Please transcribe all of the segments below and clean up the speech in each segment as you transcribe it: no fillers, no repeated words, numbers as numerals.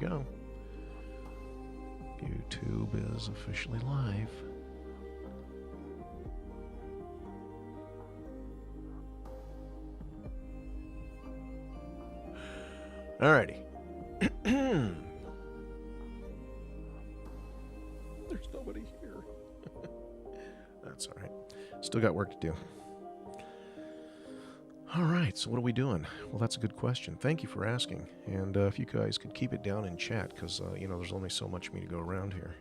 go. YouTube is officially live. Alrighty. There's nobody here. That's alright. Still got work to do. Alright, so what are we doing? Well, that's a good question. Thank you for asking. And if you guys could keep it down in chat, because, you know, there's only so much me to go around here.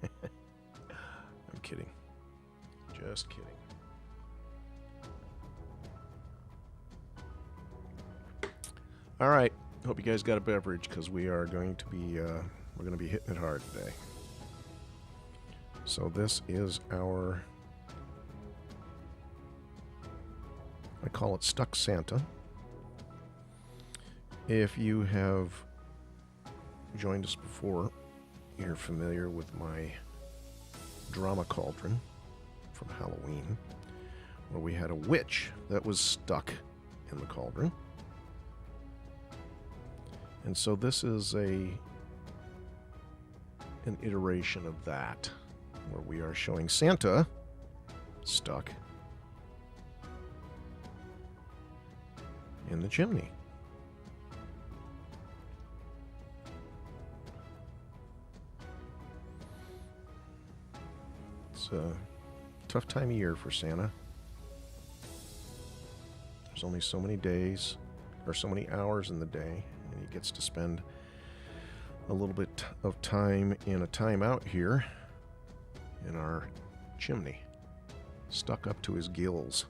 I'm kidding. Just kidding. Alright, hope you guys got a beverage, because we are going to be, we're going to be hitting it hard today. So this is our, I call it Stuck Santa. If you have joined us before, you're familiar with my drama cauldron from Halloween, where we had a witch that was stuck in the cauldron. And so this is an iteration of that, where we are showing Santa stuck in the chimney. It's a tough time of year for Santa. There's only so many days, or so many hours in the day, and he gets to spend a little bit of time in a timeout here in our chimney, stuck up to his gills.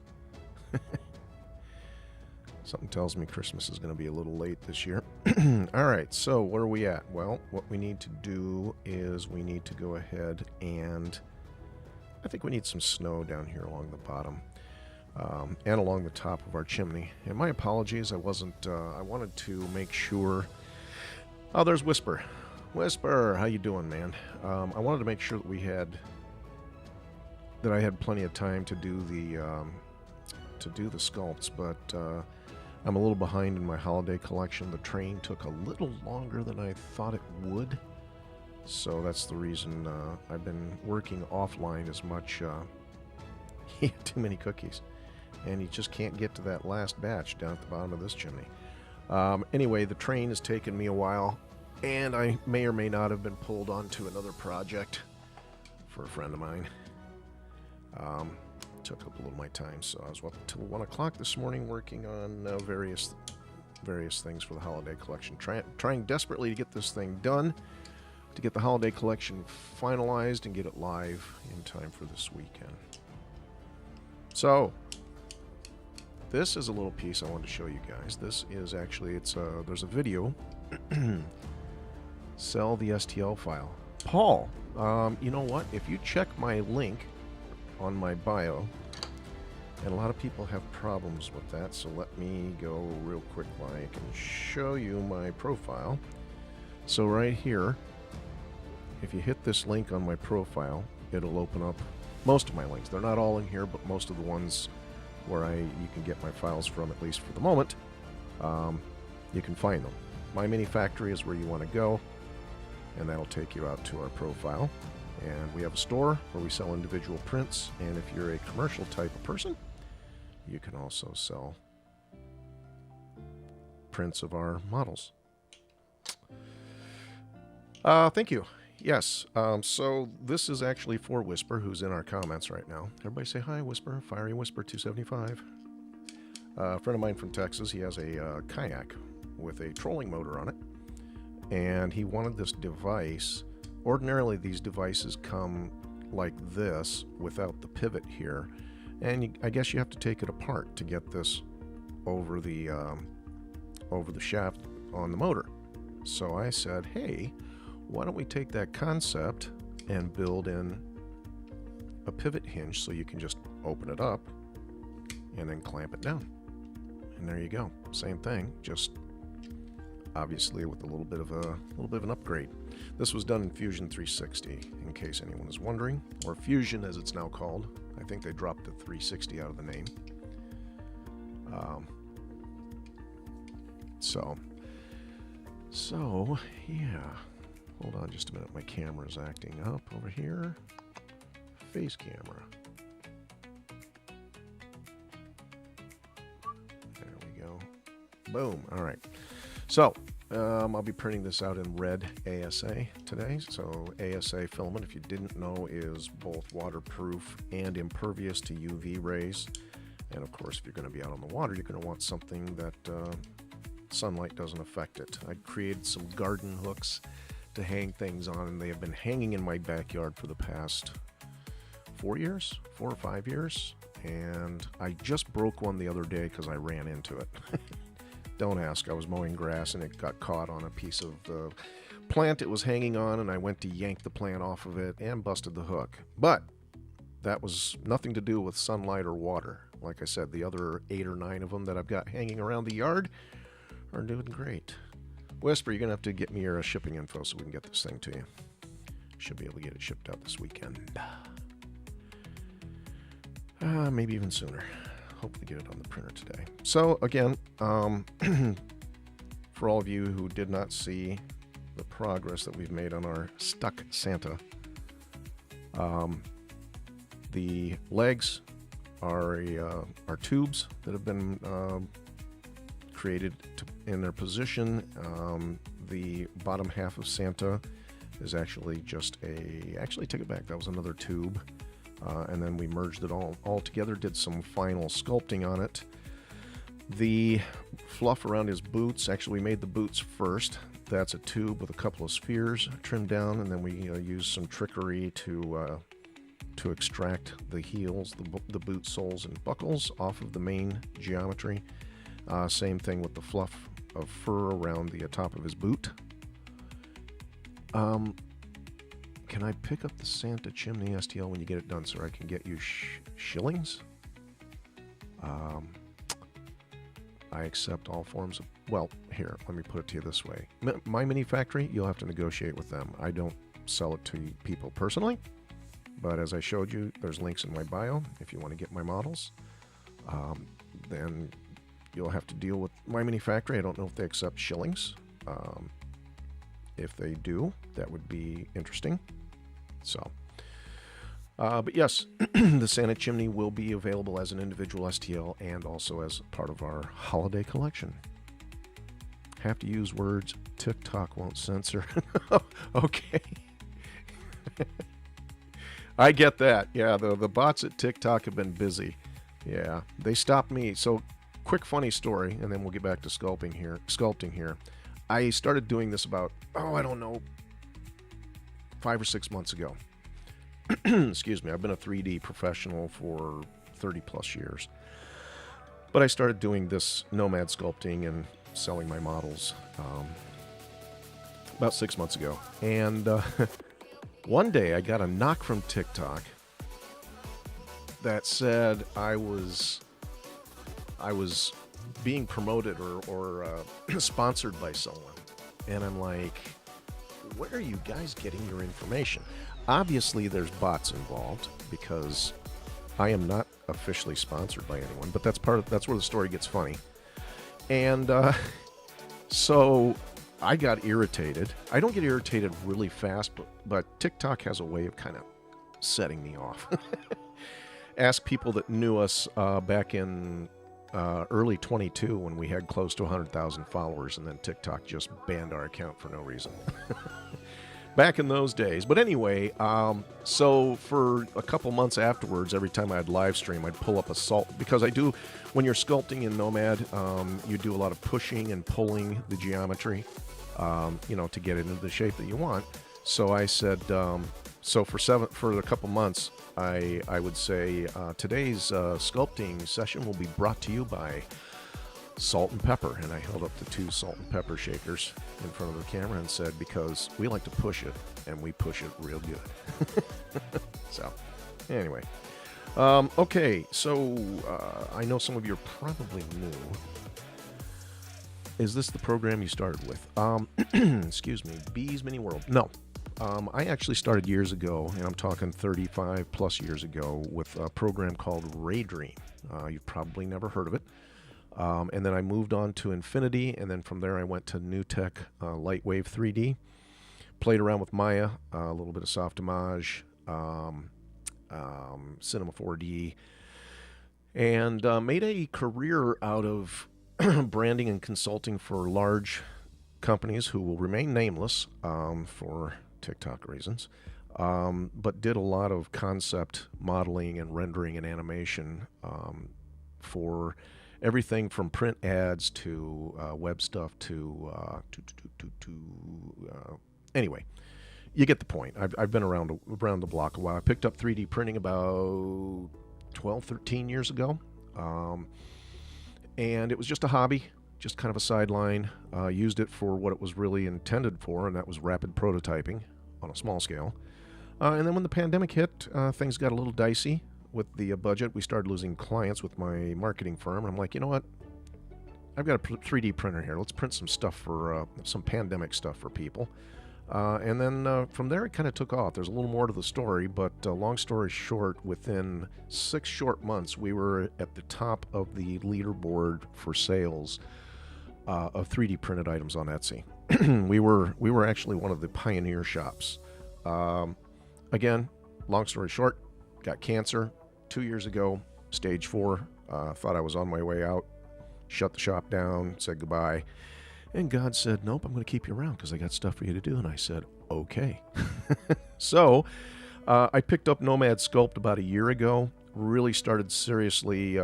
Something tells me Christmas is going to be a little late this year. Alright, so where are we at? Well, what we need to do is we need to go ahead and I think we need some snow down here along the bottom and along the top of our chimney. And my apologies, I wasn't, I wanted to make sure... Oh, there's Whisper. Whisper, how you doing, man? I wanted to make sure that we had... that I had plenty of time to do the sculpts, but I'm a little behind in my holiday collection. The train took a little longer than I thought it would, so that's the reason I've been working offline as much. He had too many cookies, and you just can't get to that last batch down at the bottom of this chimney. Anyway, the train has taken me a while, and I may or may not have been pulled onto another project for a friend of mine. Took up a little of my time, so I was up till 1 o'clock this morning working on various things for the holiday collection. Trying desperately to get this thing done, to get the holiday collection finalized and get it live in time for this weekend. So, this is a little piece I wanted to show you guys. This is actually, there's a video, sell the STL file. Paul, you know what? If you check my link on my bio, and a lot of people have problems with that, so let me go real quick like and show you my profile. So right here, if you hit this link on my profile, it'll open up most of my links. They're not all in here, but most of the ones where you can get my files from, at least for the moment, you can find them. My Mini Factory is where you want to go, and that'll take you out to our profile. And we have a store where we sell individual prints, and if you're a commercial type of person, you can also sell prints of our models. Thank you. Yes, so this is actually for Whisper, who's in our comments right now. Everybody say hi, Whisper. Fiery Whisper 275. A friend of mine from Texas, he has a kayak with a trolling motor on it, and he wanted this device. Ordinarily, these devices come like this without the pivot here, and I guess you have to take it apart to get this over the shaft on the motor. So I said, hey, why don't we take that concept and build in a pivot hinge so you can just open it up and then clamp it down. And there you go. Same thing, just obviously with a little bit of an upgrade. This was done in Fusion 360, in case anyone is wondering, or Fusion as it's now called. I think they dropped the 360 out of the name. So, yeah. Hold on just a minute. My camera's acting up over here. Face camera. There we go. Boom. All right. So, I'll be printing this out in red ASA today. So, ASA filament, if you didn't know, is both waterproof and impervious to UV rays. And of course, if you're going to be out on the water, you're going to want something that sunlight doesn't affect it. I created some garden hooks to hang things on, and they have been hanging in my backyard for the past 4 or 5 years. And I just broke one the other day because I ran into it. Don't ask. I was mowing grass and it got caught on a piece of the plant it was hanging on, and I went to yank the plant off of it and busted the hook. But that was nothing to do with sunlight or water. Like I said, the other 8 or 9 of them that I've got hanging around the yard are doing great. Whisper, you're going to have to get me your shipping info so we can get this thing to you. Should be able to get it shipped out this weekend. Maybe even sooner. Hopefully get it on the printer today. So again, for all of you who did not see the progress that we've made on our stuck Santa, the legs are tubes that have been created in their position. The bottom half of Santa is actually just actually take it back, that was another tube. And then we merged it all together, did some final sculpting on it. The fluff around his boots, actually we made the boots first. That's a tube with a couple of spheres trimmed down, and then we used some trickery to extract the heels, the boot soles and buckles off of the main geometry. Same thing with the fluff of fur around the top of his boot. Can I pick up the Santa Chimney STL when you get it done, sir? I can get you shillings? I accept all forms of... Well, here, let me put it to you this way. My mini factory, you'll have to negotiate with them. I don't sell it to people personally, but as I showed you, there's links in my bio if you want to get my models. Then you'll have to deal with my mini factory. I don't know if they accept shillings. If they do, that would be interesting. So, but yes, the Santa Chimney will be available as an individual STL and also as part of our holiday collection. Have to use words TikTok won't censor. Okay. I get that. Yeah, the bots at TikTok have been busy. Yeah, they stopped me. So, quick funny story, and then we'll get back to sculpting here. I started doing this about, I don't know, 5 or 6 months ago. Excuse me, I've been a 3D professional for 30 plus years. But I started doing this nomad sculpting and selling my models about 6 months ago. And one day I got a knock from TikTok that said I was being promoted or sponsored by someone. And I'm like, where are you guys getting your information? Obviously, there's bots involved because I am not officially sponsored by anyone, but that's where the story gets funny. And so I got irritated. I don't get irritated really fast, but TikTok has a way of kind of setting me off. Ask people that knew us back in early 22 when we had close to 100,000 followers, and then TikTok just banned our account for no reason. Back in those days. But anyway, so for a couple months afterwards, every time I'd live stream, I'd pull up a salt, because I do, when you're sculpting in Nomad, you do a lot of pushing and pulling the geometry, to get it into the shape that you want. So I said, so for a couple months, I would say today's sculpting session will be brought to you by Salt and Pepper, and I held up the 2 salt and pepper shakers in front of the camera and said, because we like to push it, and we push it real good. So, anyway. Okay, so I know some of you are probably new. Is this the program you started with? Excuse me, Bees Mini World. No. I actually started years ago, and I'm talking 35 plus years ago, with a program called Raydream. You've probably never heard of it. And then I moved on to Infinity, and then from there I went to NewTek Lightwave 3D. Played around with Maya, a little bit of Softimage, Cinema 4D, and made a career out of branding and consulting for large companies who will remain nameless for TikTok reasons, but did a lot of concept modeling and rendering and animation for everything from print ads to web stuff to anyway, you get the point. I've been around the block a while. I picked up 3D printing about 12, 13 years ago, and it was just a hobby, just kind of a sideline. Used it for what it was really intended for, and that was rapid prototyping on a small scale. And then when the pandemic hit, things got a little dicey with the budget. We started losing clients with my marketing firm, and I'm like, you know what? I've got a 3D printer here. Let's print some stuff for some pandemic stuff for people. And then from there, it kind of took off. There's a little more to the story, but long story short, within 6 short months, we were at the top of the leaderboard for sales of 3D printed items on Etsy. we were actually one of the pioneer shops. Again, long story short, got cancer 2 years ago, stage 4. Thought I was on my way out. Shut the shop down, said goodbye. And God said, nope, I'm going to keep you around because I got stuff for you to do. And I said, okay. So I picked up Nomad Sculpt about a year ago, really started seriously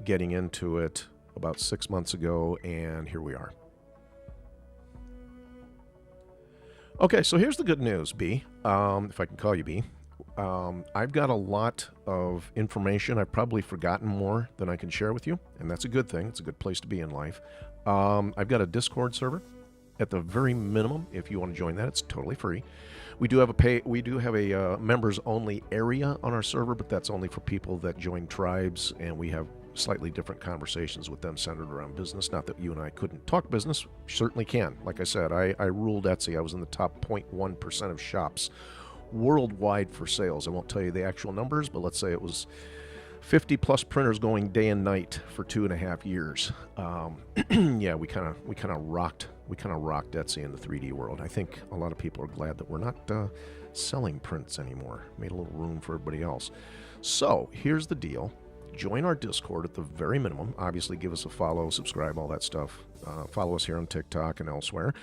getting into it about 6 months ago, and here we are. Okay, so here's the good news, B, if I can call you B. I've got a lot of information. I've probably forgotten more than I can share with you, and that's a good thing. It's a good place to be in life. I've got a Discord server. At the very minimum, if you want to join that, it's totally free. We do have a members only area on our server, but that's only for people that join tribes, and we have slightly different conversations with them centered around business. Not that you and I couldn't talk business, certainly can. Like I said, I ruled Etsy. I was in the top 0.1% of shops worldwide for sales. I won't tell you the actual numbers, but let's say it was 50 plus printers going day and night for 2.5 years. Yeah, we kind of rocked Etsy in the 3D world. I think a lot of people are glad that we're not selling prints anymore. Made a little room for everybody else. So here's the deal. Join our Discord at the very minimum. Obviously, give us a follow, subscribe, all that stuff. Follow us here on TikTok and elsewhere.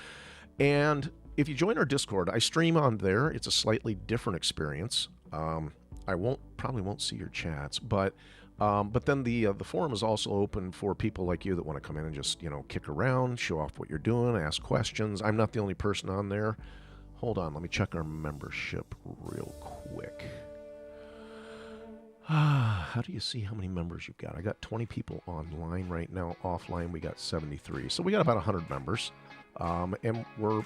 And if you join our Discord, I stream on there. It's a slightly different experience. I probably won't see your chats, but then the forum is also open for people like you that want to come in and just kick around, show off what you're doing, ask questions. I'm not the only person on there. Hold on, let me check our membership real quick. How do you see how many members you've got? I got 20 people online right now. Offline, we got 73. So we got about 100 members, and we're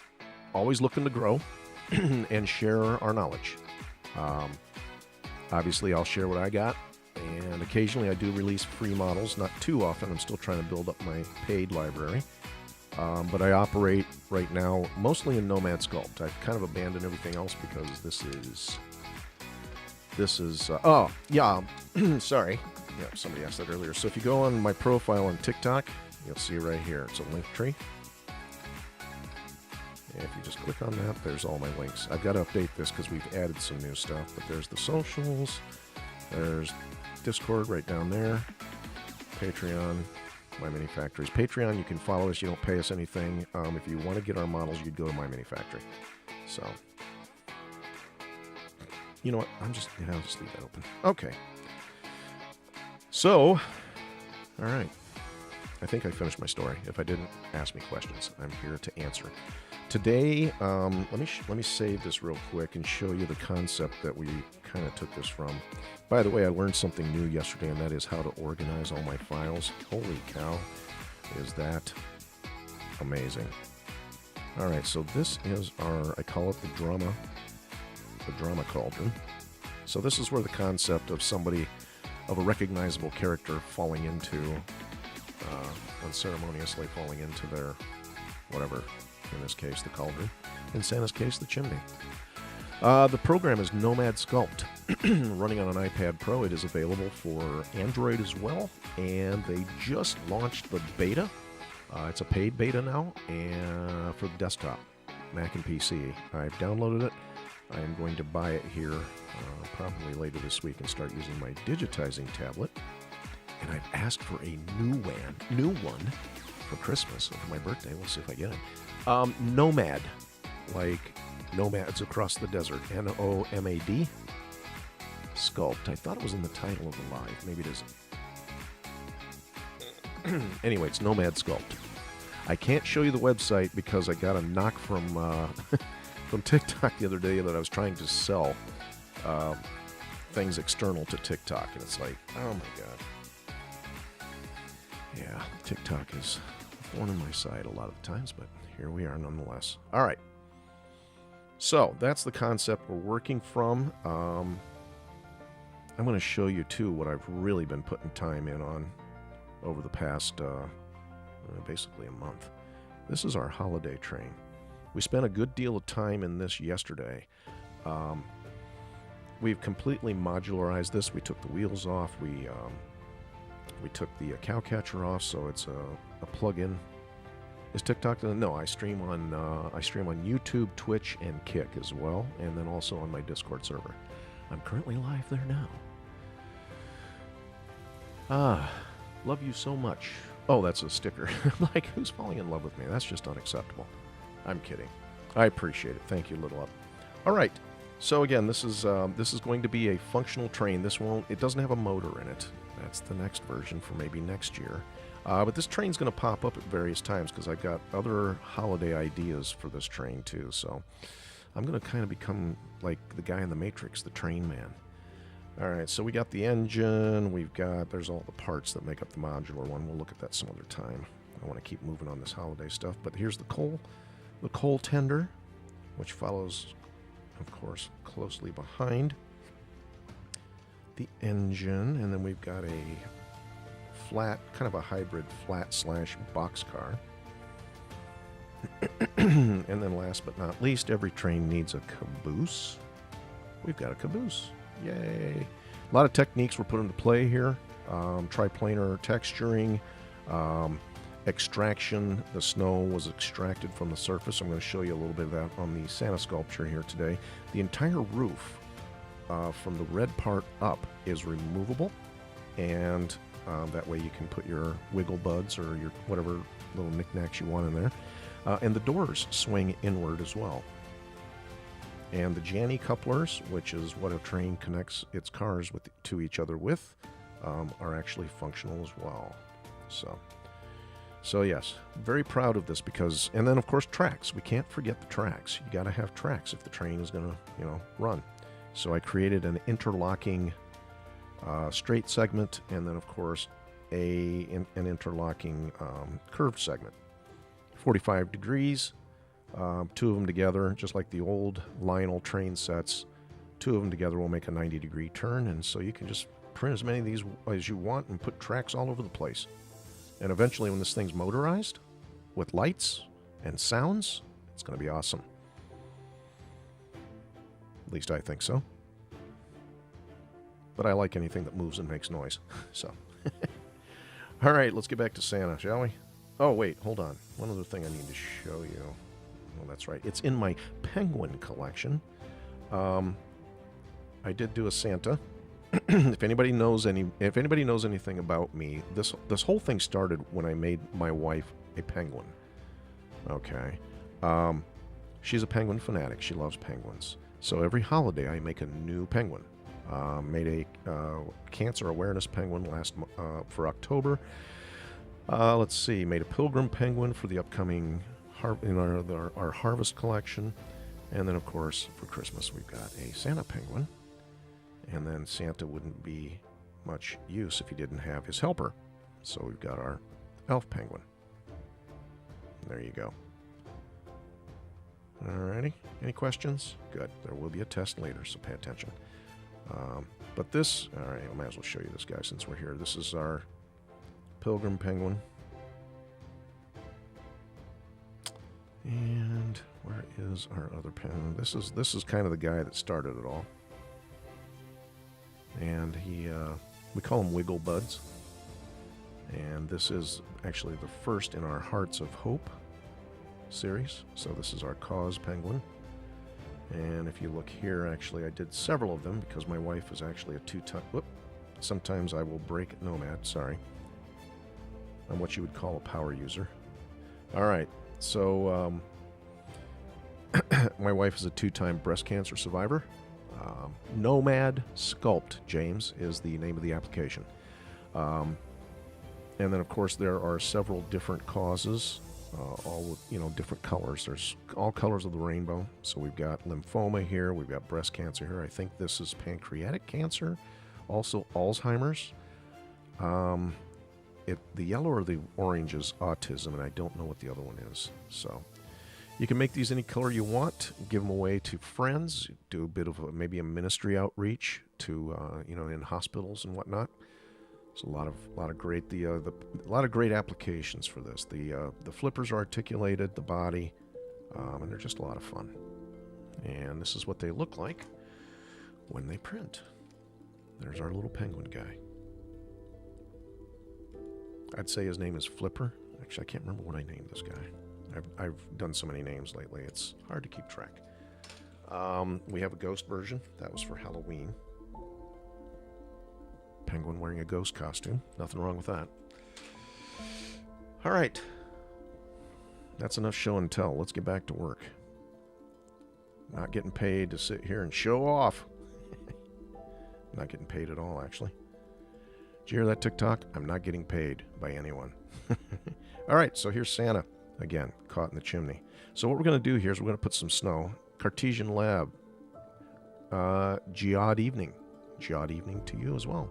always looking to grow and share our knowledge. Obviously, I'll share what I got, and occasionally I do release free models. Not too often. I'm still trying to build up my paid library. But I operate right now mostly in Nomad Sculpt. I've kind of abandoned everything else because this is oh, yeah, sorry. Yeah, somebody asked that earlier. So if you go on my profile on TikTok, you'll see right here. It's a link tree. And if you just click on that, there's all my links. I've got to update this because we've added some new stuff. But there's the socials. There's Discord right down there. Patreon. My Mini Factories. Patreon, you can follow us. You don't pay us anything. If you want to get our models, you'd go to My Mini Factory. So, you know what? I'll just leave that open. Okay. So, all right. I think I finished my story. If I didn't, ask me questions. I'm here to answer. Today, let me save this real quick and show you the concept that we kind of took this from. By the way, I learned something new yesterday, and that is how to organize all my files. Holy cow, is that amazing. All right, so this is I call it the drama cauldron. So this is where the concept of a recognizable character falling into, unceremoniously falling into their, whatever, in this case, the cauldron. In Santa's case, the chimney. The program is Nomad Sculpt, running on an iPad Pro. It is available for Android as well, and they just launched the beta. It's a paid beta now, and for the desktop, Mac and PC. I've downloaded it. I am going to buy it here probably later this week and start using my digitizing tablet. And I've asked for a new one for Christmas or for my birthday. We'll see if I get it. Nomad, like nomads across the desert. Nomad. Sculpt. I thought it was in the title of the live. Maybe it isn't. Anyway, it's Nomad Sculpt. I can't show you the website because I got a knock from from TikTok the other day that I was trying to sell things external to TikTok, and it's like, oh my god. Yeah, TikTok is a thorn in my side a lot of times, but here we are nonetheless. All right. So that's the concept we're working from. I'm going to show you, too, what I've really been putting time in on over the past, basically a month. This is our holiday train. We spent a good deal of time in this yesterday. We've completely modularized this. We took the wheels off. We took the cow catcher off, so it's a plug-in. Is TikTok? No, I stream on YouTube, Twitch, and Kick as well, and then also on my Discord server. I'm currently live there now. Love you so much. Oh, that's a sticker. Like, who's falling in love with me? That's just unacceptable. I'm kidding. I appreciate it. Thank you, Little Up. All right. So again, this is going to be a functional train. It doesn't have a motor in it. That's the next version for maybe next year. But this train's going to pop up at various times because I've got other holiday ideas for this train too. So I'm going to kind of become like the guy in the Matrix, the train man. All right, so we got the engine. There's all the parts that make up the modular one. We'll look at that some other time. I want to keep moving on this holiday stuff. But here's the coal tender, which follows, of course, closely behind the engine. And then we've got a flat, kind of a hybrid flat/box car. And then last but not least, every train needs a caboose. We've got a caboose. Yay. A lot of techniques were put into play here. Triplanar texturing, extraction. The snow was extracted from the surface. I'm going to show you a little bit of that on the Santa sculpture here today. The entire roof from the red part up is removable, and that way you can put your wiggle buds or your whatever little knickknacks you want in there. And the doors swing inward as well. And the Janny couplers, which is what a train connects its cars to each other with, are actually functional as well. So yes, very proud of this because, and then of course tracks. We can't forget the tracks. You got to have tracks if the train is going to, run. So I created an interlocking straight segment, and then of course an interlocking curved segment. 45 degrees. Two of them together, just like the old Lionel train sets, two of them together will make a 90-degree turn, and so you can just print as many of these as you want and put tracks all over the place. And eventually when this thing's motorized with lights and sounds, it's going to be awesome. At least I think so. But I like anything that moves and makes noise. So, all right, let's get back to Santa, shall we? Oh, wait, hold on. One other thing I need to show you. Well, that's right. It's in my penguin collection. I did do a Santa. If anybody knows anything about me, this whole thing started when I made my wife a penguin. Okay. She's a penguin fanatic. She loves penguins. So every holiday I make a new penguin. Made a cancer awareness penguin for October. Let's see. Made a pilgrim penguin for the upcoming our harvest collection, and then of course for Christmas we've got a Santa penguin, and then Santa wouldn't be much use if he didn't have his helper, so we've got our elf penguin. There you go. Alrighty, any questions? Good. There will be a test later, so pay attention. But this, alright, I might as well show you this guy since we're here. This is our pilgrim penguin. And Where is our other pen? This is kind of the guy that started it all. And we call him Wiggle Buds. And this is actually the first in our Hearts of Hope series. So this is our Cause Penguin. And if you look here, actually, I did several of them because my wife is actually a two-time... Whoop. Sometimes I will break... Nomad, sorry. I'm what you would call a power user. All right, so my wife is a two-time breast cancer survivor. Nomad Sculpt, James, is the name of the application. And then, of course, there are several different causes, all with, different colors. There's all colors of the rainbow. So we've got lymphoma here. We've got breast cancer here. I think this is pancreatic cancer. Also Alzheimer's. The yellow or the orange is autism, and I don't know what the other one is. So you can make these any color you want, give them away to friends, do a bit of maybe a ministry outreach to in hospitals and whatnot. There's a lot of great a lot of great applications for this. The flippers are articulated, the body, and they're just a lot of fun. And this is what they look like when they print. There's our little penguin guy. I'd say his name is Flipper. Actually, I can't remember what I named this guy. I've done so many names lately, it's hard to keep track. We have a ghost version. That was for Halloween. Penguin wearing a ghost costume. Nothing wrong with that. All right. That's enough show and tell. Let's get back to work. Not getting paid to sit here and show off. Not getting paid at all, actually. Did you hear that TikTok? I'm not getting paid by anyone. All right, so here's Santa. Again, caught in the chimney. So what we're going to do here is we're going to put some snow. Cartesian Lab. Geod evening. Geod evening to you as well.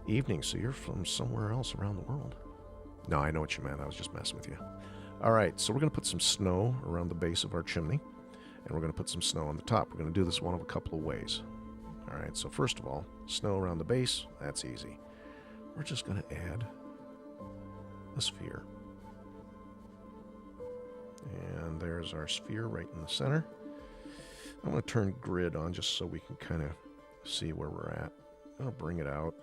Evening, so you're from somewhere else around the world. No, I know what you meant. I was just messing with you. All right, so we're going to put some snow around the base of our chimney. And we're going to put some snow on the top. We're going to do this one of a couple of ways. All right, so first of all, snow around the base, that's easy. We're just going to add a sphere. And there's our sphere right in the center. I'm going to turn grid on just so we can kind of see where we're at. I'm going to bring it out.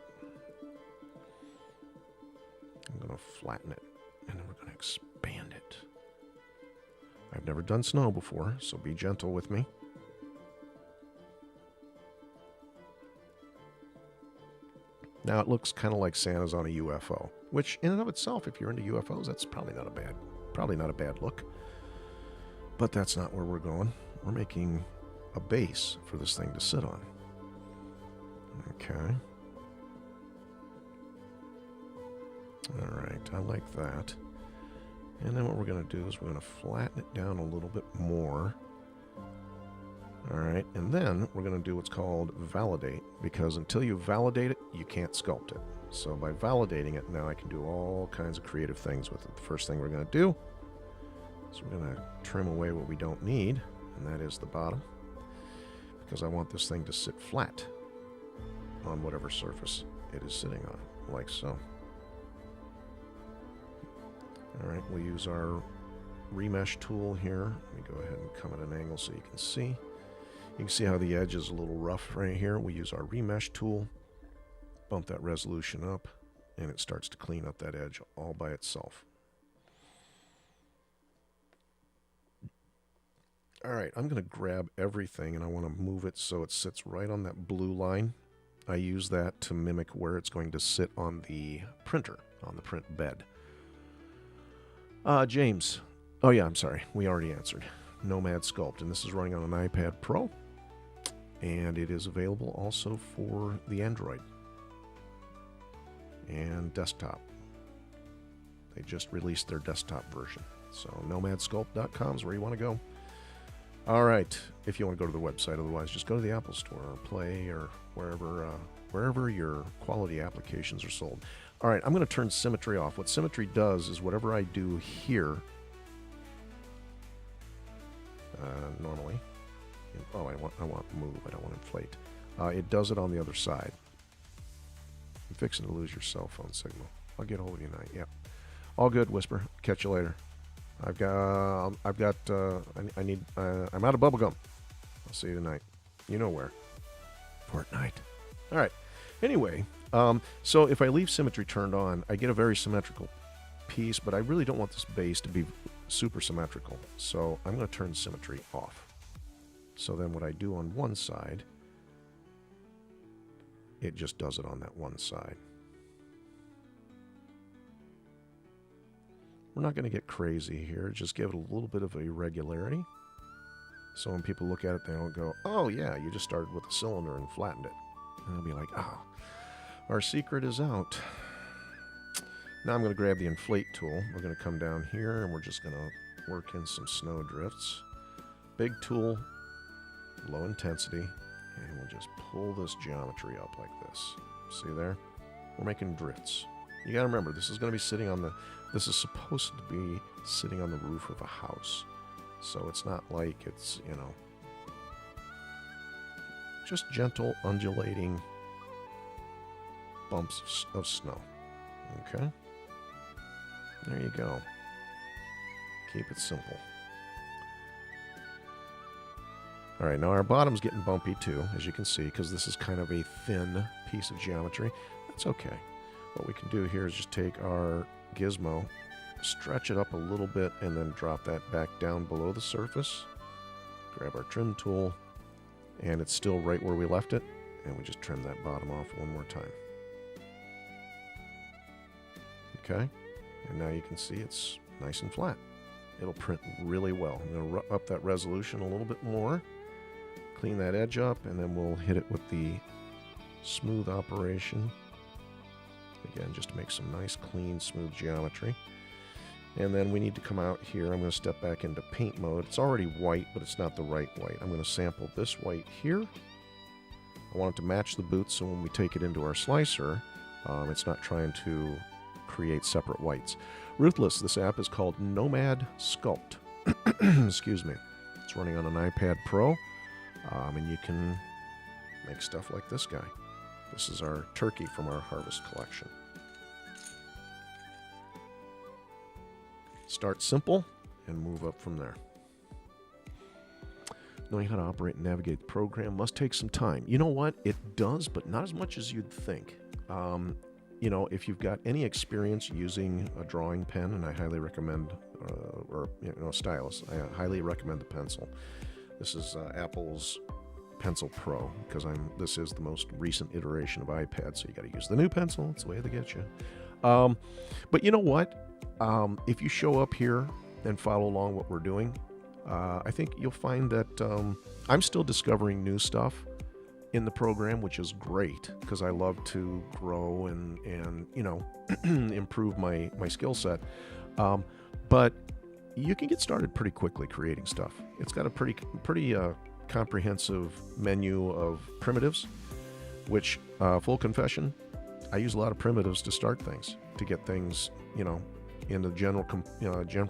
I'm going to flatten it, and then we're going to expand it. I've never done snow before, so be gentle with me. Now it looks kind of like Santa's on a UFO, which in and of itself, if you're into UFOs, that's probably not a bad look. But that's not where we're going. We're making a base for this thing to sit on. Okay. All right, I like that. And then what we're going to do is we're going to flatten it down a little bit more. All right, and then we're going to do what's called validate, because until you validate it, you can't sculpt it. So by validating it, now I can do all kinds of creative things with it. The first thing we're going to do is we're going to trim away what we don't need, and that is the bottom, because I want this thing to sit flat on whatever surface it is sitting on, like so. All right, we'll use our remesh tool here. Let me go ahead and come at an angle so you can see. You can see how the edge is a little rough right here. We use our remesh tool, bump that resolution up, and it starts to clean up that edge all by itself. All right, I'm going to grab everything, and I want to move it so it sits right on that blue line. I use that to mimic where it's going to sit on the printer, on the print bed. James. Oh, yeah, I'm sorry. We already answered. Nomad Sculpt, and this is running on an iPad Pro. And it is available also for the Android and desktop. They just released their desktop version. So nomadsculpt.com is where you want to go. All right, if you want to go to the website, otherwise just go to the Apple Store or Play or wherever your quality applications are sold. All right, I'm going to turn symmetry off. What symmetry does is whatever I do here, normally, oh, I want move, I don't want inflate. It does it on the other side. I'm fixing to lose your cell phone signal. I'll get hold of you tonight. Yep. All good, Whisper. Catch you later. I need, I'm out of bubble gum. I'll see you tonight. You know where. Fortnite. All right. Anyway, so if I leave symmetry turned on, I get a very symmetrical piece, but I really don't want this base to be super symmetrical. So I'm going to turn symmetry off. So then what I do on one side, it just does it on that one side. We're not going to get crazy here. Just give it a little bit of irregularity. So when people look at it, they don't go, oh yeah, you just started with a cylinder and flattened it. And they'll be like, ah, our secret is out. Now I'm going to grab the inflate tool. We're going to come down here and we're just going to work in some snow drifts. Big tool, low intensity, and we'll just pull this geometry up like this. See there? We're making drifts. You got to remember, this is going to be sitting on the, this is supposed to be sitting on the roof of a house. So it's not like it's, you know, just gentle, undulating bumps of snow. Okay? There you go. Keep it simple. All right, now our bottom's getting bumpy too, as you can see, because this is kind of a thin piece of geometry. That's okay. What we can do here is just take our gizmo, stretch it up a little bit, and then drop that back down below the surface. Grab our trim tool, and it's still right where we left it, and we just trim that bottom off one more time. Okay, and now you can see it's nice and flat. It'll print really well. I'm going to up that resolution a little bit more, clean that edge up, and then we'll hit it with the smooth operation. Again, just to make some nice, clean, smooth geometry. And then we need to come out here. I'm going to step back into paint mode. It's already white, but it's not the right white. I'm going to sample this white here. I want it to match the boots, so when we take it into our slicer, it's not trying to create separate whites. Ruthless, this app is called Nomad Sculpt. Excuse me. It's running on an iPad Pro, and you can make stuff like this guy. This is our turkey from our harvest collection. Start simple and move up from there. Knowing how to operate and navigate the program must take some time. You know what? It does, but not as much as you'd think. You know, if you've got any experience using a drawing pen, and I highly recommend, or you know, stylus, I highly recommend the pencil. This is Apple's Pencil Pro, because this is the most recent iteration of iPad, so you got to use the new pencil. It's the way they get you. But you know what? If you show up here and follow along what we're doing, I think you'll find that I'm still discovering new stuff in the program, which is great, because I love to grow and you know, improve my skill set. But you can get started pretty quickly creating stuff. It's got a pretty comprehensive menu of primitives, which, full confession, I use a lot of primitives to start things, to get things, you know, in the general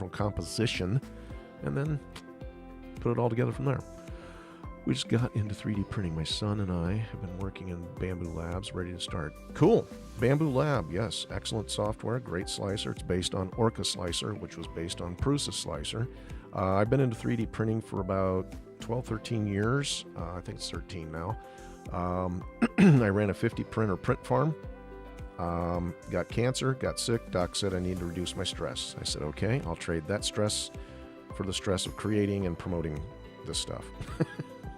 composition, and then put it all together from there. We just got into 3D printing. My son and I have been working in Bamboo Labs, ready to start. Cool. Bamboo Lab, yes, excellent software, great slicer. It's based on Orca Slicer, which was based on Prusa Slicer. I've been into 3D printing for about 12, 13 years. I think it's 13 now. I ran a 50 printer print farm. Got cancer, got sick. Doc said I need to reduce my stress. I said, okay, I'll trade that stress for the stress of creating and promoting this stuff.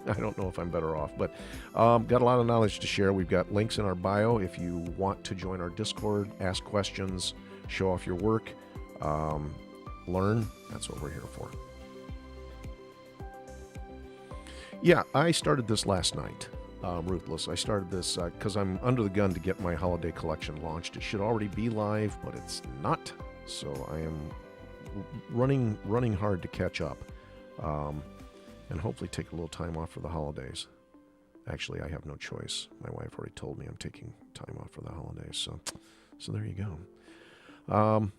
I don't know if I'm better off, but got a lot of knowledge to share. We've got links in our bio if you want to join our Discord, ask questions, show off your work, learn. That's what we're here for. Yeah, I started this last night, Ruthless. I started this because I'm under the gun to get my holiday collection launched. It should already be live, but it's not. So I am running hard to catch up. And hopefully take a little time off for the holidays. Actually, I have no choice. My wife already told me I'm taking time off for the holidays, so there you go.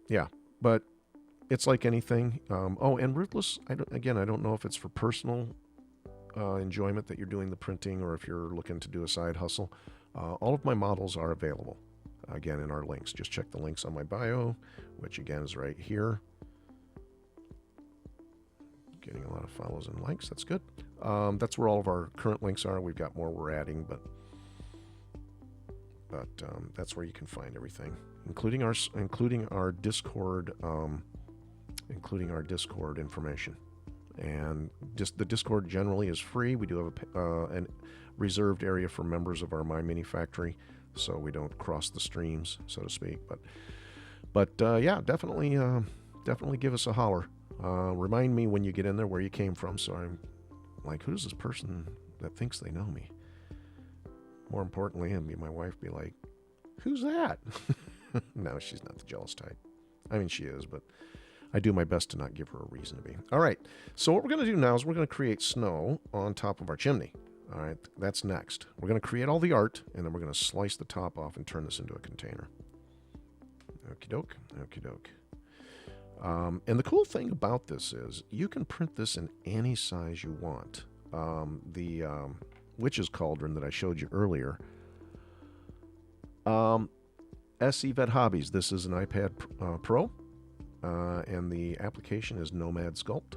Yeah, but it's like anything. Oh, and Ruthless, I don't know if it's for personal enjoyment that you're doing the printing, or if you're looking to do a side hustle. All of my models are available, again, in our links. Just check the links on my bio, which again is right here. Getting a lot of follows and likes. That's good. That's where all of our current links are. We've got more we're adding, but that's where you can find everything, including our Discord, including our Discord information. And just the Discord generally is free. We do have a reserved area for members of our My Mini Factory, so we don't cross the streams, so to speak. But yeah, definitely give us a holler. Remind me when you get in there where you came from, so I'm like, who's this person that thinks they know me? More importantly, and my wife be like, who's that? No, she's not the jealous type. I mean, she is, but I do my best to not give her a reason to be. All right, so what we're going to do now is we're going to create snow on top of our chimney. All right, that's next. We're going to create all the art, and then we're going to slice the top off and turn this into a container. Okie doke, okie doke. And the cool thing about this is you can print this in any size you want. The Witch's Cauldron that I showed you earlier. SE Vet Hobbies. This is an iPad Pro, and the application is Nomad Sculpt.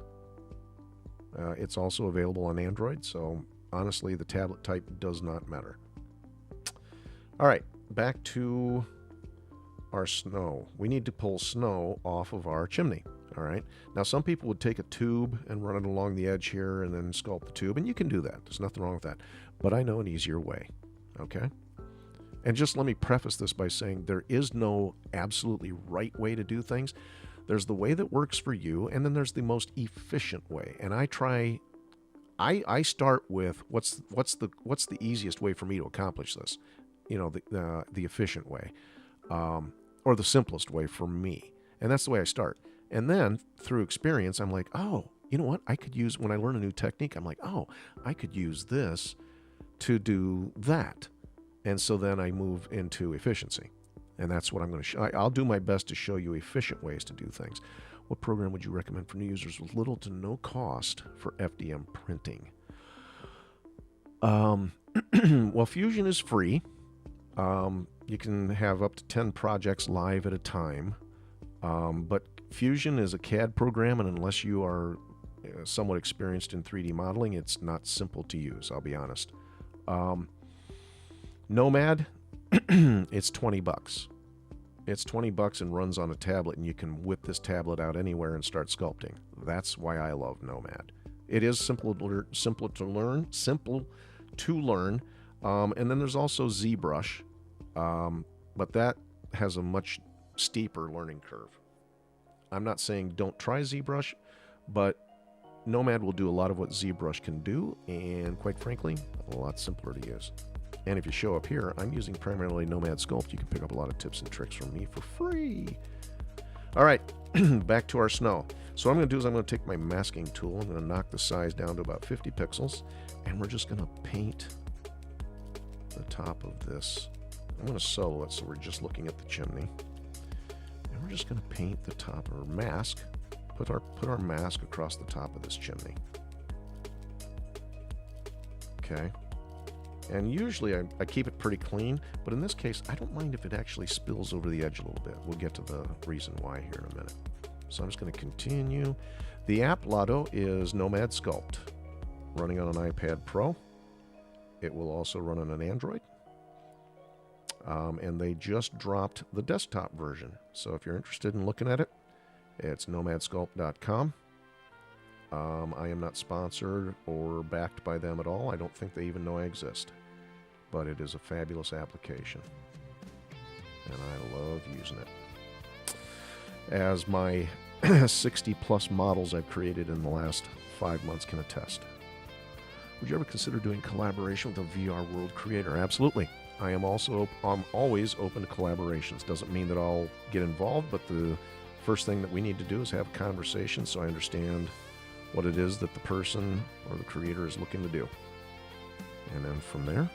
It's also available on Android, so honestly, the tablet type does not matter. All right, back to our snow. We need to pull snow off of our chimney. All right. Now, some people would take a tube and run it along the edge here and then sculpt the tube, and you can do that. There's nothing wrong with that. But I know an easier way. Okay. And just let me preface this by saying there is no absolutely right way to do things. There's the way that works for you, and then there's the most efficient way. And I start with what's the easiest way for me to accomplish this. You know, the efficient way, or the simplest way for me. And that's the way I start. And then through experience, I'm like, oh, you know what? I could use, when I learn a new technique, I'm like, oh, I could use this to do that. And so then I move into efficiency. And that's what I'm going to show. I'll do my best to show you efficient ways to do things. What program would you recommend for new users with little to no cost for FDM printing? Well, Fusion is free. You can have up to 10 projects live at a time. But Fusion is a CAD program, and unless you are somewhat experienced in 3D modeling, it's not simple to use, I'll be honest. Nomad, it's $20. It's $20 and runs on a tablet, and you can whip this tablet out anywhere and start sculpting. That's why I love Nomad. It is simple to learn, and then there's also ZBrush, but that has a much steeper learning curve. I'm not saying don't try ZBrush, but Nomad will do a lot of what ZBrush can do, and quite frankly, a lot simpler to use. And if you show up here, I'm using primarily Nomad Sculpt. You can pick up a lot of tips and tricks from me for free. All right, back to our snow. So what I'm going to do is I'm going to take my masking tool. I'm going to knock the size down to about 50 pixels, and we're just going to paint the top of this. I'm going to solo it so we're just looking at the chimney. And we're just going to paint the top, or mask, put our mask across the top of this chimney. Okay. And usually I keep it pretty clean, but in this case, I don't mind if it actually spills over the edge a little bit. We'll get to the reason why here in a minute. So I'm just going to continue. The app Lotto is Nomad Sculpt, running on an iPad Pro. It will also run on an Android. And they just dropped the desktop version. So if you're interested in looking at it, it's nomadsculpt.com. I am not sponsored or backed by them at all. I don't think they even know I exist. But it is a fabulous application. And I love using it. As my 60-plus models I've created in the last 5 months can attest. Would you ever consider doing collaboration with a VR world creator? Absolutely. I'm always open to collaborations. Doesn't mean that I'll get involved, but the first thing that we need to do is have a conversation so I understand what it is that the person or the creator is looking to do. And then from there,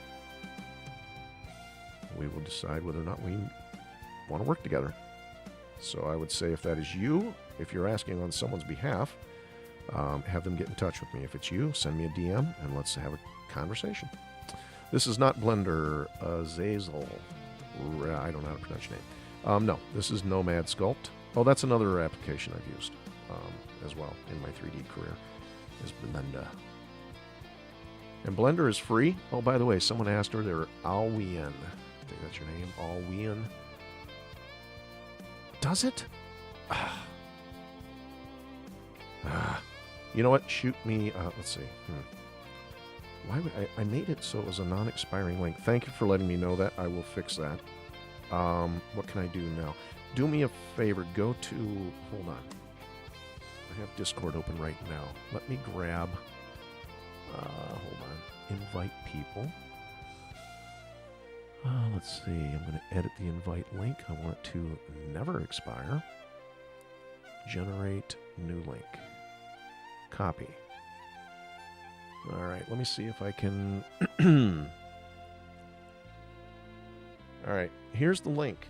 we will decide whether or not we want to work together. So I would say if that is you, if you're asking on someone's behalf, have them get in touch with me. If it's you, send me a DM and let's have a conversation. This is not Blender, Zazel. I don't know how to pronounce your name. No, this is Nomad Sculpt. Oh, that's another application I've used as well in my 3D career. is Blender. And Blender is free. Oh, by the way, someone asked earlier, Alwian. I think that's your name, Alwian. Does it? You know what? Shoot me. Let's see. Why would I made it so it was a non-expiring link. Thank you for letting me know that. I will fix that. What can I do now? Do me a favor. Go to... Hold on. I have Discord open right now. Let me grab... hold on. Invite people. Let's see. I'm going to edit the invite link. I want it to never expire. Generate new link. Copy. All right. Let me see if I can... All right. Here's the link.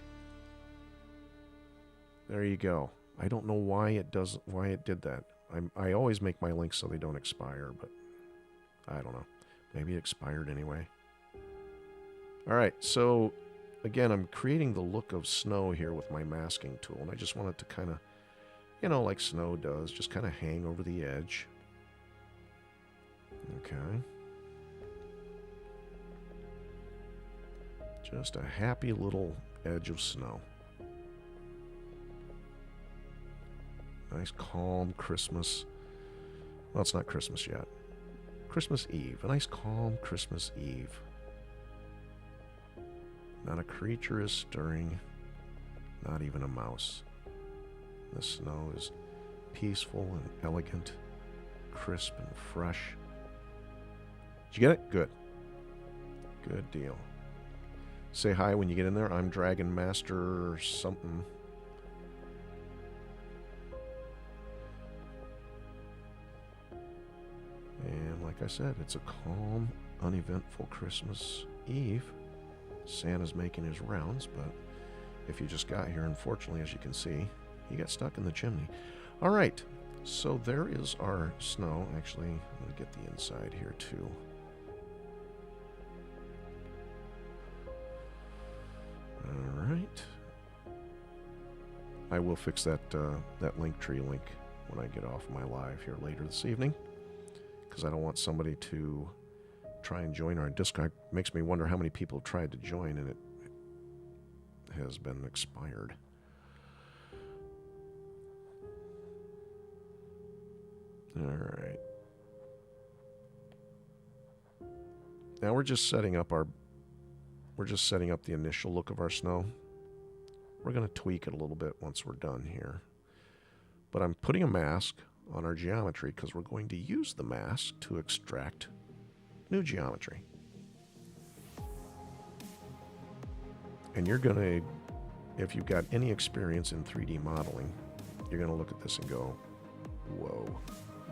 There you go. I don't know why it did that. I always make my links so they don't expire, but I don't know. Maybe it expired anyway. All right, so again, I'm creating the look of snow here with my masking tool, and I just want it to kind of, you know, like snow does, just kind of hang over the edge. Okay. Just a happy little edge of snow. Nice, calm Christmas. Well, it's not Christmas yet. Christmas Eve. A nice, calm Christmas Eve. Not a creature is stirring. Not even a mouse. The snow is peaceful and elegant. Crisp and fresh. Did you get it? Good. Good deal. Say hi when you get in there. I'm Dragon Master something. And like I said, it's a calm, uneventful Christmas Eve. Santa's making his rounds, but if you just got here, unfortunately, as you can see, he got stuck in the chimney. All right, so there is our snow. Actually, let me get the inside here too. All right. I will fix that that Linktree link when I get off my live here later this evening, because I don't want somebody to try and join our Discord. Makes me wonder how many people have tried to join and it has been expired. All right. Now we're just setting up the initial look of our snow. We're going to tweak it a little bit once we're done here. But I'm putting a mask on our geometry because we're going to use the mask to extract new geometry. And you're going to, if you've got any experience in 3D modeling, you're going to look at this and go, whoa,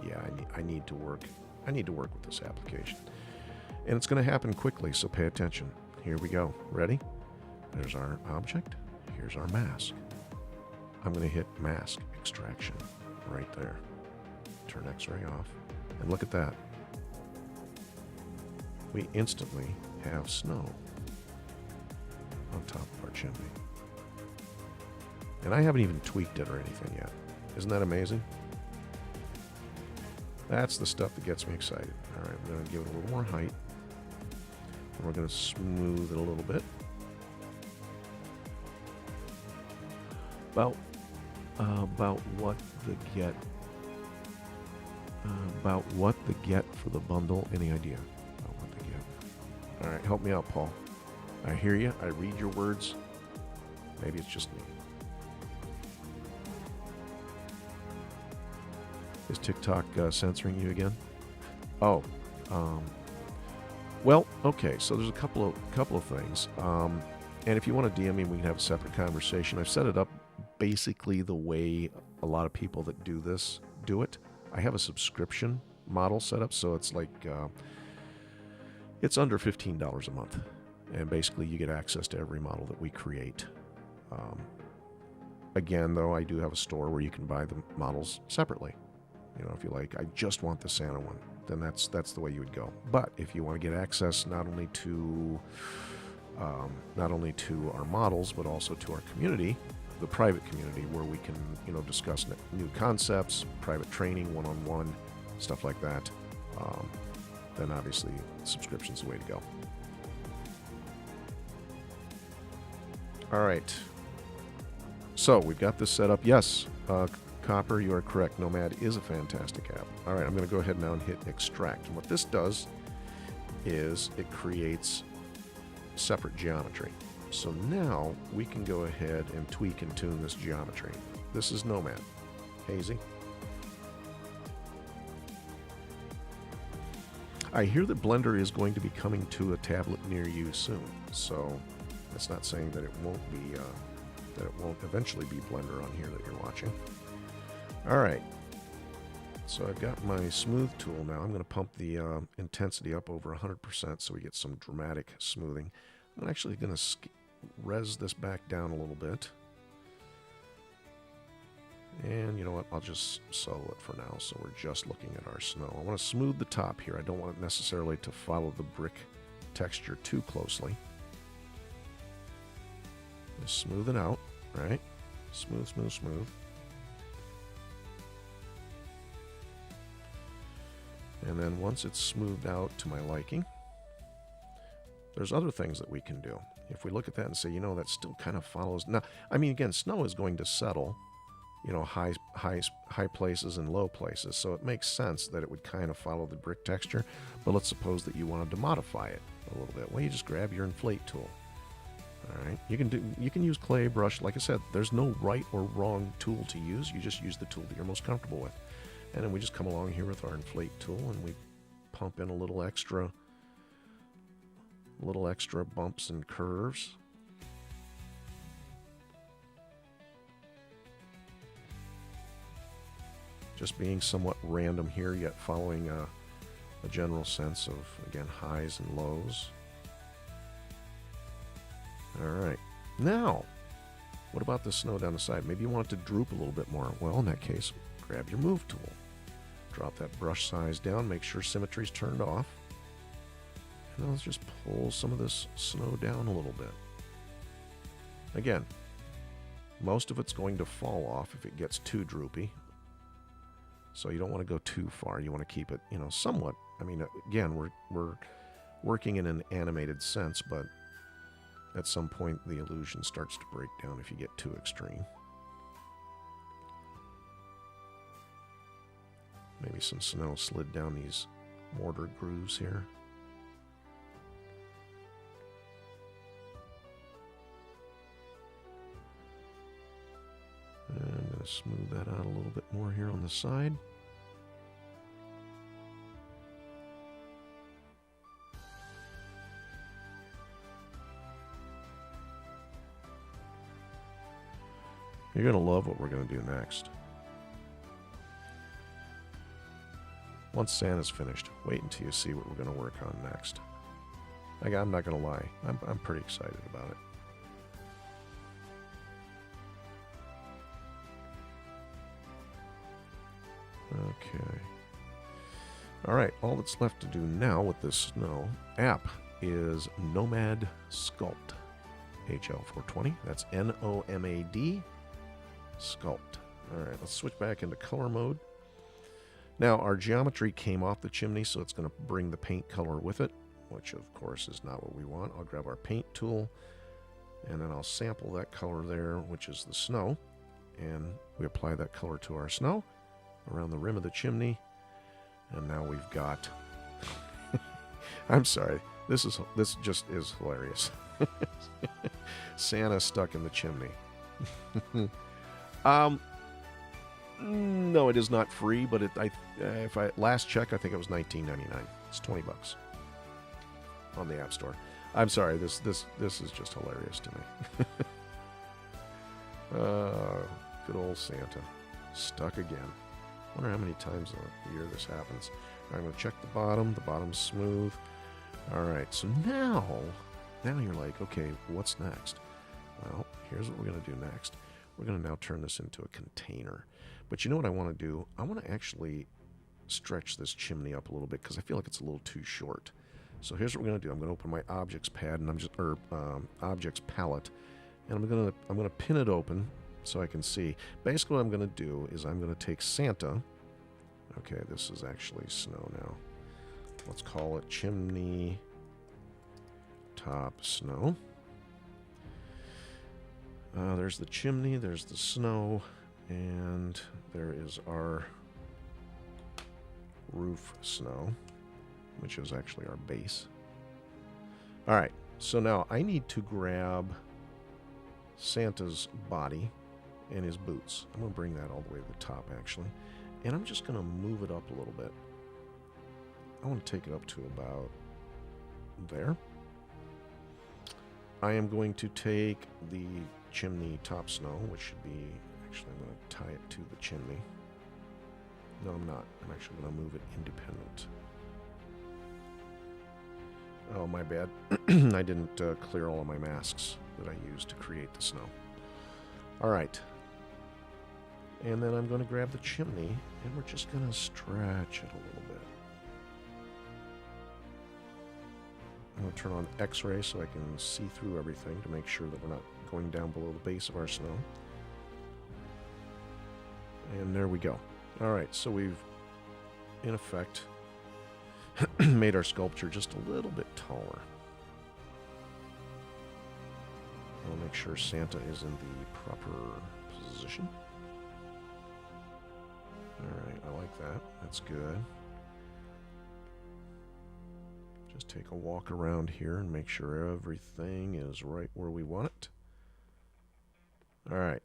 yeah, I need to work with this application. And it's going to happen quickly, so pay attention. Here we go. Ready? There's our object. Here's our mask. I'm going to hit mask extraction right there. Turn X-ray off. And look at that. We instantly have snow on top of our chimney. And I haven't even tweaked it or anything yet. Isn't that amazing? That's the stuff that gets me excited. All right, I'm going to give it a little more height. And we're going to smooth it a little bit. About what the get for the bundle. Any idea about what the get? All right, help me out, Paul. I hear you. I read your words. Maybe it's just me. Is TikTok censoring you again? Oh, well, okay. So there's a couple of things. And if you want to DM me, we can have a separate conversation. I've set it up basically the way a lot of people that do this do it. I have a subscription model set up, so it's like it's under $15 a month, and basically you get access to every model that we create. Again, though, I do have a store where you can buy the models separately. You know, if you like, I just want the Santa one, then that's the way you would go. But if you want to get access not only to our models, but also to our community, the private community, where we can, you know, discuss new concepts, private training, one-on-one, stuff like that, then obviously subscription's the way to go. All right. So we've got this set up. Yes, Copper, you are correct. Nomad is a fantastic app. All right, I'm going to go ahead now and hit extract. And what this does is it creates separate geometry. So now we can go ahead and tweak and tune this geometry. This is Nomad. Hazy. I hear that Blender is going to be coming to a tablet near you soon. So that's not saying that it won't be, that it won't eventually be Blender on here that you're watching. All right. So I've got my smooth tool now. I'm going to pump the intensity up over 100% so we get some dramatic smoothing. I'm actually going to res this back down a little bit. And you know what? I'll just solo it for now. So we're just looking at our snow. I want to smooth the top here. I don't want it necessarily to follow the brick texture too closely. Just smooth it out, right? Smooth, smooth, smooth. And then once it's smoothed out to my liking, there's other things that we can do. If we look at that and say, you know, that still kind of follows. Now, I mean, again, snow is going to settle, you know, high places and low places. So it makes sense that it would kind of follow the brick texture. But let's suppose that you wanted to modify it a little bit. Well, you just grab your inflate tool. All right. You can use clay, brush. Like I said, there's no right or wrong tool to use. You just use the tool that you're most comfortable with. And then we just come along here with our inflate tool and we pump in a little extra bumps and curves. Just being somewhat random here, yet following a general sense of, again, highs and lows. All right. Now, what about the snow down the side? Maybe you want it to droop a little bit more. Well, in that case, grab your move tool. Drop that brush size down. Make sure symmetry's turned off. And let's just pull some of this snow down a little bit. Again, most of it's going to fall off if it gets too droopy. So you don't want to go too far. You want to keep it, you know, somewhat. I mean, again, we're working in an animated sense, but at some point the illusion starts to break down if you get too extreme. Maybe some snow slid down these mortar grooves here. And I'm going to smooth that out a little bit more here on the side. You're going to love what we're going to do next. Once Santa's finished, wait until you see what we're going to work on next. I'm not going to lie, I'm pretty excited about it. Okay. All right, all that's left to do now with this snow app is Nomad Sculpt. HL420, that's Nomad Sculpt. All right, let's switch back into color mode. Now, our geometry came off the chimney, so it's going to bring the paint color with it, which, of course, is not what we want. I'll grab our paint tool, and then I'll sample that color there, which is the snow, and we apply that color to our snow around the rim of the chimney, and now we've got... I'm sorry, this just is hilarious. Santa stuck in the chimney. No, it is not free, but last check, I think it was $19.99. It's $20 on the App Store. I'm sorry, this is just hilarious to me. Good old Santa, stuck again. Wonder how many times a year this happens. All right, I'm gonna check the bottom. The bottom's smooth. All right, so now you're like, okay, what's next? Well, here's what we're gonna do next. We're gonna now turn this into a container. But you know what I want to do? I want to actually stretch this chimney up a little bit because I feel like it's a little too short. So here's what we're going to do. I'm going to open my objects pad and objects palette, and I'm going to pin it open so I can see. Basically, what I'm going to do is I'm going to take Santa Okay, this is actually snow now. Let's call it chimney top snow. There's the chimney, there's the snow, and there is our roof snow, which is actually our base. Alright, so now I need to grab Santa's body and his boots. I'm going to bring that all the way to the top, actually. And I'm just going to move it up a little bit. I want to take it up to about there. I am going to take the chimney top snow, which should be... Actually, I'm going to tie it to the chimney. No, I'm not. I'm actually going to move it independent. Oh, my bad. I didn't clear all of my masks that I used to create the snow. All right. And then I'm going to grab the chimney, and we're just going to stretch it a little bit. I'm going to turn on X-ray so I can see through everything to make sure that we're not going down below the base of our snow. And there we go. All right, so we've, in effect, made our sculpture just a little bit taller. I'll make sure Santa is in the proper position. All right, I like that. That's good. Just take a walk around here and make sure everything is right where we want it. All right.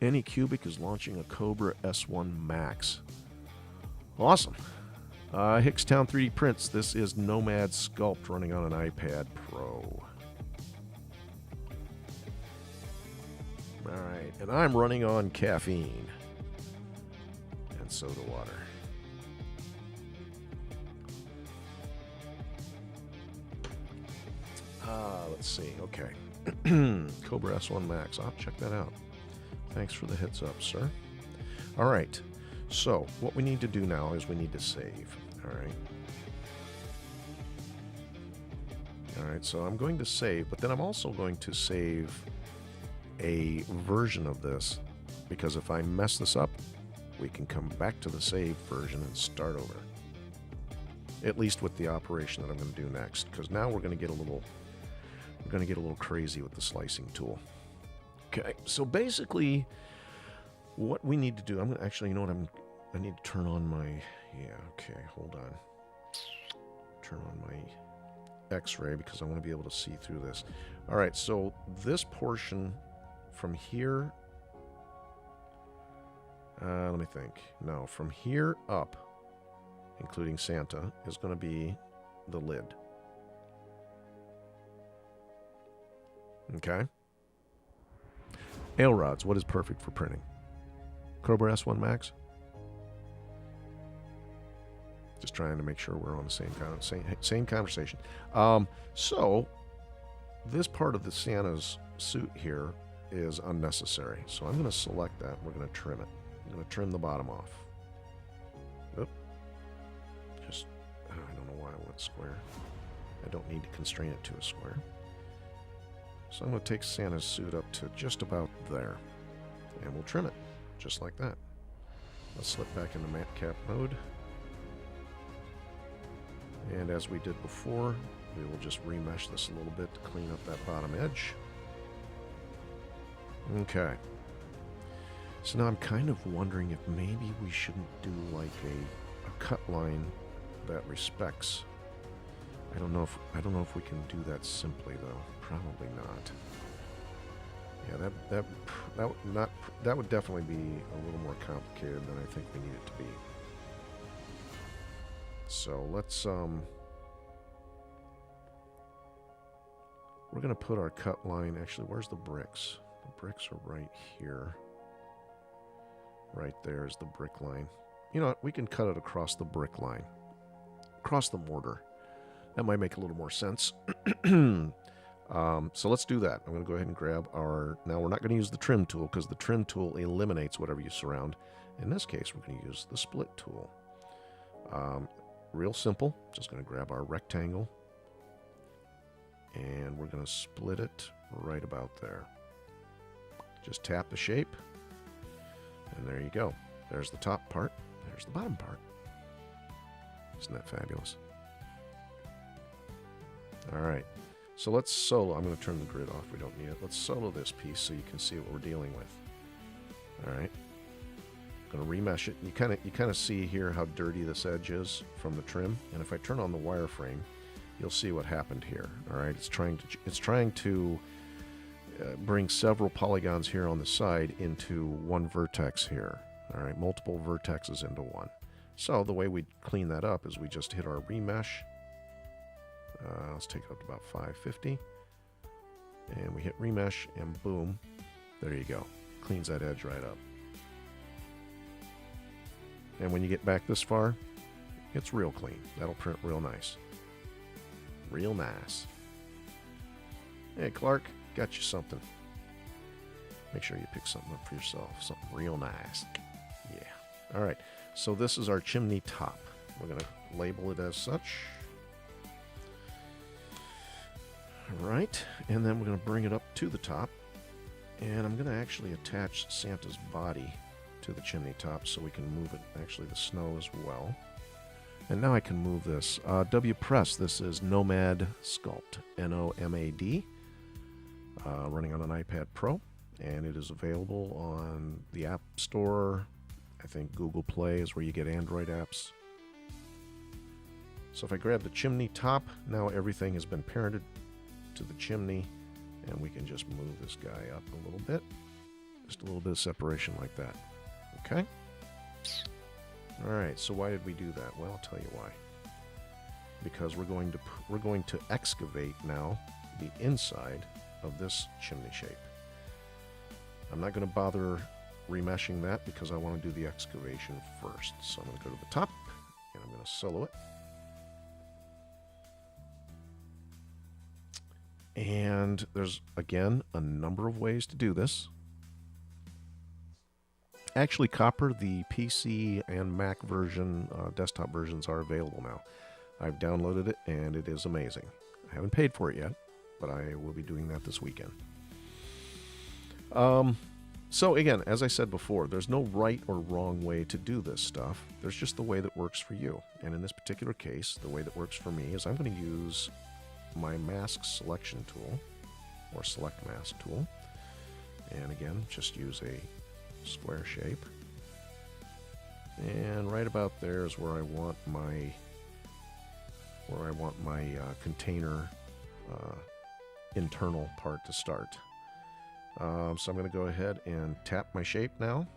Anycubic is launching a Cobra S1 Max. Awesome. Hickstown 3D Prints. This is Nomad Sculpt running on an iPad Pro. Alright, and I'm running on caffeine. And soda water. Let's see. Okay. Cobra S1 Max. I'll check that out. Thanks for the heads up, sir. Alright. So, what we need to do now is we need to save. Alright. Alright, so I'm going to save, but then I'm also going to save a version of this, because if I mess this up, we can come back to the save version and start over. At least with the operation that I'm going to do next, because now we're going to get a little crazy with the slicing tool. Okay, so basically what we need to do, I'm actually, you know what, I need to turn on my, yeah, okay, hold on. Turn on my X-ray because I want to be able to see through this. All right, so this portion from here, let me think. No, from here up, including Santa, is going to be the lid. Okay. Ale rods, what is perfect for printing? Cobra S1 Max? Just trying to make sure we're on the same conversation. So, this part of the Santa's suit here is unnecessary. So I'm going to select that. We're going to trim it. I'm going to trim the bottom off. Oop. Just, I don't know why I went square. I don't need to constrain it to a square. So I'm going to take Santa's suit up to just about there. And we'll trim it, just like that. Let's slip back into matte cap mode. And as we did before, we will just remesh this a little bit to clean up that bottom edge. Okay. So now I'm kind of wondering if maybe we shouldn't do like a cut line that respects. I don't know if we can do that simply though. Probably not. Yeah, that would definitely be a little more complicated than I think we need it to be. So let's we're gonna put our cut line. Actually, where's the bricks? The bricks are right here. Right there is the brick line. You know what? We can cut it across the brick line, across the mortar. That might make a little more sense. So let's do that. I'm going to go ahead and grab our... Now, we're not going to use the trim tool because the trim tool eliminates whatever you surround. In this case, we're going to use the split tool. Real simple. Just going to grab our rectangle. And we're going to split it right about there. Just tap the shape. And there you go. There's the top part. There's the bottom part. Isn't that fabulous? All right. So let's solo. I'm going to turn the grid off. We don't need it. Let's solo this piece so you can see what we're dealing with. All right. Going to remesh it. You kind of see here how dirty this edge is from the trim. And if I turn on the wireframe, you'll see what happened here. All right. It's trying to bring several polygons here on the side into one vertex here. All right. Multiple vertexes into one. So the way we clean that up is we just hit our remesh. Let's take it up to about 550. And we hit remesh, and boom, there you go. Cleans that edge right up. And when you get back this far, it's real clean. That'll print real nice. Real nice. Hey, Clark, got you something. Make sure you pick something up for yourself. Something real nice. Yeah. All right. So this is our chimney top. We're going to label it as such. All right, and then we're going to bring it up to the top, and I'm going to actually attach Santa's body to the chimney top so we can move it, actually the snow as well. And now I can move this. W Press, this is Nomad Sculpt, Nomad, running on an iPad Pro, and it is available on the App Store. I think Google Play is where you get Android apps. So if I grab the chimney top, now everything has been parented to the chimney, and we can just move this guy up a little bit. Just a little bit of separation like that. Okay? Alright, so why did we do that? Well, I'll tell you why. Because we're going to excavate now the inside of this chimney shape. I'm not going to bother remeshing that because I want to do the excavation first. So I'm going to go to the top, and I'm going to solo it. And there's, again, a number of ways to do this. Actually, Copper, the PC and Mac version, desktop versions are available now. I've downloaded it, and it is amazing. I haven't paid for it yet, but I will be doing that this weekend. So, again, as I said before, there's no right or wrong way to do this stuff. There's just the way that works for you. And in this particular case, the way that works for me is I'm going to use my mask selection tool, or select mask tool, and again just use a square shape, and right about there is where I want my container internal part to start. So I'm going to go ahead and tap my shape now,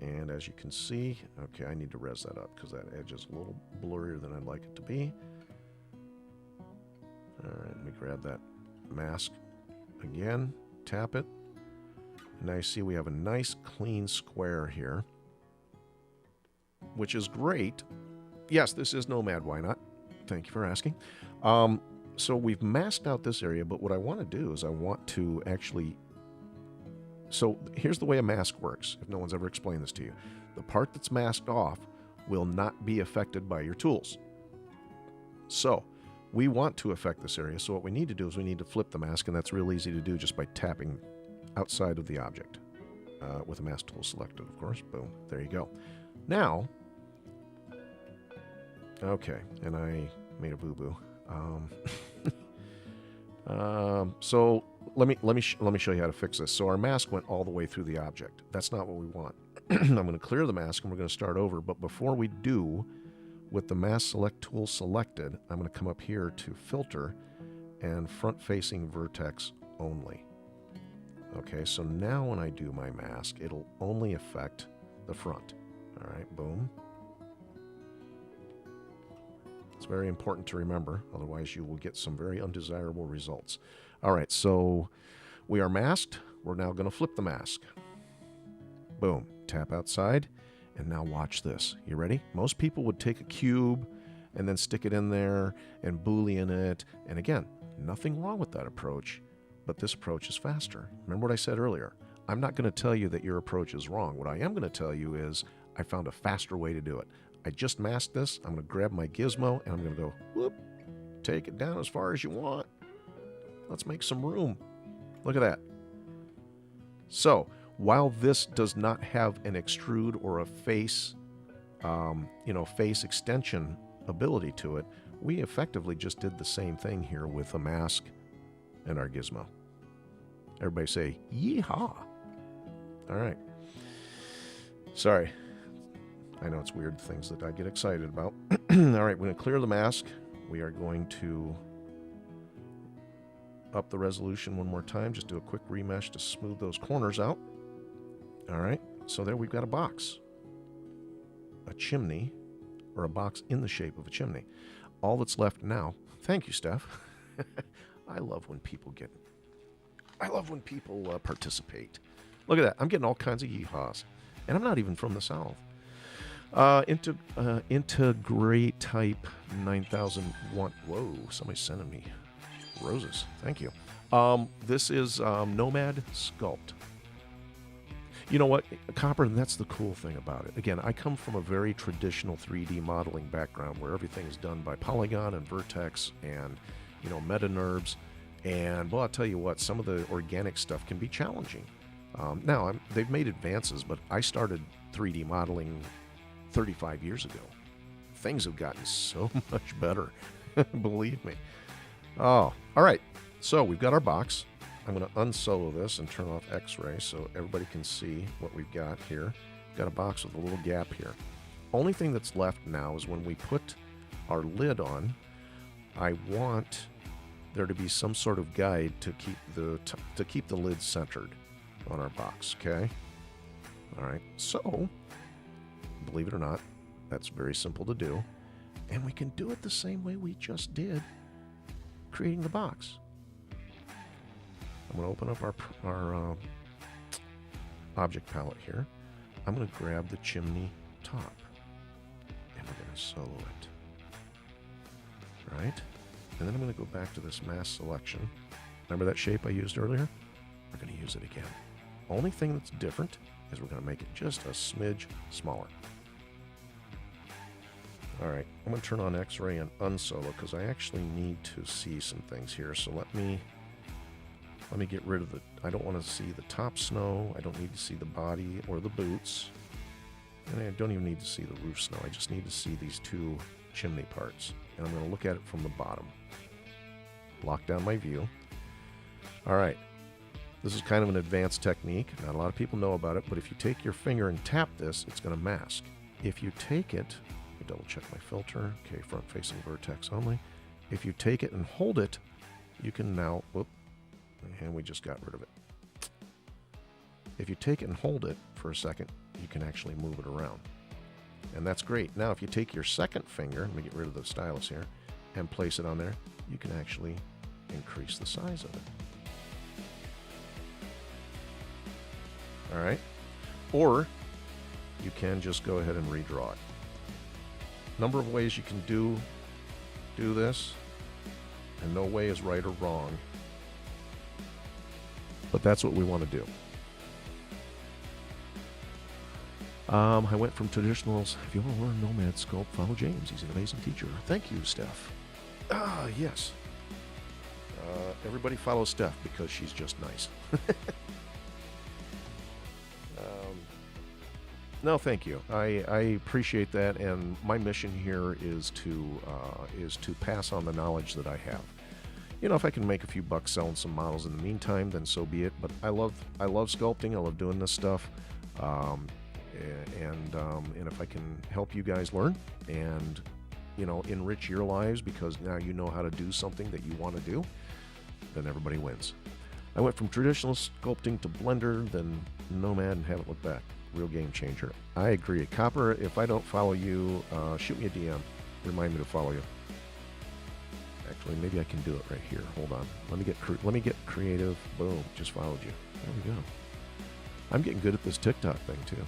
and as you can see, okay, I need to res that up because that edge is a little blurrier than I'd like it to be. Alright, let me grab that mask again, tap it, and now you see we have a nice clean square here, which is great. Yes, this is Nomad, why not? Thank you for asking. So we've masked out this area, but what I want to do is I want to actually... So here's the way a mask works, if no one's ever explained this to you. The part that's masked off will not be affected by your tools. So we want to affect this area, so what we need to do is we need to flip the mask, and that's real easy to do just by tapping outside of the object with the mask tool selected, of course. Boom, there you go. Now, okay, and I made a boo-boo. So let me show you how to fix this. So our mask went all the way through the object. That's not what we want. I'm going to clear the mask, and we're going to start over. But before we do, with the mask select tool selected, I'm going to come up here to filter and front-facing vertex only. Okay, so now when I do my mask, it'll only affect the front. All right, boom. It's very important to remember, otherwise you will get some very undesirable results. All right, so we are masked. We're now going to flip the mask. Boom, tap outside, and now watch this. You ready? Most people would take a cube and then stick it in there and Boolean it. And again, nothing wrong with that approach, but this approach is faster. Remember what I said earlier? I'm not going to tell you that your approach is wrong. What I am going to tell you is I found a faster way to do it. I just masked this. I'm going to grab my gizmo, and I'm going to go, whoop, take it down as far as you want. Let's make some room. Look at that. So while this does not have an extrude or a face, face extension ability to it, we effectively just did the same thing here with a mask and our gizmo. Everybody say, yeehaw. All right. Sorry. I know it's weird things that I get excited about. All right, we're going to clear the mask. We are going to up the resolution one more time. Just do a quick remesh to smooth those corners out. All right, so there we've got a box. A chimney, or a box in the shape of a chimney. All that's left now, thank you, Steph. I love when people participate. Look at that. I'm getting all kinds of yeehaws. And I'm not even from the South. Integrate type 9001. Whoa, somebody's sending me roses. Thank you. This is Nomad Sculpt. You know what, Copper, that's the cool thing about it. Again, I come from a very traditional 3D modeling background where everything is done by polygon and vertex and, meta-NURBS. And, well, I'll tell you what, some of the organic stuff can be challenging. Now, they've made advances, but I started 3D modeling 35 years ago. Things have gotten so much better, believe me. Oh, all right. So we've got our box. I'm going to unsolo this and turn off X-ray so everybody can see what we've got here. We've got a box with a little gap here. Only thing that's left now is when we put our lid on, I want there to be some sort of guide to keep the lid centered on our box, okay? All right, so believe it or not, that's very simple to do. And we can do it the same way we just did creating the box. I'm going to open up our object palette here. I'm going to grab the chimney top. And we're going to solo it. Right? And then I'm going to go back to this mask selection. Remember that shape I used earlier? We're going to use it again. Only thing that's different is we're going to make it just a smidge smaller. All right, I'm going to turn on X-ray and unsolo because I actually need to see some things here. So let me get rid of I don't want to see the top snow. I don't need to see the body or the boots. And I don't even need to see the roof snow. I just need to see these two chimney parts. And I'm going to look at it from the bottom. Lock down my view. All right. This is kind of an advanced technique. Not a lot of people know about it, but if you take your finger and tap this, it's going to mask. If you take it, let me double check my filter. Okay, front facing vertex only. If you take it and hold it, you can now, whoop, and we just got rid of it. If you take it and hold it for a second, you can actually move it around. And that's great. Now, if you take your second finger, let me get rid of the stylus here, and place it on there, you can actually increase the size of it. All right? Or you can just go ahead and redraw it. Number of ways you can do this, and no way is right or wrong. But that's what we want to do. I went from traditionals. If you want to learn Nomad Sculpt, follow James. He's an amazing teacher. Thank you, Steph. Yes. Everybody follow Steph because she's just nice. No, thank you. I appreciate that, and my mission here is to pass on the knowledge that I have. You know, if I can make a few bucks selling some models in the meantime, then so be it. But I love sculpting. I love doing this stuff, and if I can help you guys learn and enrich your lives because now you know how to do something that you want to do, then everybody wins. I went from traditional sculpting to Blender, then Nomad, and haven't looked back. Real game changer. I agree. Copper, if I don't follow you, shoot me a DM. Remind me to follow you. Actually, maybe I can do it right here. Hold on. Let me get creative. Boom. Just followed you. There we go. I'm getting good at this TikTok thing too.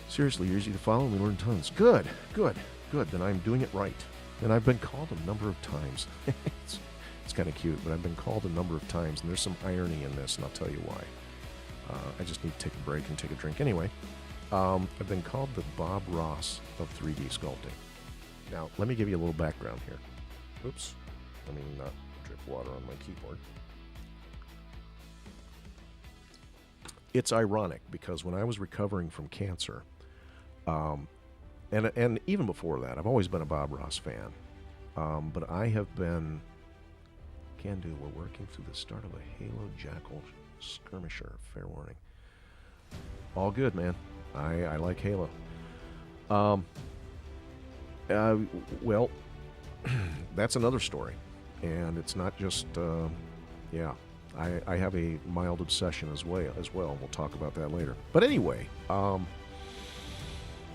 Seriously, you're easy to follow and we learn tons. Good. Then I'm doing it right. And I've been called a number of times. It's kind of cute, but I've been called a number of times, and there's some irony in this, and I'll tell you why. I just need to take a break and take a drink. Anyway, I've been called the Bob Ross of 3D sculpting. Now, let me give you a little background here. Oops. Let me not drip water on my keyboard. it's ironic because when I was recovering from cancer, um, and even before that, I've always been a Bob Ross fan. But I have been. Can do. We're working through the start of a Halo Jackal skirmisher. Fair warning. All good, man. I like Halo. Um, well, that's another story, and it's not just. Yeah, I have a mild obsession as well. We'll talk about that later. But anyway,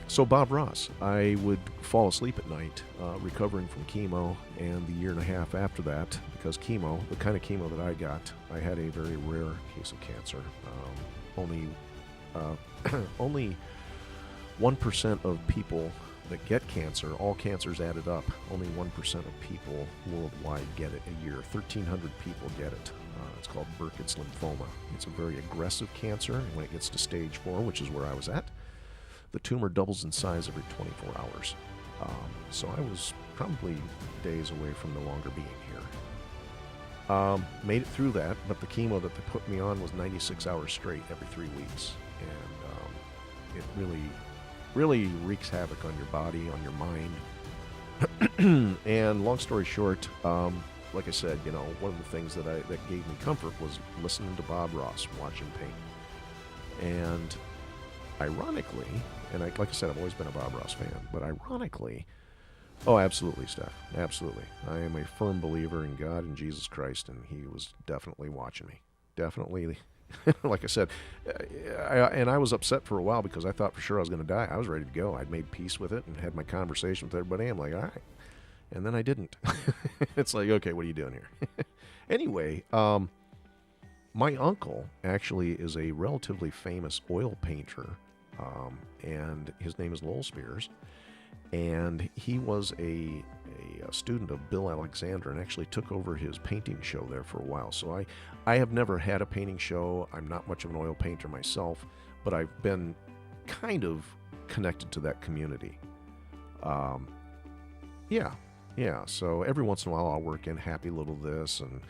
so Bob Ross, I would fall asleep at night recovering from chemo, and the year and a half after that, because chemo, the kind of chemo that I got, I had a very rare case of cancer. Only 1% of people that get cancer, all cancers added up, only 1% of people worldwide get it a year. 1,300 people get it. It's called Burkitt's lymphoma. It's a very aggressive cancer, and when it gets to stage 4, which is where I was at, the tumor doubles in size every 24 hours. So I was probably days away from no longer being here. Made it through that, but the chemo that they put me on was 96 hours straight every 3 weeks. And it really wreaks havoc on your body, on your mind. And long story short, like I said, one of the things that gave me comfort was listening to Bob Ross, watching paint. And ironically, and like I said, I've always been a Bob Ross fan, but ironically, oh, absolutely, Steph, absolutely. I am a firm believer in God and Jesus Christ, and he was definitely watching me. Definitely, like I said, I was upset for a while because I thought for sure I was going to die. I was ready to go. I'd made peace with it and had my conversation with everybody. I'm like, all right. And then I didn't. It's like, okay, what are you doing here? Anyway, my uncle actually is a relatively famous oil painter, and his name is Lowell Spears, and he was a student of Bill Alexander and actually took over his painting show there for a while. So I have never had a painting show. I'm not much of an oil painter myself, but I've been kind of connected to that community. Yeah. So every once in a while I'll work in happy little this and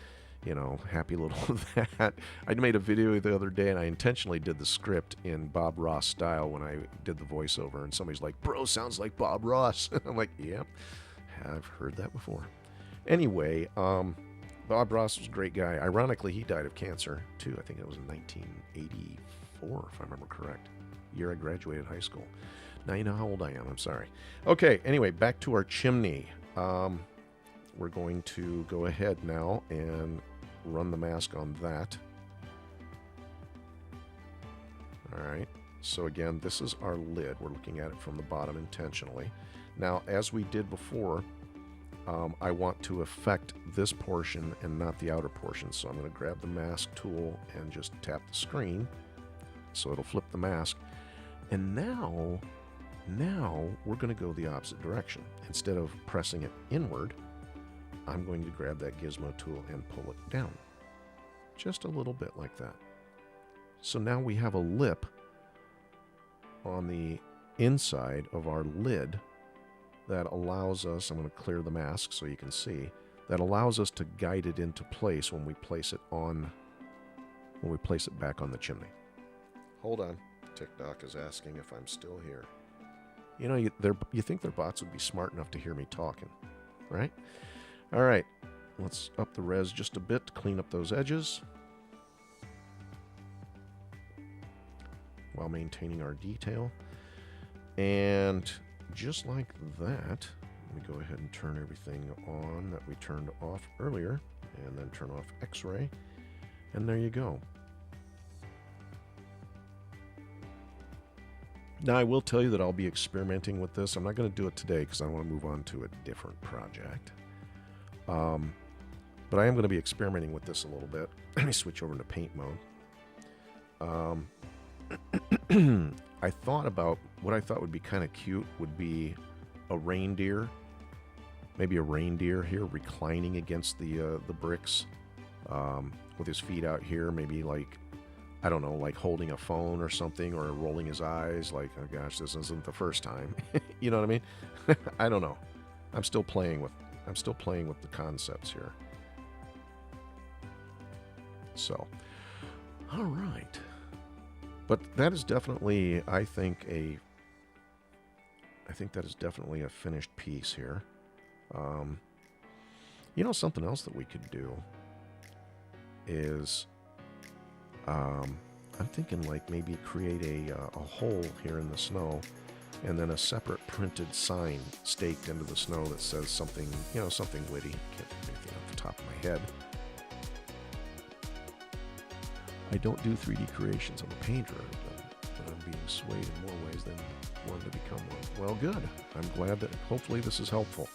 happy little that. I made a video the other day and I intentionally did the script in Bob Ross style when I did the voiceover, and somebody's like, bro, sounds like Bob Ross. I'm like, yep, I've heard that before. Anyway, Bob Ross was a great guy. Ironically, he died of cancer too. I think it was in 1984, if I remember correct. Year I graduated high school. Now you know how old I am. I'm sorry. Okay, anyway, back to our chimney. We're going to go ahead now and run the mask on that. All right. So again, this is our lid. We're looking at it from the bottom intentionally. Now, as we did before, I want to affect this portion and not the outer portion. So I'm going to grab the mask tool and just tap the screen so it'll flip the mask. And now we're going to go the opposite direction. Instead of pressing it inward, I'm going to grab that gizmo tool and pull it down. Just a little bit like that. So now we have a lip on the inside of our lid that allows us, I'm going to clear the mask so you can see, that allows us to guide it into place when we place it back on the chimney. Hold on. TikTok is asking if I'm still here. You think their bots would be smart enough to hear me talking, right? All right, let's up the res just a bit to clean up those edges while maintaining our detail. And just like that, let me go ahead and turn everything on that we turned off earlier, and then turn off X-ray, and there you go. Now, I will tell you that I'll be experimenting with this. I'm not going to do it today because I want to move on to a different project. But I am going to be experimenting with this a little bit. Let me switch over to paint mode. I thought about what I thought would be kind of cute would be a reindeer. Maybe a reindeer here reclining against the bricks with his feet out here. Maybe like, I don't know, like holding a phone or something, or rolling his eyes like, oh gosh, this isn't the first time. You know what I mean? I don't know. I'm still playing with the concepts here. So, all right. But that is definitely, I think that is definitely a finished piece here. You know, something else that we could do is, I'm thinking like maybe create a hole here in the snow, and then a separate printed sign staked into the snow that says something, you know, something witty. Can't think of anything off the top of my head. I don't do 3D creations. I'm a painter, but I'm being swayed in more ways than one to become one. Well, good. I'm glad that hopefully this is helpful.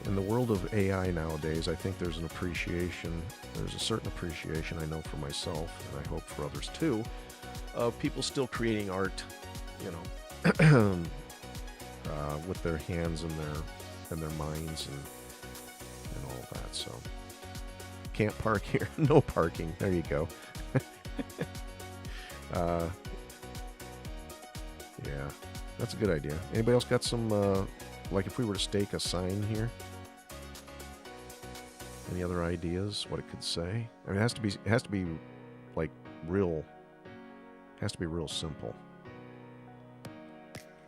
In the world of AI nowadays, I think there's a certain appreciation, I know for myself, and I hope for others too, of people still creating art, you know, with their hands and their minds and all of that. So, can't park here. No parking. There you go. Yeah, that's a good idea. Anybody else got some, like if we were to stake a sign here? Any other ideas what it could say? I mean, it has to be like real, has to be real simple.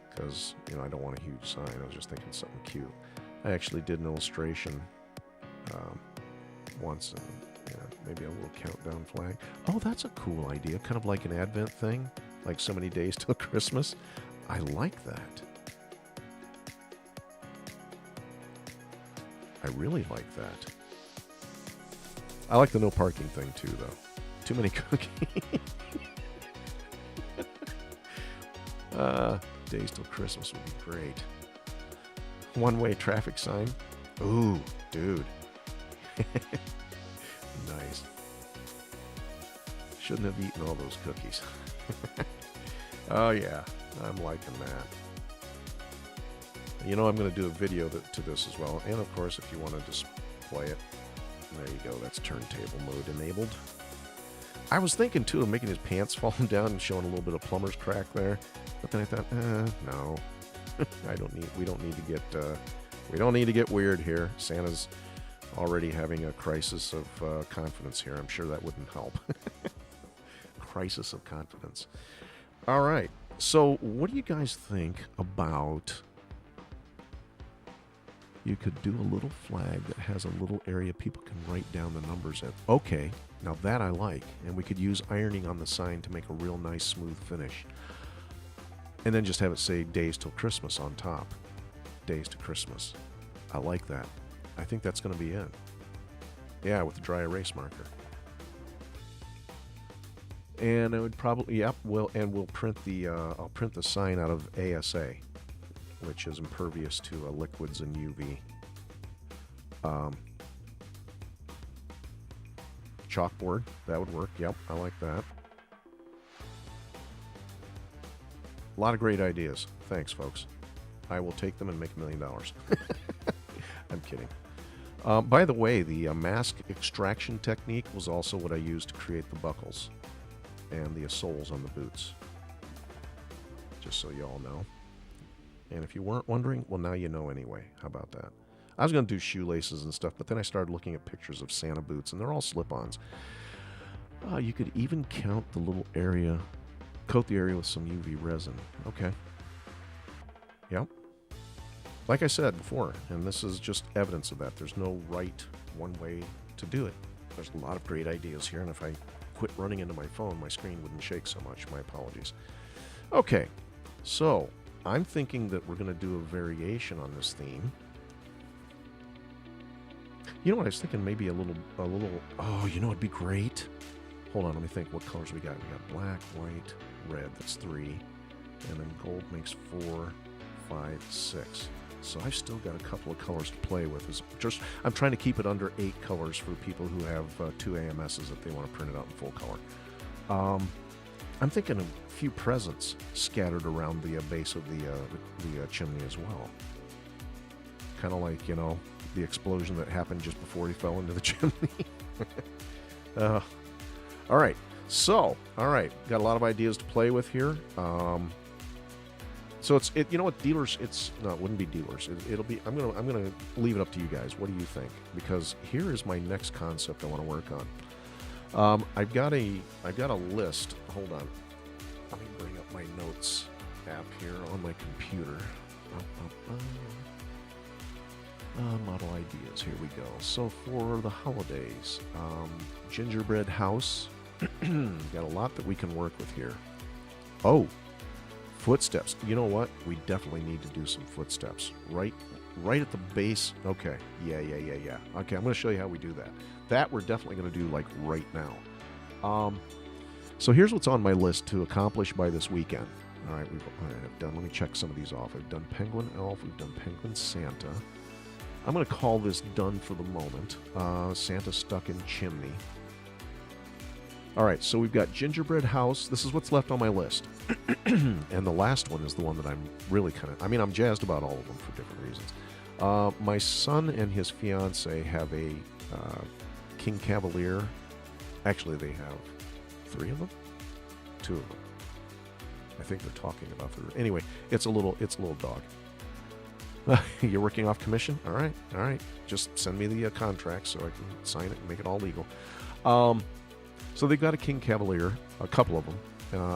Because, you know, I don't want a huge sign. I was just thinking something cute. I actually did an illustration once, and you know, maybe a little countdown flag. Oh, that's a cool idea. Kind of like an Advent thing, like so many days till Christmas. I like that. I really like that. I like the no parking thing too, though. Too many cookies. Days till Christmas would be great. One-way traffic sign. Ooh, dude. Nice. Shouldn't have eaten all those cookies. Oh yeah, I'm liking that. You know, I'm going to do a video to this as well. And of course, if you want to display it, there you go. That's turntable mode enabled. I was thinking too of making his pants falling down and showing a little bit of plumber's crack there, but then I thought, no, we don't need to get weird here. Santa's already having a crisis of confidence here. I'm sure that wouldn't help. Crisis of confidence. All right. So, what do you guys think about? You could do a little flag that has a little area people can write down the numbers in. Okay, now that I like. And we could use ironing on the sign to make a real nice smooth finish. And then just have it say days till Christmas on top. Days to Christmas. I like that. I think that's going to be it. Yeah, with the dry erase marker. And I would probably, yep, we'll print the, I'll print the sign out of ASA, which is impervious to liquids and UV. Chalkboard, that would work. Yep, I like that. A lot of great ideas. Thanks, folks. I will take them and make $1 million. I'm kidding. By the way, the mask extraction technique was also what I used to create the buckles and the soles on the boots. Just so you all know. And if you weren't wondering, well, now you know anyway. How about that? I was going to do shoelaces and stuff, but then I started looking at pictures of Santa boots, and they're all slip-ons. You could even count the little area, coat the area with some UV resin. Okay. Yep. Like I said before, and this is just evidence of that, there's no right one way to do it. There's a lot of great ideas here, and if I quit running into my phone, my screen wouldn't shake so much. My apologies. Okay, so I'm thinking that we're going to do a variation on this theme. You know what I was thinking? Maybe a little, oh, you know what'd be great? Hold on, let me think. What colors we got? We got black, white, red. That's 3. And then gold makes 4, 5, 6. So I've still got a couple of colors to play with. I'm trying to keep it under 8 colors for people who have 2 AMSs if they want to print it out in full color. I'm thinking of a few presents scattered around the base of the chimney as well. Kind of like, you know, the explosion that happened just before he fell into the chimney. All right. So, all right. Got a lot of ideas to play with here. So you know what, dealers, no, it wouldn't be dealers. It'll be, I'm going to leave it up to you guys. What do you think? Because here is my next concept I want to work on. I've got a list. Hold on. Let me bring up my notes app here on my computer. Model ideas. Here we go. So for the holidays, gingerbread house. Got a lot that we can work with here. Oh, footsteps. You know what? We definitely need to do some footsteps. Right at the base. Okay. Yeah. Okay, I'm going to show you how we do that. That we're definitely going to do like right now. So here's what's on my list to accomplish by this weekend. All right, I've done. Let me check some of these off. I've done Penguin Elf. We've done Penguin Santa. I'm going to call this done for the moment. Santa stuck in chimney. All right, so we've got gingerbread house. This is what's left on my list. And the last one is the one that I'm really I'm jazzed about all of them for different reasons. My son and his fiance have a King Cavalier. Actually, they have 3 of them? 2 of them. I think they're talking about the... Anyway, it's a little dog. You're working off commission? All right. Just send me the contract so I can sign it and make it all legal. So they've got a King Cavalier, a couple of them.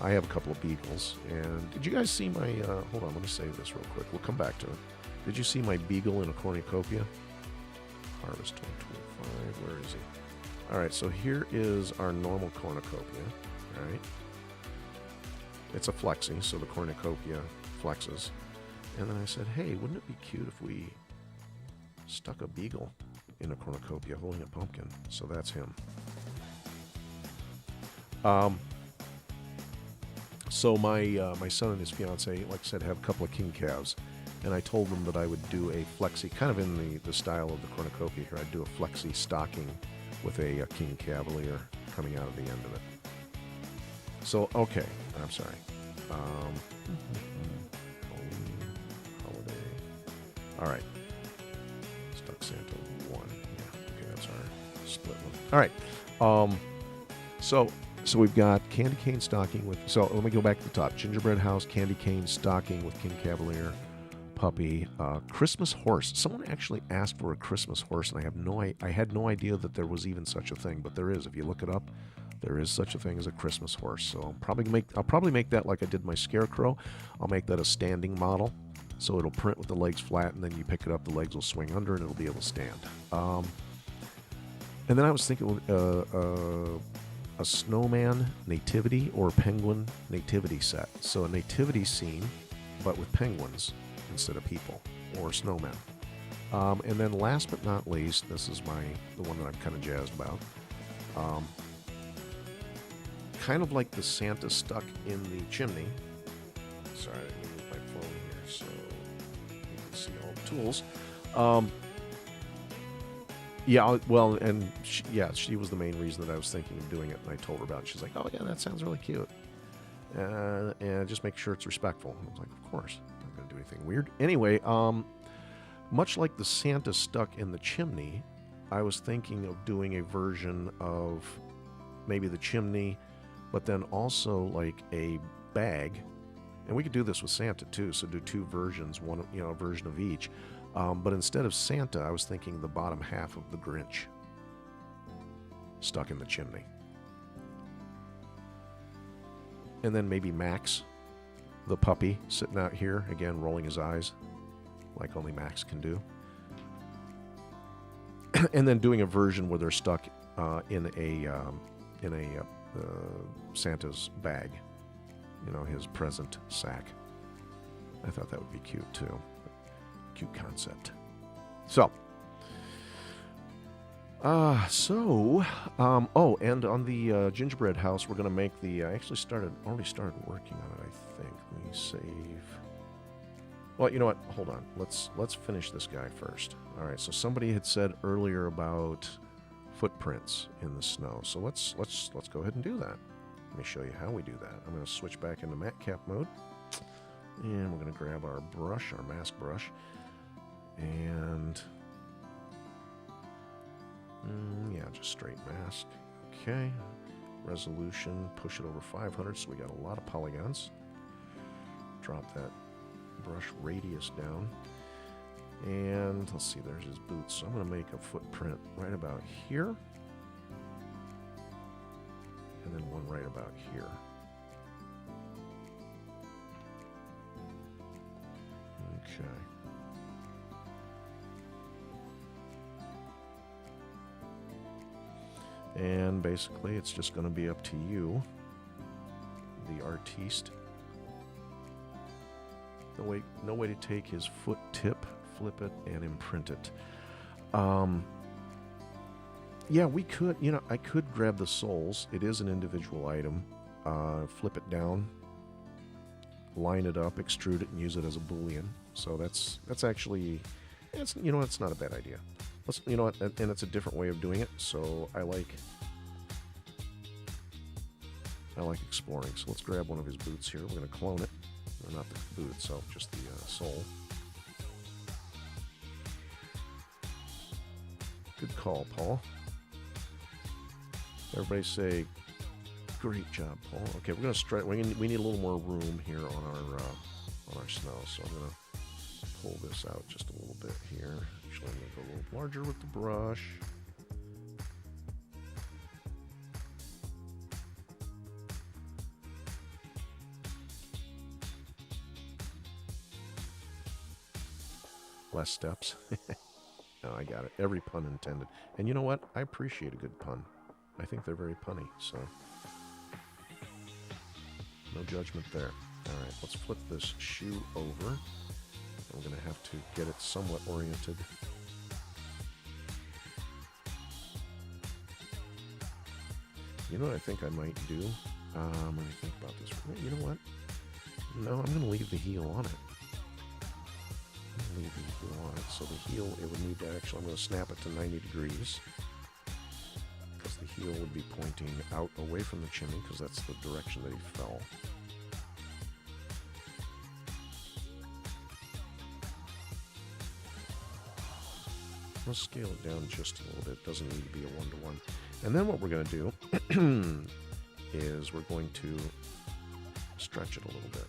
I have a couple of Beagles. And did you guys see my... hold on, let me save this real quick. We'll come back to it. Did you see my Beagle in a cornucopia? Harvest 2025. Where is he? All right, so here is our normal cornucopia. All right. It's a flexi, so the cornucopia flexes. And then I said, hey, wouldn't it be cute if we stuck a Beagle in a cornucopia holding a pumpkin? So that's him. So my son and his fiance, like I said, have a couple of King Cavs. And I told them that I would do a flexi, kind of in the style of the cornucopia here. I'd do a flexi stocking with a King Cavalier coming out of the end of it. So, okay, I'm sorry. Holiday. All right. Stuck Santa 1. Yeah, okay, that's our split one. All right. So we've got candy cane stocking with... So let me go back to the top. Gingerbread house, candy cane stocking with King Cavalier, puppy, Christmas horse. Someone actually asked for a Christmas horse, and I had no idea that there was even such a thing, but there is. If you look it up, there is such a thing as a Christmas horse. So I'll probably make that like I did my Scarecrow. I'll make that a standing model, so it'll print with the legs flat, and then you pick it up, the legs will swing under, and it'll be able to stand. And then I was thinking a snowman nativity or penguin nativity set. So a nativity scene, but with penguins instead of people, or snowmen. And then last but not least, this is the one that I'm kind of jazzed about. Kind of like the Santa stuck in the chimney. Sorry, I didn't move my phone here so you can see all the tools. Yeah, well, and she was the main reason that I was thinking of doing it, and I told her about it. She's like, oh yeah, that sounds really cute. And just make sure it's respectful. I was like, of course. I'm not going to do anything weird. Anyway, much like the Santa stuck in the chimney, I was thinking of doing a version of maybe the chimney, but then also like a bag. And we could do this with Santa too, so do 2 versions, a version of each. But instead of Santa, I was thinking the bottom half of the Grinch stuck in the chimney. And then maybe Max, the puppy, sitting out here, again, rolling his eyes like only Max can do. And then doing a version where they're stuck in a Santa's bag, his present sack. I thought that would be cute too. Cute concept. So, and on the gingerbread house, we're going to make I actually already started working on it, I think. Let me save. Well, you know what? Hold on. Let's finish this guy first. All right. So somebody had said earlier about footprints in the snow. So let's go ahead and do that. Let me show you how we do that. I'm going to switch back into matte cap mode, and we're going to grab our brush, our mask brush, and just straight mask. Okay. Resolution, push it over 500, so we got a lot of polygons. Drop that brush radius down. And let's see, there's his boots. So I'm going to make a footprint right about here. and then one right about here. Okay. And basically, it's just going to be up to you, the artiste. No way to take his foot tip, flip it, and imprint it. Yeah, we could, I could grab the soles. It is an individual item. Flip it down, line it up, extrude it, and use it as a boolean. So that's actually, it's not a bad idea. And it's a different way of doing it. So I like exploring. So let's grab one of his boots here. We're going to clone it. Or not the boot itself, just the sole. Good call, Paul. Everybody say, great job, Paul. Okay, we're going to stretch. We need a little more room here on our snow, so I'm going to pull this out just a little bit here. Actually, I'm going to go a little larger with the brush. Less steps. No, I got it. Every pun intended. And you know what? I appreciate a good pun. I think they're very punny, so no judgment there. All right, let's flip this shoe over. I'm going to have to get it somewhat oriented. You know what I think I might do? Let me think about this. You know what? No, I'm going to leave the heel on it. Leave the heel on it. So the heel, it would need to actually, I'm going to snap it to 90 degrees. Because the heel would be pointing out away from the chimney, because that's the direction that he fell. I'm going to scale it down just a little bit. It doesn't need to be a one-to-one. And then what we're going to do is we're going to stretch it a little bit.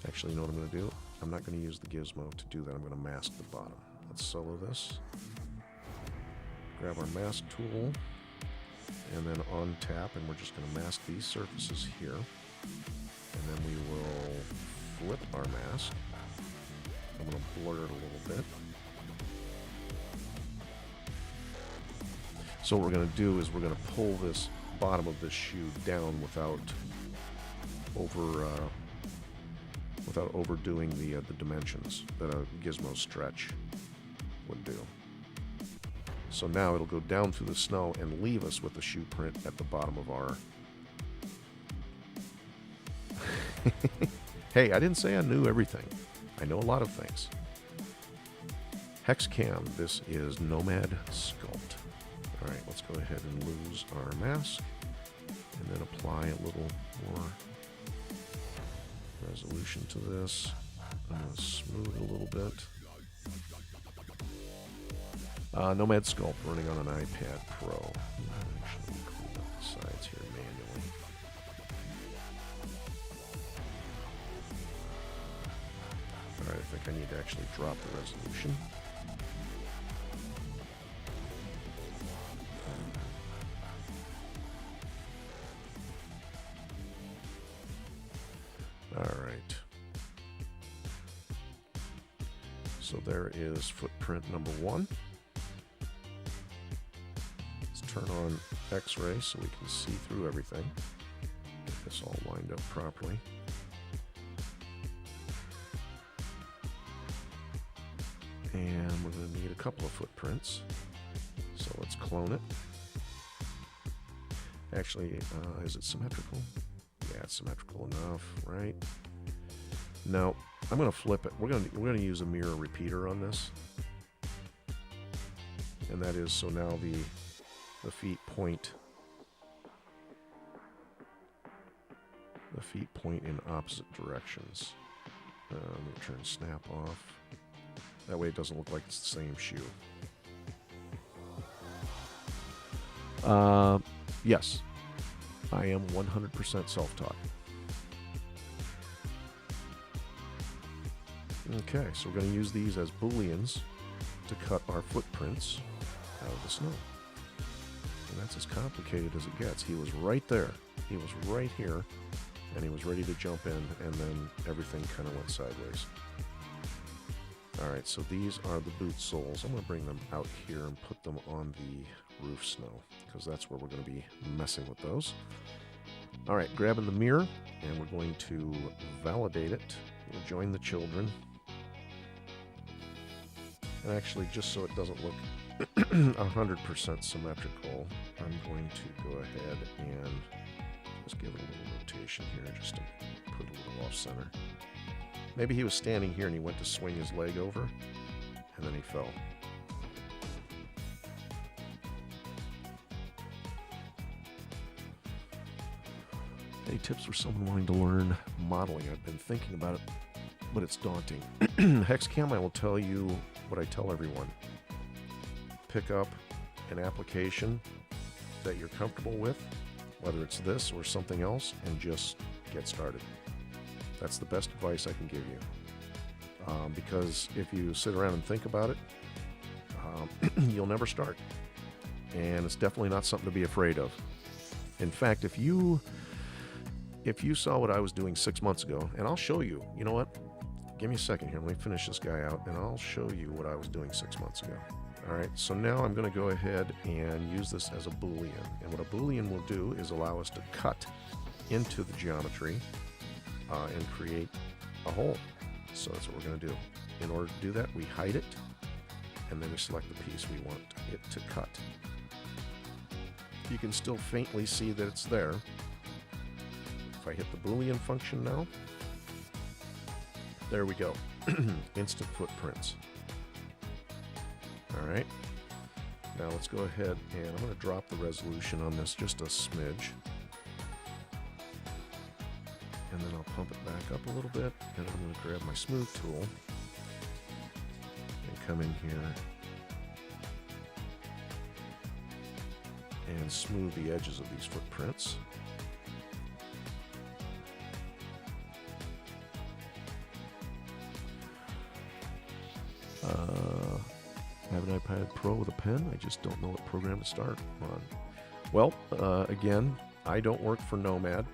Actually, you know what I'm going to do? I'm not going to use the gizmo to do that. I'm going to mask the bottom. Let's solo this. Grab our mask tool, and then untap, and we're just going to mask these surfaces here. And then we will flip our mask. I'm going to blur it a little bit. So what we're going to do is we're going to pull this bottom of this shoe down without overdoing the dimensions that a gizmo stretch would do. So now it'll go down through the snow and leave us with the shoe print at the bottom of our... Hey, I didn't say I knew everything. I know a lot of things. Hexcam, this is Nomad Sculpt. All right, let's go ahead and lose our mask and then apply a little more resolution to this. I'm going to smooth it a little bit. Nomad Sculpt running on an iPad Pro. Actually clean up the sides here manually. Alright, I think I need to actually drop the resolution. Alright. So there is footprint number 1. Let's turn on X-ray so we can see through everything. Get this all lined up properly. And we're going to need a couple of footprints. So let's clone it. Actually, is it symmetrical? Yeah, it's symmetrical enough, right? Now, I'm going to flip it. We're going to use a mirror repeater on this. And that is, so now the feet point in opposite directions. I'm going to turn snap off. That way it doesn't look like it's the same shoe. Yes, I am 100% self-taught. Okay, so we're going to use these as booleans to cut our footprints out of the snow. And that's as complicated as it gets. He was right there. He was right here, and he was ready to jump in, and then everything kind of went sideways. Alright, so these are the boot soles. I'm going to bring them out here and put them on the roof snow, because that's where we're going to be messing with those. Alright, grabbing the mirror, and we're going to validate it. We'll join the children. And actually, just so it doesn't look 100% symmetrical, I'm going to go ahead and just give it a little rotation here, just to put a little off center. Maybe he was standing here and he went to swing his leg over, and then he fell. Any tips for someone wanting to learn modeling? I've been thinking about it, but it's daunting. Hexcam, I will tell you what I tell everyone. Pick up an application that you're comfortable with, whether it's this or something else, and just get started. That's the best advice I can give you. Because if you sit around and think about it, you'll never start. And it's definitely not something to be afraid of. In fact, if you saw what I was doing 6 months ago, and I'll show you, you know what? Give me a second here. Let me finish this guy out, and I'll show you what I was doing 6 months ago. All right, so now I'm going to go ahead and use this as a Boolean. And what a Boolean will do is allow us to cut into the geometry and create a hole. So that's what we're going to do. In order to do that, we hide it, and then we select the piece we want it to cut. You can still faintly see that it's there. If I hit the Boolean function now, there we go. Instant footprints. All right. Now let's go ahead and I'm going to drop the resolution on this just a smidge. And then I'll pump it back up a little bit, and I'm going to grab my smooth tool and come in here and smooth the edges of these footprints. I have an iPad Pro with a pen. I just don't know what program to start on. Well, again, I don't work for Nomad.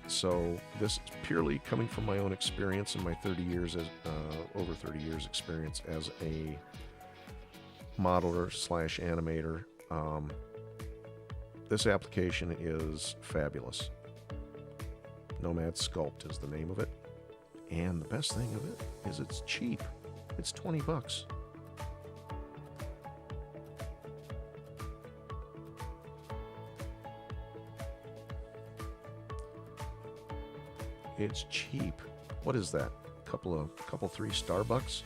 So this is purely coming from my own experience and my 30 years as over 30 years experience as a modeler slash animator. This application is fabulous. Nomad Sculpt is the name of it, and the best thing of it is it's cheap. It's 20 bucks. It's cheap. What is that? Couple 3 Starbucks?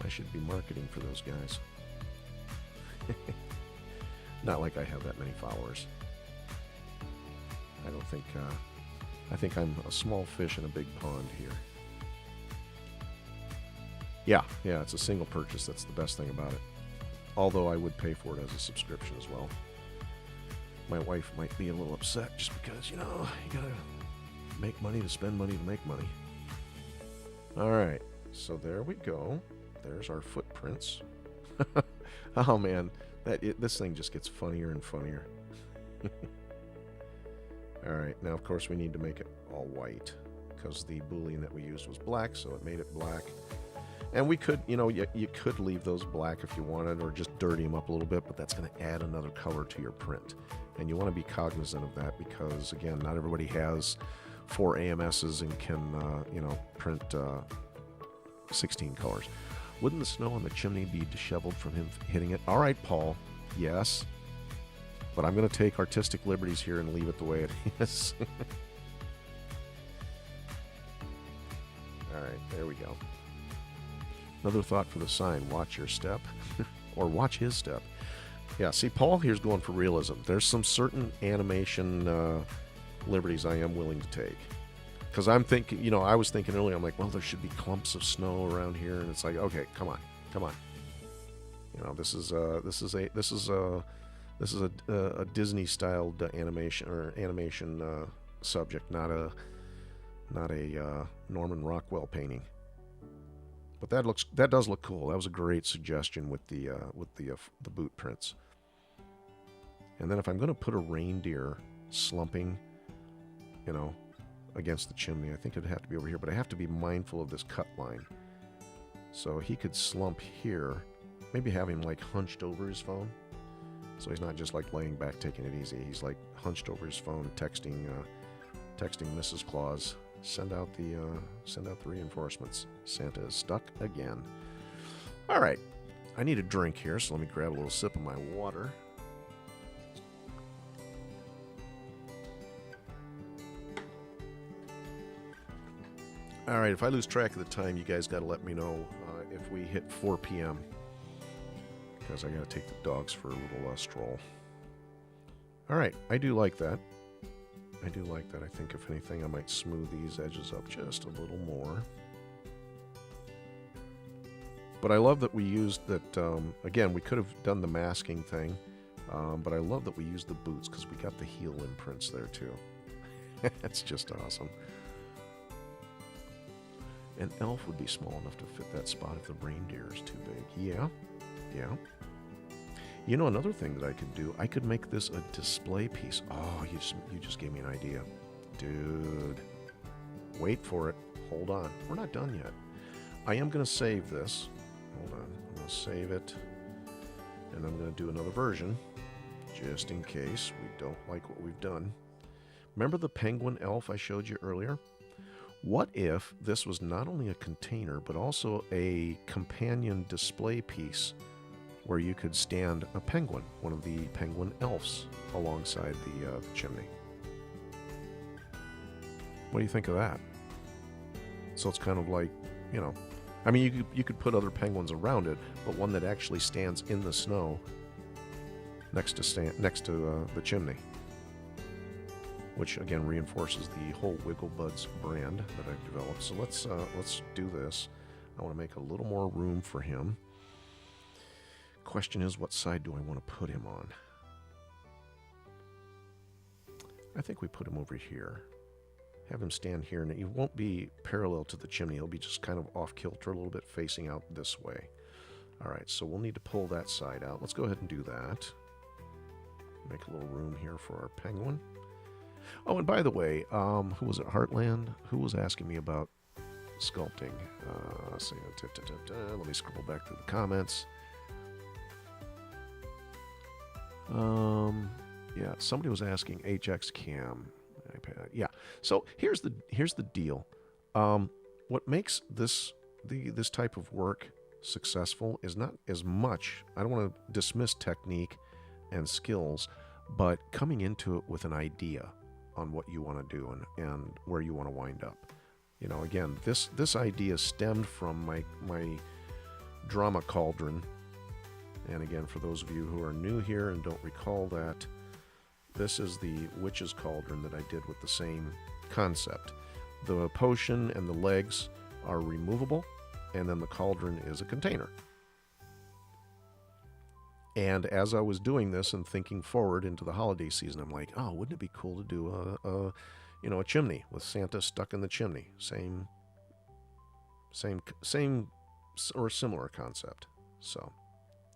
I should be marketing for those guys. Not like I have that many followers. I don't think, I think I'm a small fish in a big pond here. Yeah, it's a single purchase. That's the best thing about it. Although I would pay for it as a subscription as well. My wife might be a little upset just because, you know, you gotta make money to spend money to make money. Alright, so there we go. There's our footprints. Oh man, this thing just gets funnier and funnier. Alright, now of course we need to make it all white, because the Boolean that we used was black, so it made it black. And we could, you know, you could leave those black if you wanted, or just dirty them up a little bit, but that's going to add another color to your print. And you want to be cognizant of that because, again, not everybody has 4 AMSs and can, you know, print 16 colors. Wouldn't the snow on the chimney be disheveled from him hitting it? All right, Paul. Yes. But I'm going to take artistic liberties here and leave it the way it is. All right, there we go. Another thought for the sign, watch your step, or watch his step. Yeah, see, Paul here's going for realism. There's some certain animation liberties I am willing to take. Because I'm thinking, you know, I was thinking earlier, I'm like, well, there should be clumps of snow around here, and it's like, okay, come on. You know, this is a Disney-styled animation subject, not a Norman Rockwell painting. But that does look cool. That was a great suggestion with the boot prints. And then if I'm going to put a reindeer slumping, you know, against the chimney, I think it'd have to be over here. But I have to be mindful of this cut line. So he could slump here. Maybe have him like hunched over his phone. So he's not just like laying back taking it easy. He's like hunched over his phone texting Mrs. Claus. Send out the reinforcements. Santa is stuck again. All right. I need a drink here, so let me grab a little sip of my water. All right, if I lose track of the time, you guys got to let me know if we hit 4 p.m. because I got to take the dogs for a little stroll. All right, I do like that. I do like that. I think if anything, I might smooth these edges up just a little more. But I love that we used that, again, we could have done the masking thing, but I love that we used the boots because we got the heel imprints there too. That's just awesome. An elf would be small enough to fit that spot if the reindeer is too big. Yeah, yeah. You know, another thing that I could do, I could make this a display piece. Oh, you just gave me an idea. Dude, wait for it. Hold on. We're not done yet. I am going to save this. Hold on. I'm going to save it. And I'm going to do another version, just in case we don't like what we've done. Remember the penguin elf I showed you earlier? What if this was not only a container, but also a companion display piece where you could stand a penguin, one of the penguin elves, alongside the chimney? What do you think of that? So it's kind of like, you know, I mean, you could put other penguins around it, but one that actually stands in the snow next to the chimney, which again reinforces the whole Wiggle Buds brand that I've developed. So let's do this. I want to make a little more room for him. Question is, what side do I want to put him on? I think we put him over here. Have him stand here, and he won't be parallel to the chimney. He'll be just kind of off kilter, a little bit facing out this way. All right, so we'll need to pull that side out. Let's go ahead and do that. Make a little room here for our penguin. Oh, and by the way, who was it? Heartland? Who was asking me about sculpting? Let me scroll back through the comments. Yeah, somebody was asking HX Cam. iPad. Yeah. So here's the deal. What makes this type of work successful is not as much. I don't want to dismiss technique and skills, but coming into it with an idea on what you want to do and where you want to wind up. You know, again, this idea stemmed from my drama cauldron. And again, for those of you who are new here and don't recall that, this is the witch's cauldron that I did with the same concept. The potion and the legs are removable, and then the cauldron is a container. And as I was doing this and thinking forward into the holiday season, I'm like, oh, wouldn't it be cool to do a chimney with Santa stuck in the chimney? Same or similar concept. So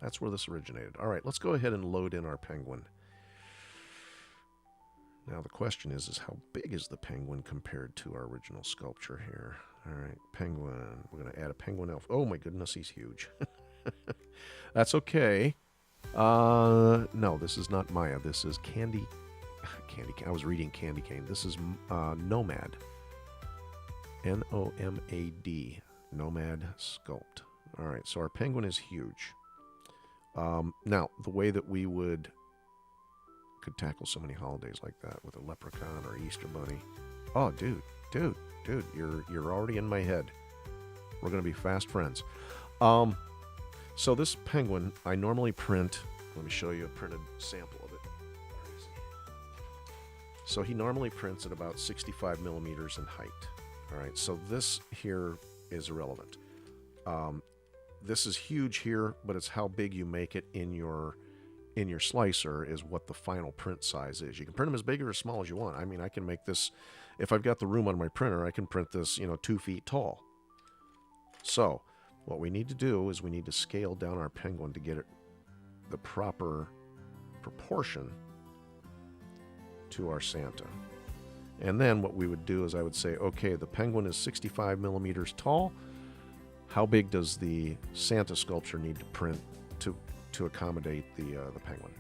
that's where this originated. All right, let's go ahead and load in our penguin. Now the question is how big is the penguin compared to our original sculpture here? All right, penguin. We're going to add a penguin elf. Oh my goodness, he's huge. That's okay. No, this is not Maya. This is Candy. I was reading Candy Cane. This is Nomad. Nomad. Nomad Sculpt. All right, so our penguin is huge. Now, the way that we could tackle so many holidays like that with a leprechaun or Easter bunny. Oh, dude, you're already in my head. We're going to be fast friends. So this penguin, I normally print. Let me show you a printed sample of it. So he normally prints at about 65 millimeters in height. All right, so this here is irrelevant. This is huge here, but it's how big you make it in your slicer is what the final print size is. You can print them as big or as small as you want. I mean, I can make this, if I've got the room on my printer, I can print this, 2 feet tall. So What we need to do is we need to scale down our penguin to get it the proper proportion to our Santa. And then what we would do is I would say, okay, the penguin is 65 millimeters tall. How big does the Santa sculpture need to print to accommodate the penguin?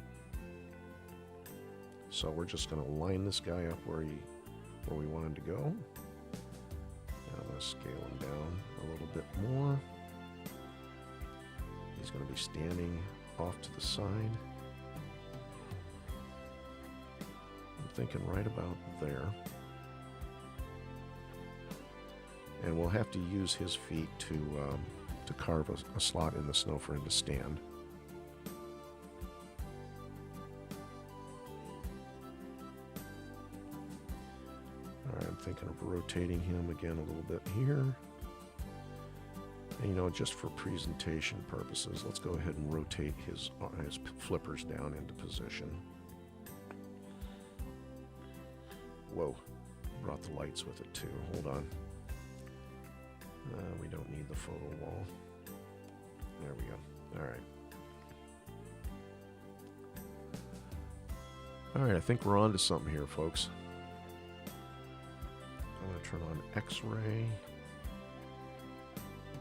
So we're just going to line this guy up where we want him to go. I'm going to scale him down a little bit more. He's going to be standing off to the side. I'm thinking right about there. And we'll have to use his feet to carve a slot in the snow for him to stand. Alright, I'm thinking of rotating him again a little bit here. And, you know, just for presentation purposes, let's go ahead and rotate his flippers down into position. Whoa, brought the lights with it too. Hold on. We don't need the photo wall. There we go. Alright. Alright, I think we're on to something here, folks. I'm going to turn on X-ray.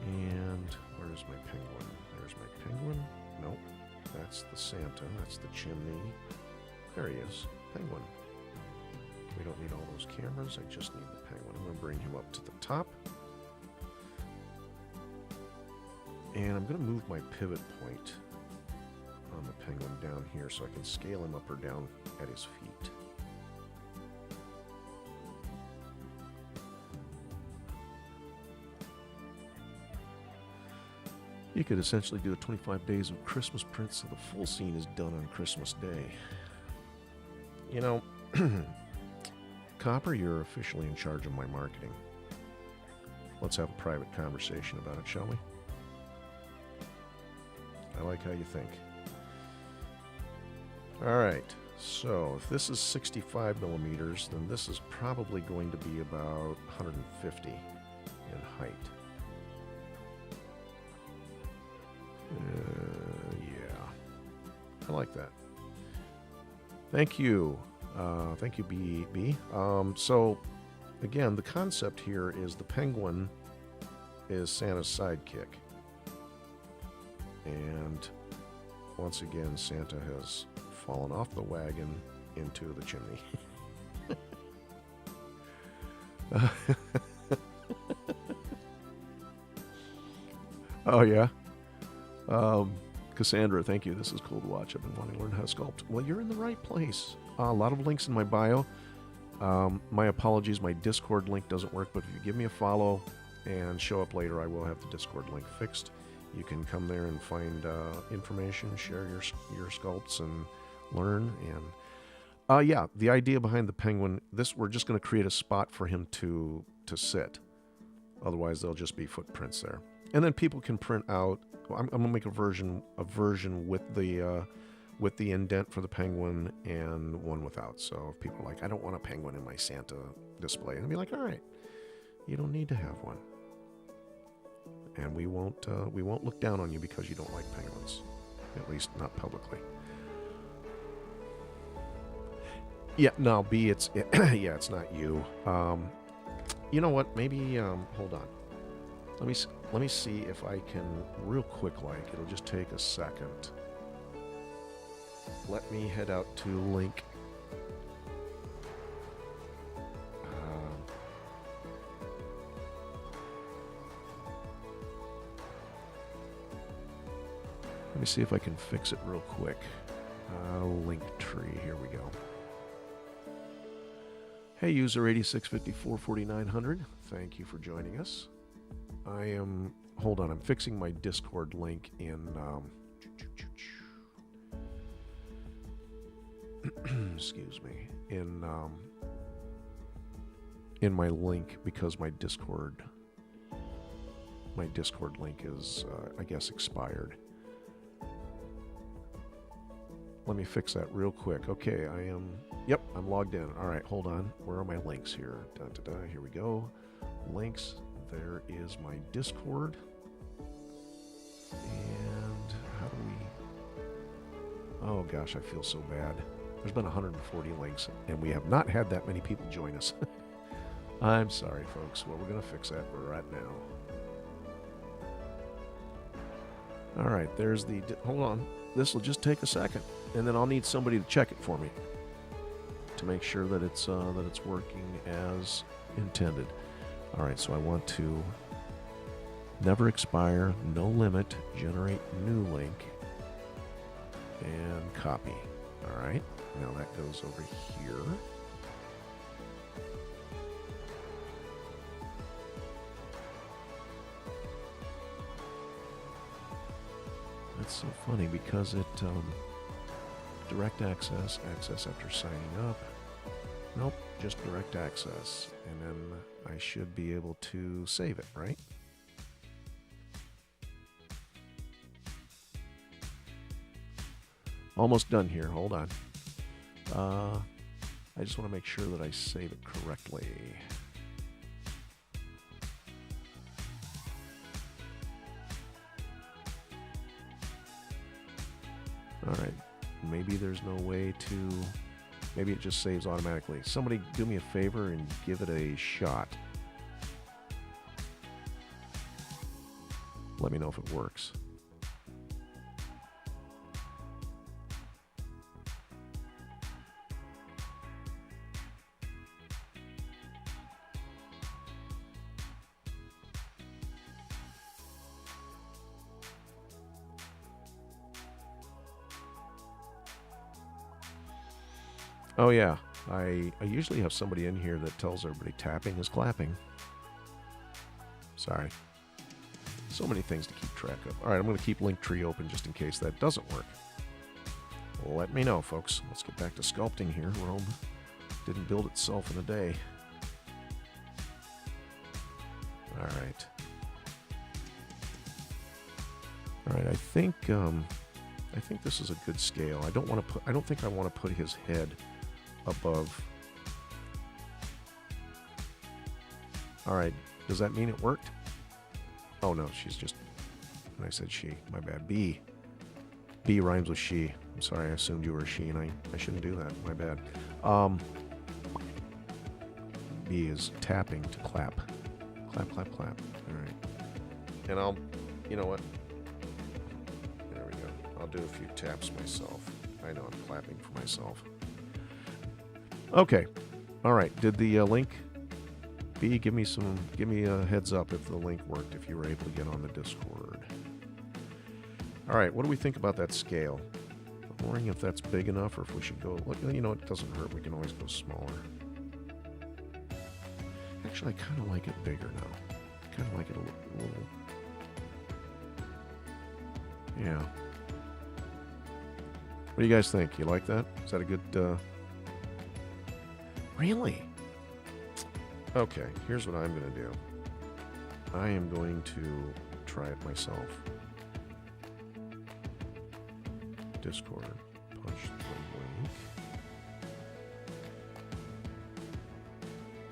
And where's my penguin? There's my penguin. Nope. That's the Santa. That's the chimney. There he is. Penguin. We don't need all those cameras. I just need the penguin. I'm going to bring him up to the top. And I'm going to move my pivot point on the penguin down here so I can scale him up or down at his feet. You could essentially do a 25 days of Christmas prints so the full scene is done on Christmas Day. You know, Copper, you're officially in charge of my marketing. Let's have a private conversation about it, shall we? I like how you think. Alright, so if this is 65 millimeters, then this is probably going to be about 150 in height. Yeah, I like that. Thank you. Thank you, B. So, again, the concept here is the penguin is Santa's sidekick. And once again, Santa has fallen off the wagon into the chimney. Oh, yeah. Cassandra, thank you. This is cool to watch. I've been wanting to learn how to sculpt. Well, you're in the right place. A lot of links in my bio. My apologies, my Discord link doesn't work, but if you give me a follow and show up later, I will have the Discord link fixed. You can come there and find information, share your sculpts, and learn. And yeah, the idea behind the penguin, we're just going to create a spot for him to sit. Otherwise, there'll just be footprints there. And then people can print out. I'm going to make a version with the indent for the penguin and one without. So if people are like, I don't want a penguin in my Santa display, I'll be like, all right, you don't need to have one. And we won't look down on you because you don't like penguins, at least not publicly. Yeah, no, B, it's yeah, it's not you. You know what? Maybe hold on. Let me see if I can real quick. Like it'll just take a second. Let me head out to link. Let me see if I can fix it real quick. Link tree, here we go. Hey, user 86544900, thank you for joining us. Hold on, I'm fixing my Discord link in, excuse me, in my link because my Discord link is, I guess, expired. Let me fix that real quick. Okay, yep, I'm logged in. All right, hold on. Where are my links here? Here we go. Links. There is my Discord. Oh gosh, I feel so bad. There's been 140 links, and we have not had that many people join us. I'm sorry, folks. Well, we're going to fix that right now. All right, there's the... Hold on. This will just take a second, and then I'll need somebody to check it for me to make sure that it's working as intended. All right, so I want to never expire, no limit, generate new link, and copy. All right, now that goes over here. It's so funny because it direct access after signing up. Nope, just direct access, and then I should be able to save it, right? Almost done here. Hold on. I just want to make sure that I save it correctly. All right. Maybe there's no way to... Maybe it just saves automatically. Somebody do me a favor and give it a shot. Let me know if it works. Oh yeah, I usually have somebody in here that tells everybody tapping is clapping. Sorry. So many things to keep track of. All right, I'm going to keep Linktree open just in case that doesn't work. Let me know, folks. Let's get back to sculpting here. Rome didn't build itself in a day. All right. All right, I think this is a good scale. I don't think I want to put his head above. All right, does that mean it worked? Oh no, she's just... And I said she. My bad. B. B rhymes with she. I'm sorry, I assumed you were a she, and I shouldn't do that. My bad. B is tapping to clap. Clap, clap, clap. All right. And I'll... You know what? There we go. I'll do a few taps myself. I know I'm clapping for myself. Okay. All right. Did the link... B, give me a heads up if the link worked, if you were able to get on the Discord. All right, what do we think about that scale? I'm wondering if that's big enough or if we should go... You know, it doesn't hurt. We can always go smaller. Actually, I kind of like it bigger now. I kind of like it a little... Yeah. What do you guys think? You like that? Is that a good... Really? Okay, here's what I'm going to do. I am going to try it myself. Discord. Punch the link.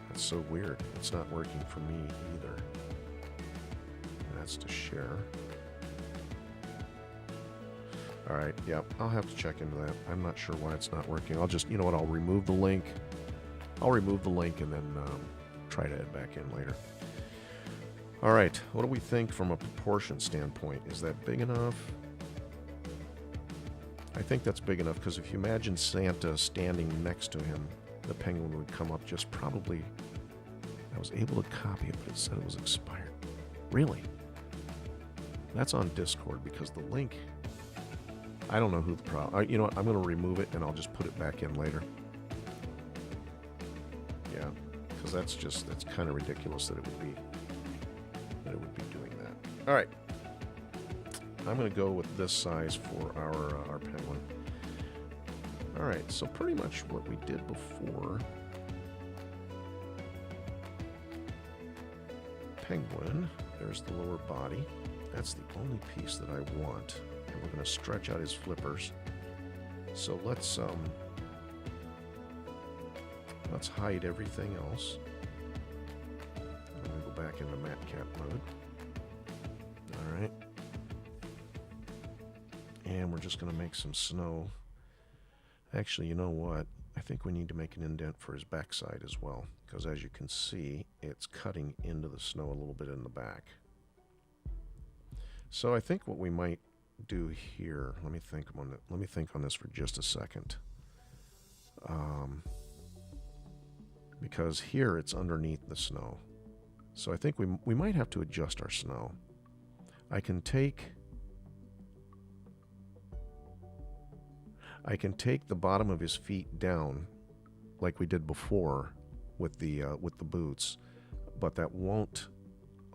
That's so weird. It's not working for me either. That's to share. Alright, yep, I'll have to check into that. I'm not sure why it's not working. I'll just, you know what, I'll remove the link. I'll remove the link and then try to add back in later. All right, what do we think from a proportion standpoint? Is that big enough? I think that's big enough because if you imagine Santa standing next to him, the penguin would come up just probably... I was able to copy it, but it said it was expired. Really? That's on Discord because the link... I don't know who the problem... You know what, I'm going to remove it and I'll just put it back in later. Yeah. Because that's kind of ridiculous that it would be doing that. All right, I'm going to go with this size for our penguin. All right, so pretty much what we did before. Penguin. There's the lower body. That's the only piece that I want, and we're going to stretch out his flippers. So let's hide everything else. I'm going to go back into matcap mode. All right. And we're just going to make some snow Actually, you know what? I think we need to make an indent for his backside as well, because as you can see, it's cutting into the snow a little bit in the back. So I think what we might do here, let me think on this for just a second. Because here it's underneath the snow. So I think we might have to adjust our snow. I can take the bottom of his feet down like we did before with the boots, but that won't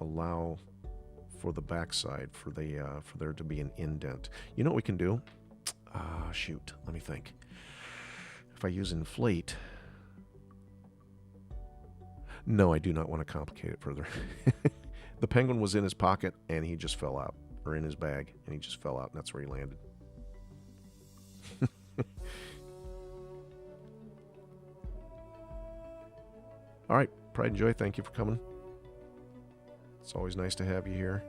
allow for the backside for there to be an indent. You know what we can do? Shoot, let me think. If I use inflate, no, I do not want to complicate it further. The penguin was in his pocket and he just fell out, or in his bag and he just fell out, and that's where he landed. All right, Pride and Joy, thank you for coming. It's always nice to have you here.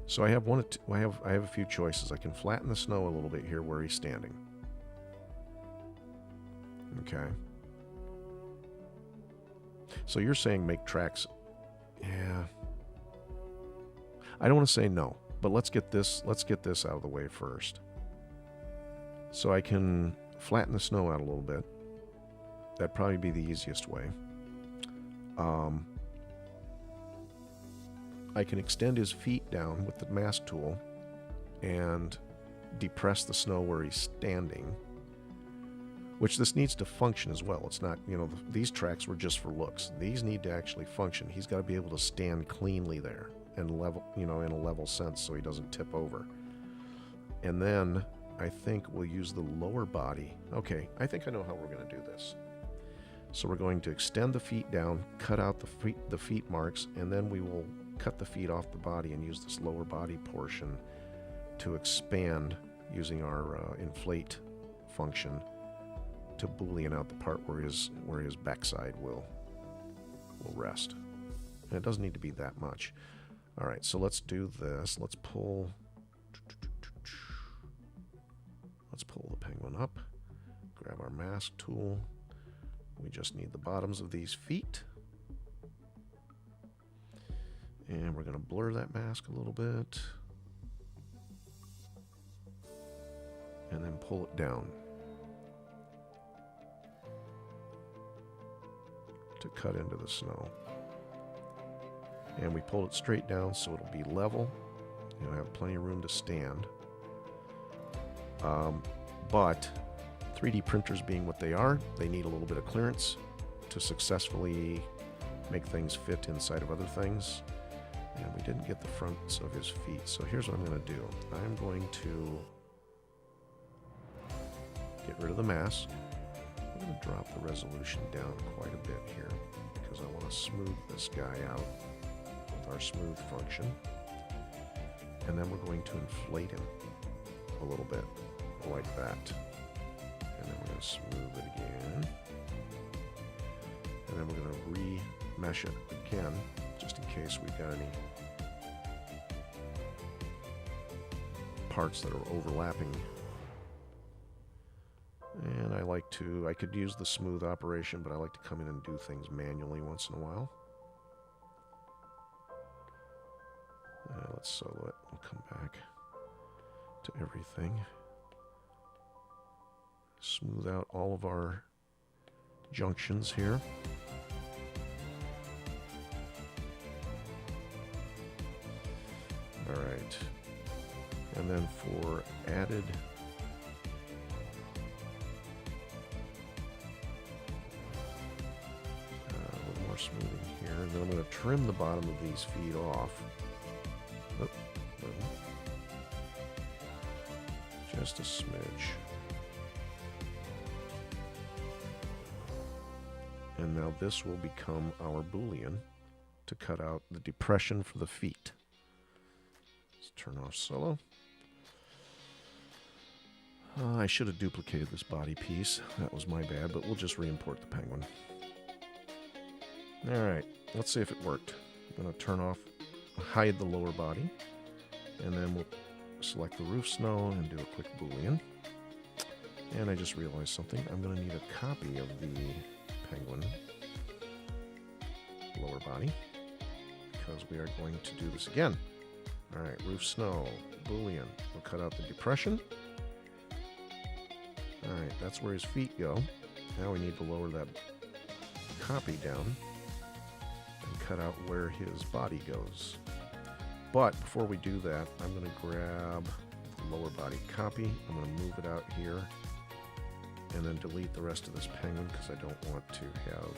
So I have I have a few choices. I can flatten the snow a little bit here where he's standing. Okay. So you're saying make tracks. Yeah. I don't want to say no, but let's get this out of the way first. So I can flatten the snow out a little bit. That'd probably be the easiest way. I can extend his feet down with the mask tool and depress the snow where he's standing, which this needs to function as well. It's not, these tracks were just for looks. These need to actually function. He's got to be able to stand cleanly there and level, in a level sense so he doesn't tip over. And then I think we'll use the lower body. Okay, I think I know how we're going to do this. So we're going to extend the feet down, cut out the feet marks, and then we will cut the feet off the body and use this lower body portion to expand using our inflate function to boolean out the part where his backside will rest. And it doesn't need to be that much. All right, so let's do this. Let's pull the penguin up, grab our mask tool. We just need the bottoms of these feet. And we're going to blur that mask a little bit. And then pull it down to cut into the snow. And we pulled it straight down so it'll be level. You'll have plenty of room to stand. But 3D printers being what they are, they need a little bit of clearance to successfully make things fit inside of other things. And we didn't get the fronts of his feet. So here's what I'm going to do. I'm going to get rid of the mask. I'm going to drop the resolution down quite a bit here because I want to smooth this guy out with our smooth function. And then we're going to inflate him a little bit like that. And then we're going to smooth it again. And then we're going to re-mesh it again, just in case we've got any parts that are overlapping. And I could use the smooth operation, but I like to come in and do things manually once in a while. Let's solo it. We'll come back to everything. Smooth out all of our junctions here. All right. And then for added a little more smoothing here, and then I'm going to trim the bottom of these feet off. Just a smidge. And now this will become our Boolean to cut out the depression for the feet. Let's turn off solo. I should have duplicated this body piece. That was my bad, but we'll just re-import the penguin. Alright, let's see if it worked. I'm going to turn off, hide the lower body, and then we'll select the roof snow and do a quick Boolean. And I just realized something. I'm going to need a copy of the penguin lower body because we are going to do this again. All right, roof snow, Boolean. We'll cut out the depression. All right, that's where his feet go. Now we need to lower that copy down and cut out where his body goes. But before we do that, I'm going to grab the lower body copy. I'm going to move it out here and then delete the rest of this penguin because I don't want to have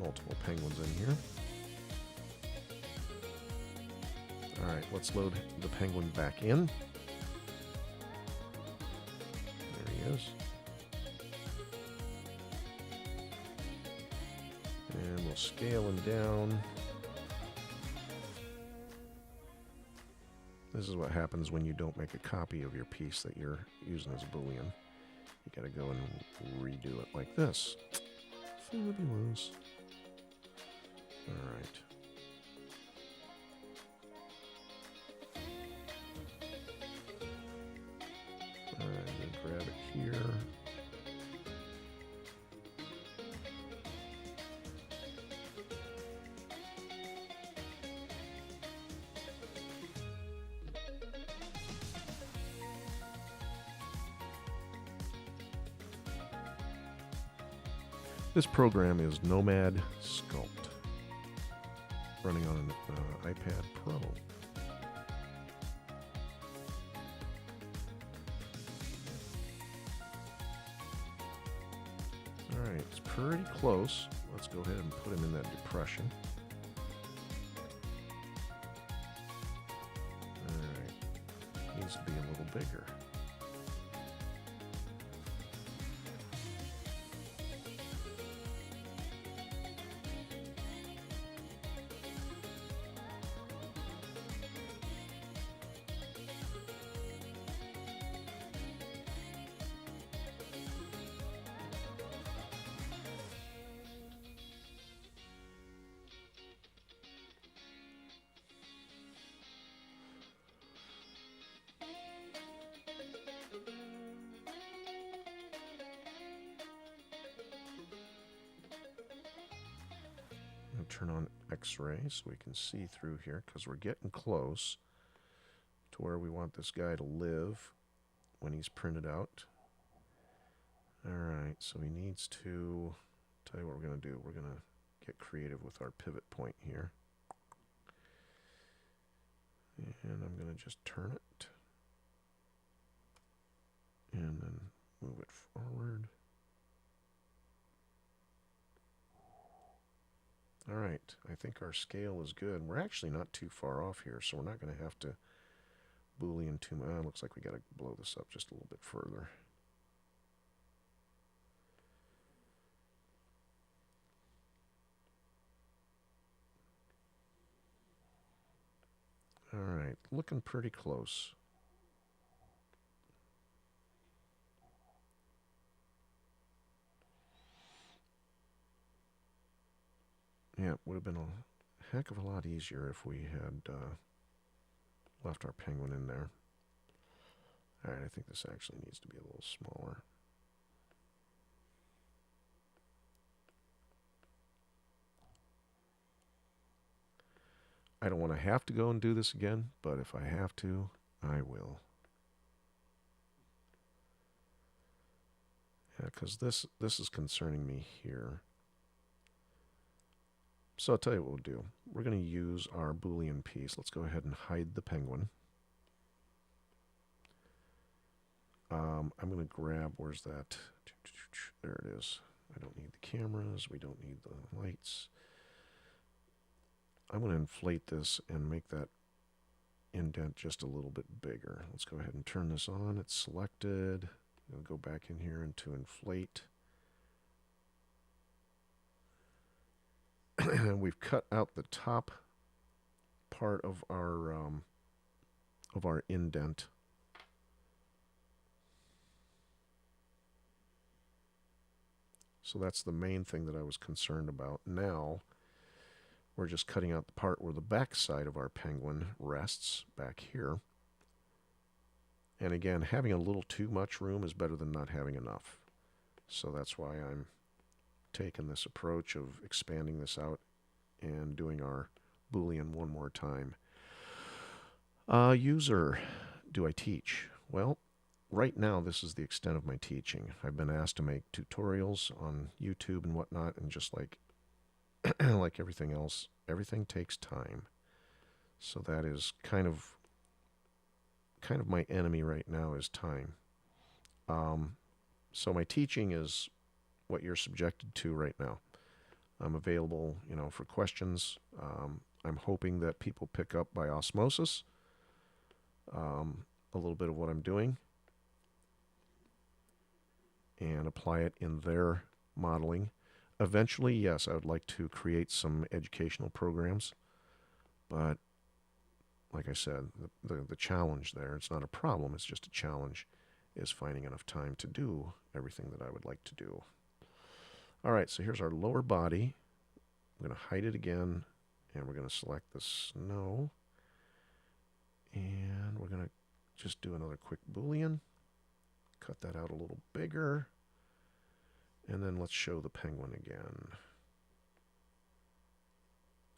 multiple penguins in here. All right, let's load the penguin back in. There he is. And we'll scale him down. This is what happens when you don't make a copy of your piece that you're using as a Boolean. You gotta go and redo it like this. Fabulous. Alright. Alright, I'm gonna grab it here. This program is Nomad Sculpt, running on an iPad Pro. Alright, it's pretty close. Let's go ahead and put him in that depression. Alright, needs to be a little bigger. Turn on X-ray so we can see through here because we're getting close to where we want this guy to live when he's printed out. Alright, so he needs to, tell you what we're going to do. We're going to get creative with our pivot point here. And I'm going to just turn it and then move it forward. All right, I think our scale is good. We're actually not too far off here, so we're not going to have to Boolean too much. Looks like we got to blow this up just a little bit further. All right, looking pretty close. Yeah, it would have been a heck of a lot easier if we had left our penguin in there. Alright, I think this actually needs to be a little smaller. I don't want to have to go and do this again, but if I have to, I will. Yeah, because this is concerning me here. So I'll tell you what we'll do. We're going to use our Boolean piece. Let's go ahead and hide the penguin. I'm going to grab, where's that? There it is. I don't need the cameras. We don't need the lights. I'm going to inflate this and make that indent just a little bit bigger. Let's go ahead and turn this on. It's selected. I'll go back in here into inflate. And we've cut out the top part of our indent. So that's the main thing that I was concerned about. Now we're just cutting out the part where the back side of our penguin rests back here. And again, having a little too much room is better than not having enough. So that's why I'm taking this approach of expanding this out and doing our Boolean one more time. User, do I teach? Well, right now this is the extent of my teaching. I've been asked to make tutorials on YouTube and whatnot, and just like like everything else, everything takes time. So that is kind of my enemy right now is time. So my teaching is what you're subjected to right now. I'm available, for questions. I'm hoping that people pick up by osmosis a little bit of what I'm doing and apply it in their modeling. Eventually, yes, I would like to create some educational programs, but like I said, the challenge there, it's not a problem, it's just a challenge, is finding enough time to do everything that I would like to do. All right, so here's our lower body. I'm going to hide it again, and we're going to select the snow, and we're going to just do another quick Boolean, cut that out a little bigger, and then let's show the penguin again.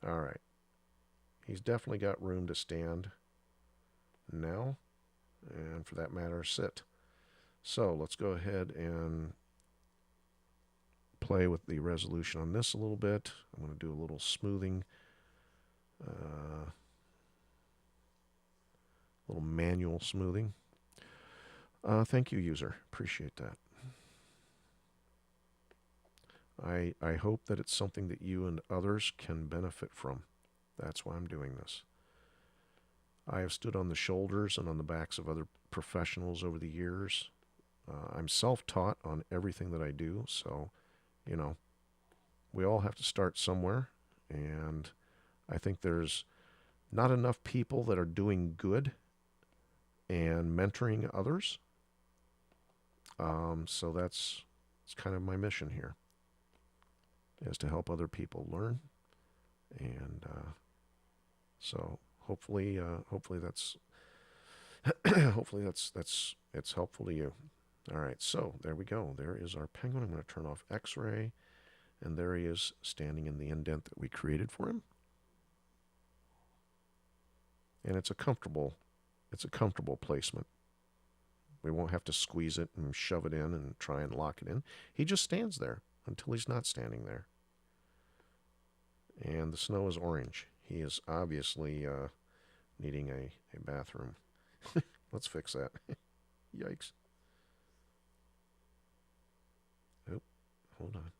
All right. He's definitely got room to stand now, and for that matter, sit. So let's go ahead and play with the resolution on this a little bit. I'm going to do a little smoothing, little manual smoothing. Thank you, user. Appreciate that. I hope that it's something that you and others can benefit from. That's why I'm doing this. I have stood on the shoulders and on the backs of other professionals over the years. I'm self-taught on everything that I do, so, we all have to start somewhere, and I think there's not enough people that are doing good and mentoring others. So that's kind of my mission here, is to help other people learn, and so hopefully that's it's helpful to you. All right, so there we go. There is our penguin. I'm going to turn off X-ray, and there he is standing in the indent that we created for him. And it's a comfortable placement. We won't have to squeeze it and shove it in and try and lock it in. He just stands there until he's not standing there. And the snow is orange. He is obviously needing a bathroom. Let's fix that. Yikes. Oh, hold on.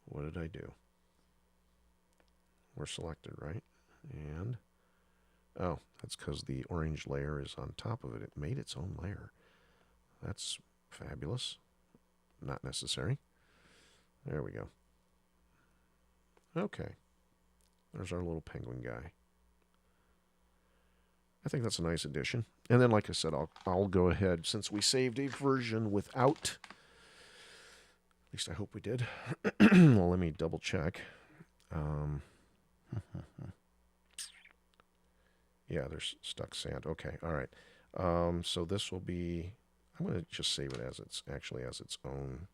What did I do? We're selected, right? And, oh, that's because the orange layer is on top of it. It made its own layer. That's fabulous. Not necessary. There we go. Okay. There's our little penguin guy. I think that's a nice addition. And then, like I said, I'll go ahead, since we saved a version without, at least I hope we did. Well, let me double check. Yeah, there's stuck sand. Okay, all right. So this will be, I'm going to just save it as its own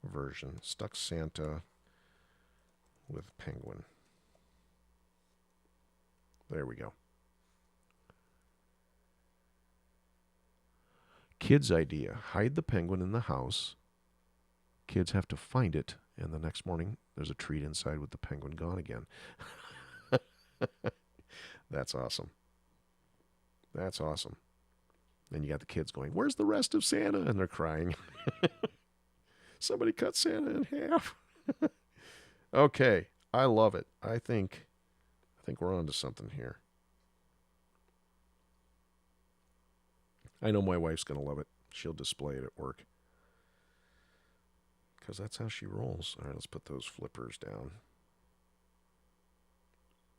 version. Stuck Santa with penguin. There we go. Kid's idea. Hide the penguin in the house. Kids have to find it, and the next morning there's a treat inside with the penguin gone again. That's awesome. That's awesome. Then you got the kids going, "Where's the rest of Santa?" And they're crying. Somebody cut Santa in half. Okay, I love it. I think we're on to something here. I know my wife's going to love it. She'll display it at work, because that's how she rolls. All right, let's put those flippers down.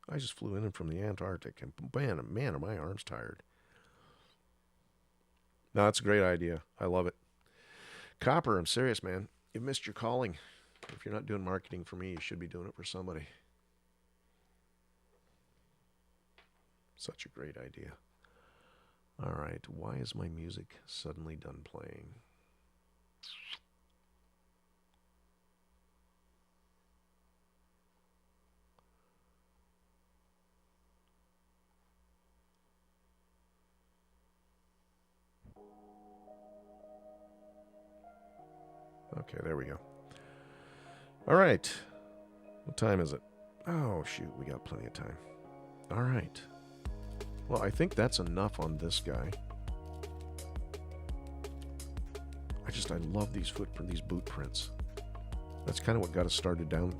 I just flew in from the Antarctic, and man, are my arms tired. No, that's a great idea. I love it. Copper, I'm serious, man. You've missed your calling. If you're not doing marketing for me, you should be doing it for somebody. Such a great idea. All right, why is my music suddenly done playing? Okay, there we go. All right. What time is it? Oh, shoot, we got plenty of time. All right. Well, I think that's enough on this guy. I love these boot prints. That's kind of what got us started down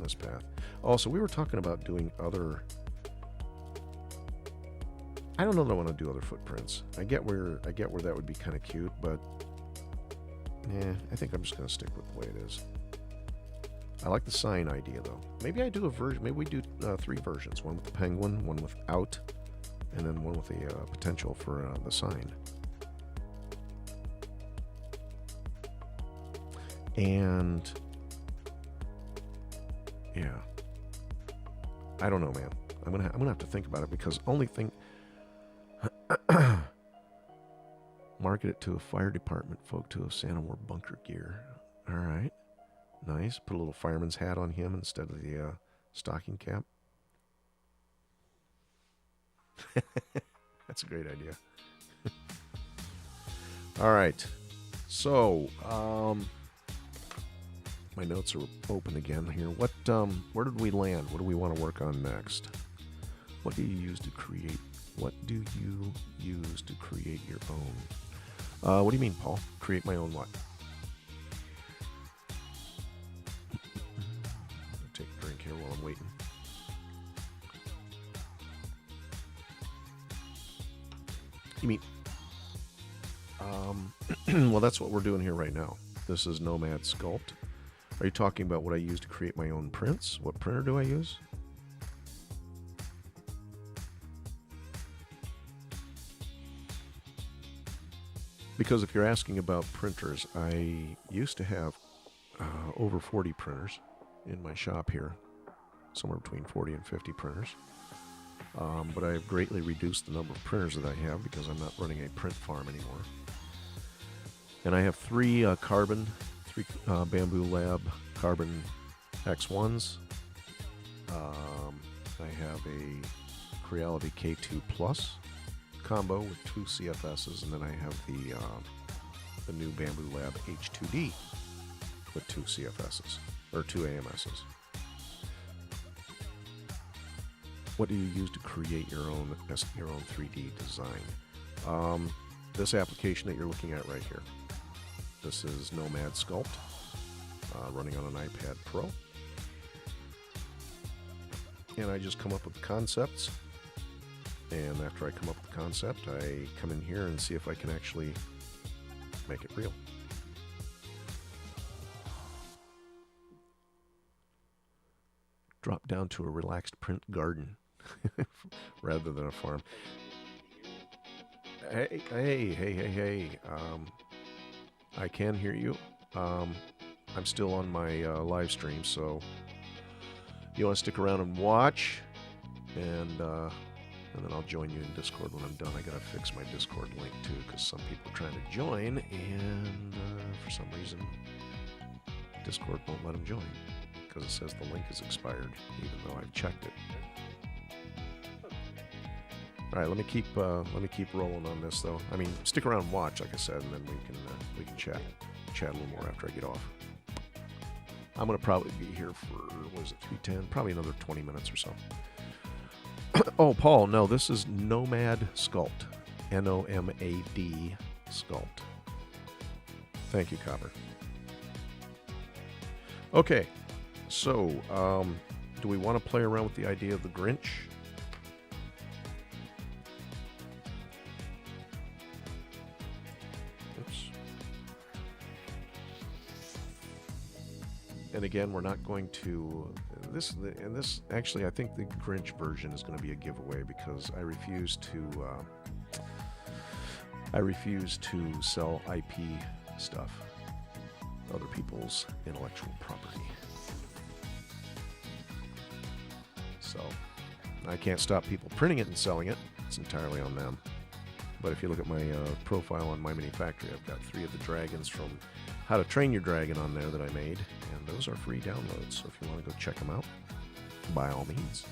this path. Also, we were talking about doing other. I don't know that I want to do other footprints. I get where that would be kind of cute, but I think I'm just going to stick with the way it is. I like the sign idea though. Maybe I do a version. Maybe we do 3 versions: one with the penguin, one without, and then one with the potential for the sign. And yeah, I don't know, man. I'm gonna have to think about it, because only thing. Market it to a fire department folk to a Santa War bunker gear. All right, nice. Put a little fireman's hat on him instead of the stocking cap. That's a great idea. All right, so my notes are open again here. What? Where did we land? What do we want to work on next? What do you use to create? What do you use to create your own? What do you mean, Paul? Create my own what? I'll take a drink here while I'm waiting. You mean? Well, that's what we're doing here right now. This is Nomad Sculpt. Are you talking about what I use to create my own prints? What printer do I use? Because if you're asking about printers, I used to have over 40 printers in my shop here, somewhere between 40 and 50 printers. But I have greatly reduced the number of printers that I have because I'm not running a print farm anymore. And I have 3 Bamboo Lab Carbon X1s. I have a Creality K2 Plus combo with 2 CFSs, and then I have the new Bamboo Lab H2D with 2 CFSs, or 2 AMSs. What do you use to create your own 3D design? This application that you're looking at right here. This is Nomad Sculpt, running on an iPad Pro. And I just come up with concepts. And after I come up with the concept, I come in here and see if I can actually make it real. Drop down to a relaxed print garden rather than a farm. Hey. I can hear you. I'm still on my live stream, so you want to stick around and watch, and then I'll join you in Discord when I'm done. I gotta fix my Discord link too, because some people are trying to join, and for some reason Discord won't let them join, because it says the link is expired, even though I've checked it. All right, let me keep rolling on this though. I mean, stick around and watch, like I said, and then we can chat a little more after I get off. I'm gonna probably be here for, what is it, 3:10? Probably another 20 minutes or so. Oh, Paul, no, this is Nomad Sculpt. Nomad Sculpt. Thank you, Copper. Okay, so do we want to play around with the idea of the Grinch? Oops. And again, we're not going to this actually, I think the Grinch version is going to be a giveaway, because I refuse to sell IP stuff, other people's intellectual property. So I can't stop people printing it and selling it. It's entirely on them. But if you look at my profile on My Mini Factory, I've got 3 of the dragons from How to Train Your Dragon on there that I made, and those are free downloads, so if you want to go check them out, by all means.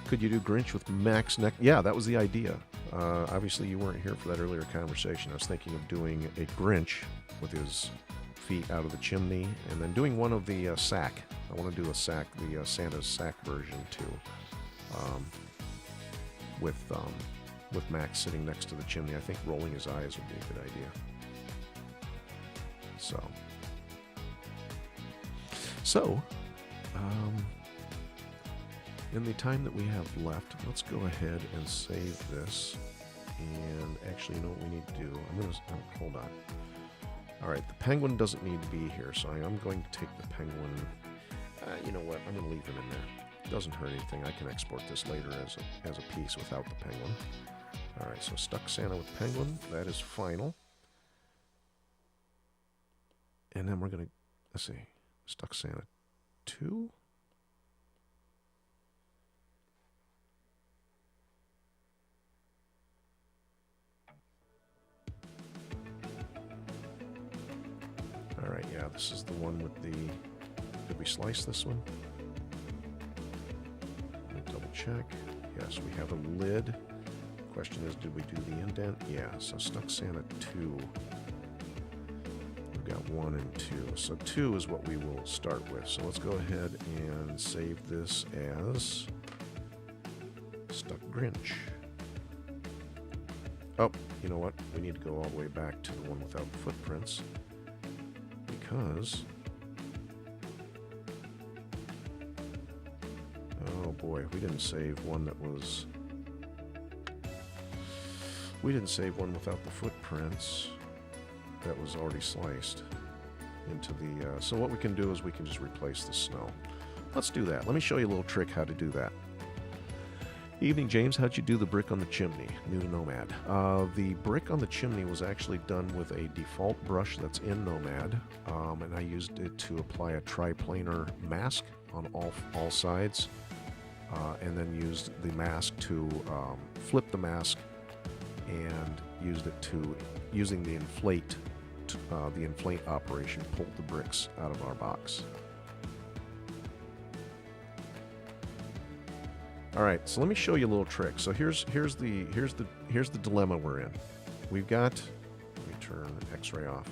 Could you do Grinch with Max neck? Yeah, that was the idea. Obviously, you weren't here for that earlier conversation. I was thinking of doing a Grinch with his feet out of the chimney, and then doing one of the sack. I want to do a sack, the Santa's sack version too, with Max sitting next to the chimney. I think rolling his eyes would be a good idea. So, in the time that we have left, let's go ahead and save this. And actually, you know what we need to do? Hold on. All right, the penguin doesn't need to be here, so I am going to take the penguin. You know what? I'm going to leave him in there. It doesn't hurt anything. I can export this later as a piece without the penguin. All right, so stuck Santa with penguin. That is final. And then we're going to, let's see, stuck Santa 2. All right, yeah, this is the one with the, did we slice this one? Let me double check. Yes, we have a lid. Question is, did we do the indent? Yeah, so stuck Santa 2. We've got 1 and 2. So 2 is what we will start with. So let's go ahead and save this as stuck Grinch. Oh, you know what? We need to go all the way back to the one without the footprints. Because, oh boy, we didn't save one that was, we didn't save one without the footprints that was already sliced into the, so what we can do is we can just replace the snow. Let's do that. Let me show you a little trick how to do that. Evening, James. How'd you do the brick on the chimney? New to Nomad. The brick on the chimney was actually done with a default brush that's in Nomad, and I used it to apply a triplanar mask on all sides, and then used the mask to flip the mask, and used it to, using the inflate operation, pulled the bricks out of our box. All right, so let me show you a little trick. So here's the dilemma we're in. We've got, let me turn X-ray off.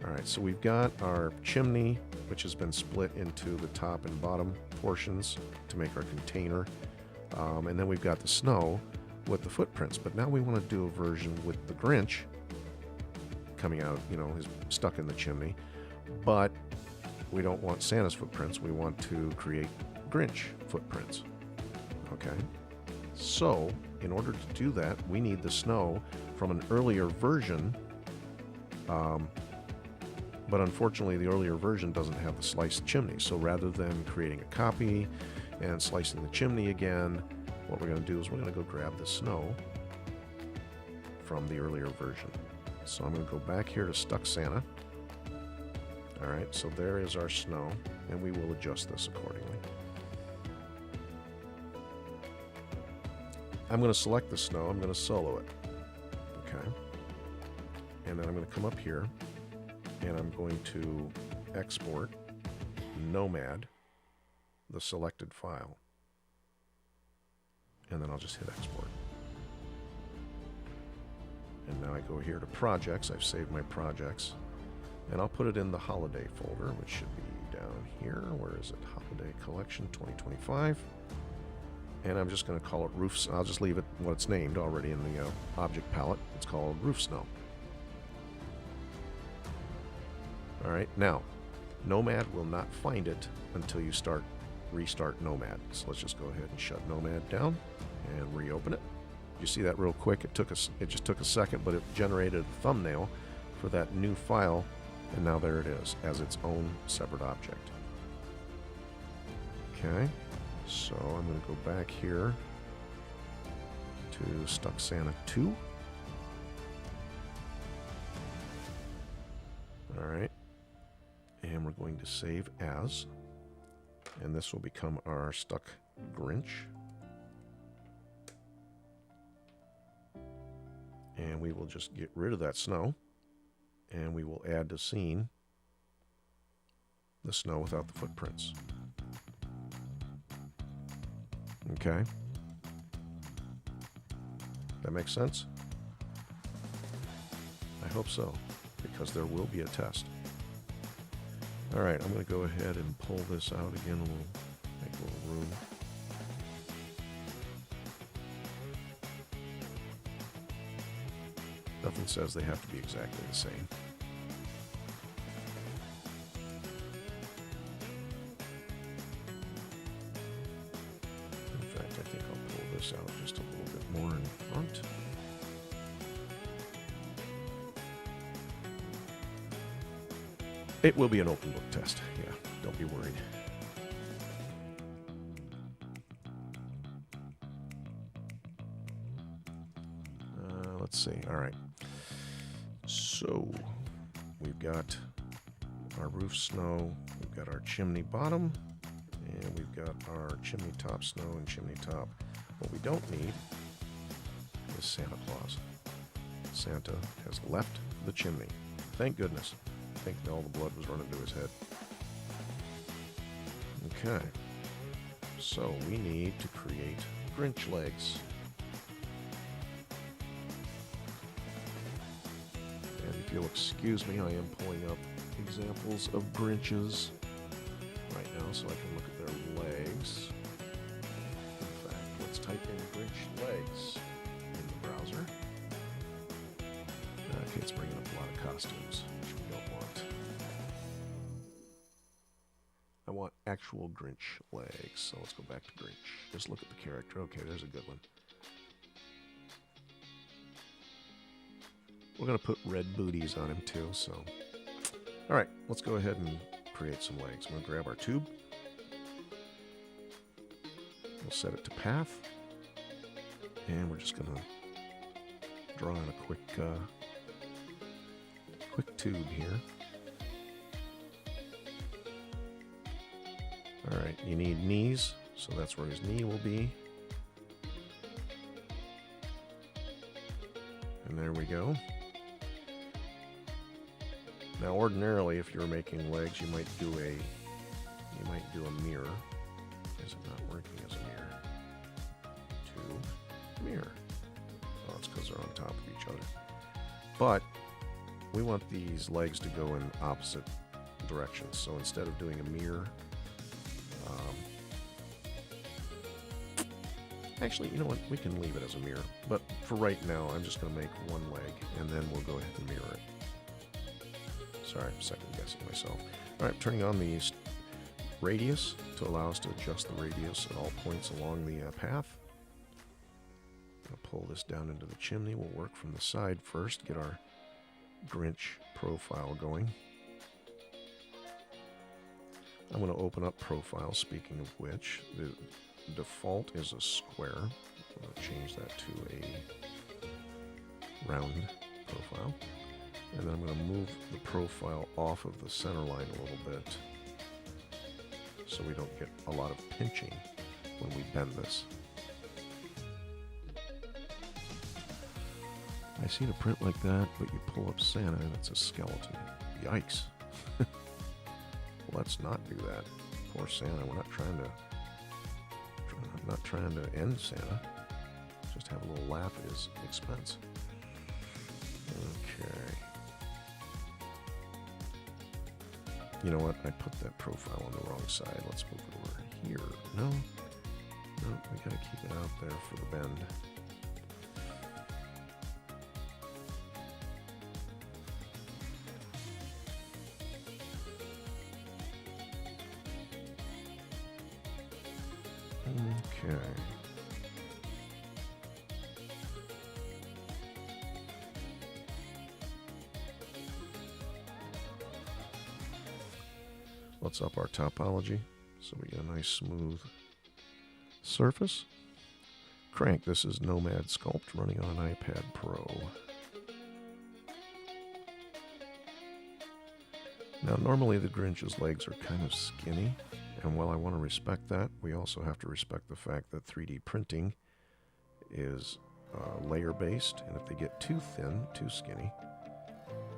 All right, so we've got our chimney, which has been split into the top and bottom portions to make our container, and then we've got the snow with the footprints. But now we want to do a version with the Grinch coming out, you know, is stuck in the chimney, but we don't want Santa's footprints. We want to create Grinch footprints. Okay, so in order to do that, we need the snow from an earlier version, but unfortunately the earlier version doesn't have the sliced chimney. So rather than creating a copy and slicing the chimney again, what we're going to do is we're going to go grab the snow from the earlier version. So I'm going to go back here to Stuck Santa. All right, so there is our snow, and we will adjust this accordingly. I'm going to select the snow. I'm going to solo it. Okay. And then I'm going to come up here, and I'm going to export Nomad, the selected file. And then I'll just hit export. And now I go here to projects. I've saved my projects. And I'll put it in the holiday folder, which should be down here. Where is it? Holiday Collection 2025. And I'm just going to call it Roofs. I'll just leave it what it's named already in the object palette. It's called Roof Snow. All right, now, Nomad will not find it until you restart Nomad. So let's just go ahead and shut Nomad down and reopen it. You see that real quick? It just took a second, but it generated a thumbnail for that new file, and now there it is as its own separate object. Okay. So I'm going to go back here to Stuck Santa 2. All right. And we're going to save as. And this will become our Stuck Grinch. And we will just get rid of that snow. And we will add to scene the snow without the footprints. Okay. That makes sense? I hope so, because there will be a test. All right, I'm going to go ahead and pull this out again. We'll make a little room. Nothing says they have to be exactly the same. In fact, I think I'll pull this out just a little bit more in front. It will be an open book test. Yeah, don't be worried. Let's see. All right. So we've got our roof snow, we've got our chimney bottom, and we've got our chimney top snow and chimney top. What we don't need is Santa Claus. Santa has left the chimney. Thank goodness. I think all the blood was running to his head. Okay. So we need to create Grinch legs. If you'll excuse me, I am pulling up examples of Grinches right now so I can look at their legs. In fact, let's type in Grinch legs in the browser. Okay, it's bringing up a lot of costumes, which we don't want. I want actual Grinch legs, so let's go back to Grinch. Just look at the character. Okay, there's a good one. We're going to put red booties on him too, so. All right, let's go ahead and create some legs. I'm going to grab our tube. We'll set it to path. And we're just going to draw in a quick tube here. All right, you need knees, so that's where his knee will be. And there we go. Now, ordinarily, if you're making legs, you might do a mirror. Is it not working as a mirror? Tube, mirror. Oh, it's because they're on top of each other. But we want these legs to go in opposite directions. So instead of doing a mirror, actually, you know what? We can leave it as a mirror. But for right now, I'm just going to make one leg, and then we'll go ahead and mirror it. Sorry, I'm second guessing myself. All right, turning on the radius to allow us to adjust the radius at all points along the path. I'll pull this down into the chimney. We'll work from the side first, get our Grinch profile going. I'm going to open up profile, speaking of which. The default is a square. I'm going to change that to a round profile. And then I'm going to move the profile off of the center line a little bit so we don't get a lot of pinching when we bend this. I seen a print like that, but you pull up Santa and it's a skeleton. Yikes. Let's not do that. Poor Santa. We're not trying to end Santa. Just have a little laugh at his expense. Okay. You know what? I put that profile on the wrong side. Let's move it over here. No, we gotta keep it out there for the bend. Okay. Let's up our topology so we get a nice smooth surface. Crank, this is Nomad Sculpt running on an iPad Pro. Now normally the Grinch's legs are kind of skinny, and while I want to respect that, we also have to respect the fact that 3D printing is layer based, and if they get too thin, too skinny,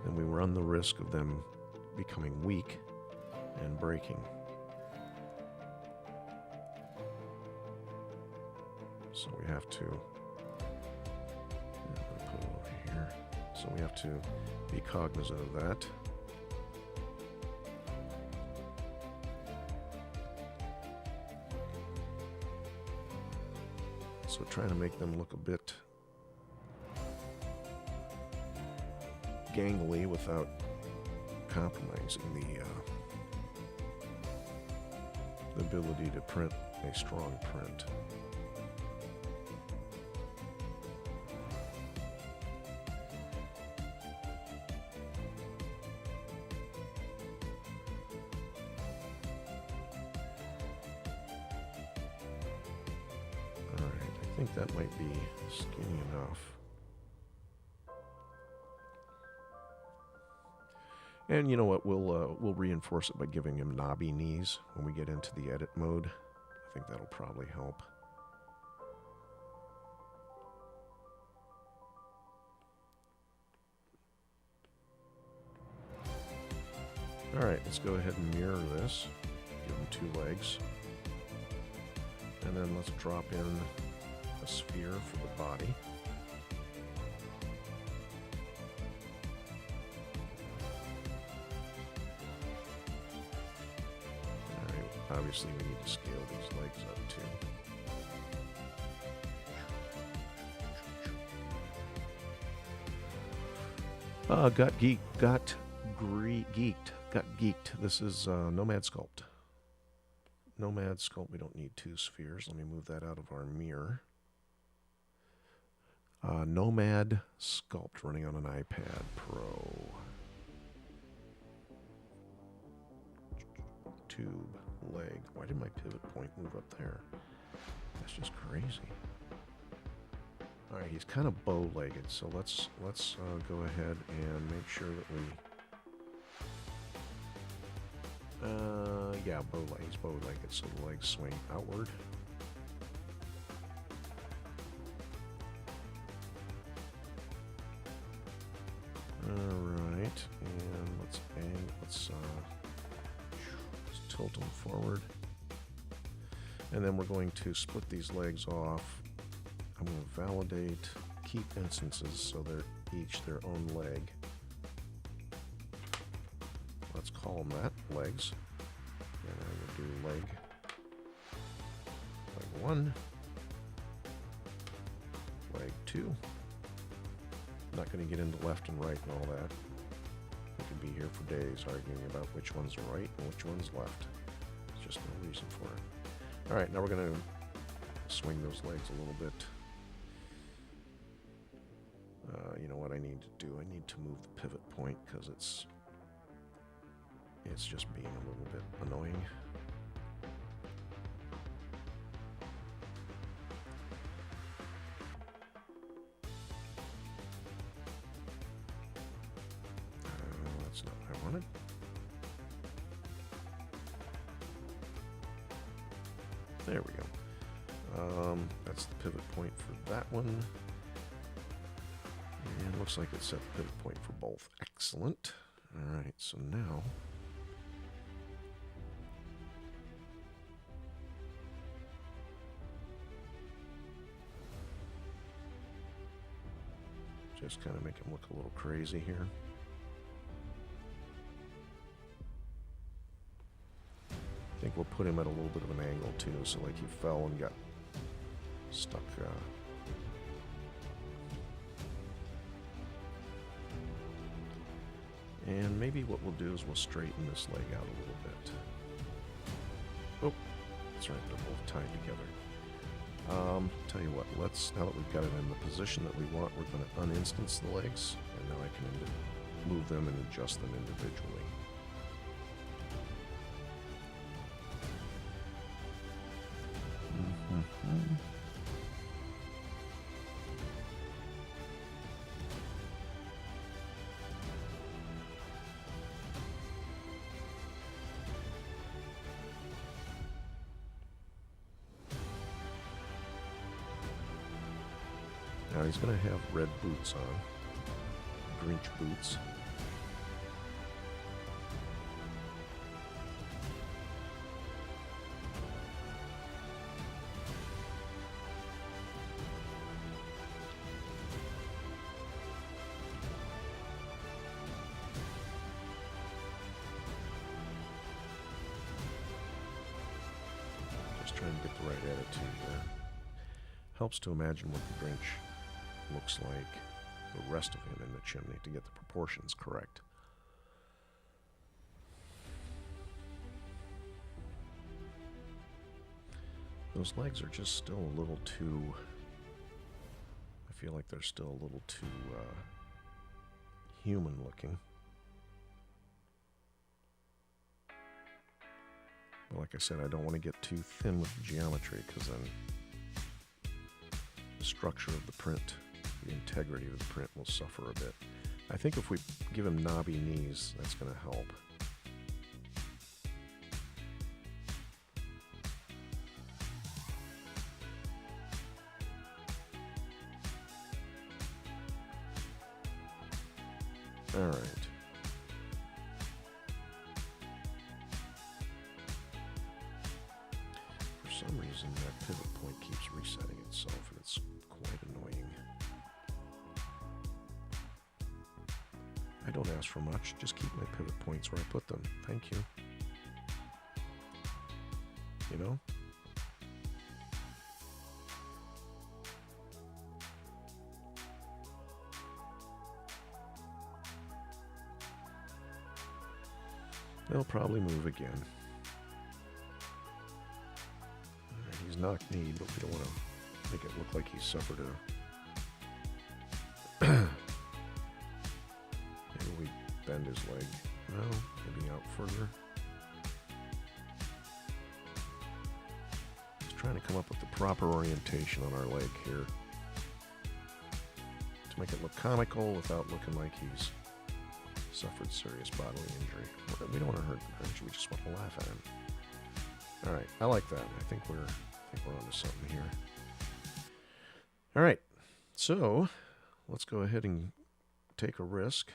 then we run the risk of them becoming weak and breaking. So we have to put it over here. So we have to be cognizant of that. So trying to make them look a bit gangly without compromising the ability to print a strong print. I think that might be skinny enough. And you know what? We'll reinforce it by giving him knobby knees when we get into the edit mode. I think that'll probably help. All right, let's go ahead and mirror this. Give him 2 legs. And then let's drop in a sphere for the body. Alright, obviously we need to scale these legs up too. Got geeked. This is Nomad Sculpt. Nomad Sculpt, we don't need 2 spheres. Let me move that out of our mirror. Nomad Sculpt running on an iPad Pro. Tube, leg. Why did my pivot point move up there? That's just crazy. All right, he's kind of bow-legged, so let's go ahead and make sure that we. Yeah, he's bow-legged, so the legs swing outward. Alright, and let's tilt them forward. And then we're going to split these legs off. I'm going to validate, keep instances so they're each their own leg. Let's call them that, legs. And I'm going to do leg 1, leg 2. Not going to get into left and right and all that. We could be here for days arguing about which one's right and which one's left. There's just no reason for it. Alright, now we're going to swing those legs a little bit. You know what I need to do? I need to move the pivot point because it's just being a little bit annoying. That's not what I wanted. There we go. That's the pivot point for that one. And looks like it set the pivot point for both. Excellent. Alright, so now just kind of make him look a little crazy here. I think we'll put him at a little bit of an angle too, so like he fell and got stuck. And maybe what we'll do is we'll straighten this leg out a little bit. Oh, that's right, they're both tied together. Tell you what, now that we've got it in the position that we want, we're going to uninstance the legs, and now I can move them and adjust them individually. Now he's going to have red boots on. Grinch boots. Trying to get the right attitude there. Helps to imagine what the Grinch looks like, the rest of him in the chimney, to get the proportions correct. Those legs are just still a little too... I feel like they're still a little too human looking. But like I said, I don't want to get too thin with the geometry, because then the structure of the print, the integrity of the print will suffer a bit. I think if we give him knobby knees, that's going to help. All right. For some reason, that pivot point keeps resetting itself, and it's quite annoying. I don't ask for much. Just keep my pivot points where I put them. Thank you. You know? They'll probably move again. He's knock-kneed, but we don't want to make it look like he suffered a... Maybe we bend his leg. No, maybe out further. Just trying to come up with the proper orientation on our leg here to make it look comical without looking like he's suffered serious bodily injury. We don't want to hurt the Grinch, we just want to laugh at him. Alright, I like that. I think we're onto something here. Alright, so let's go ahead and take a risk.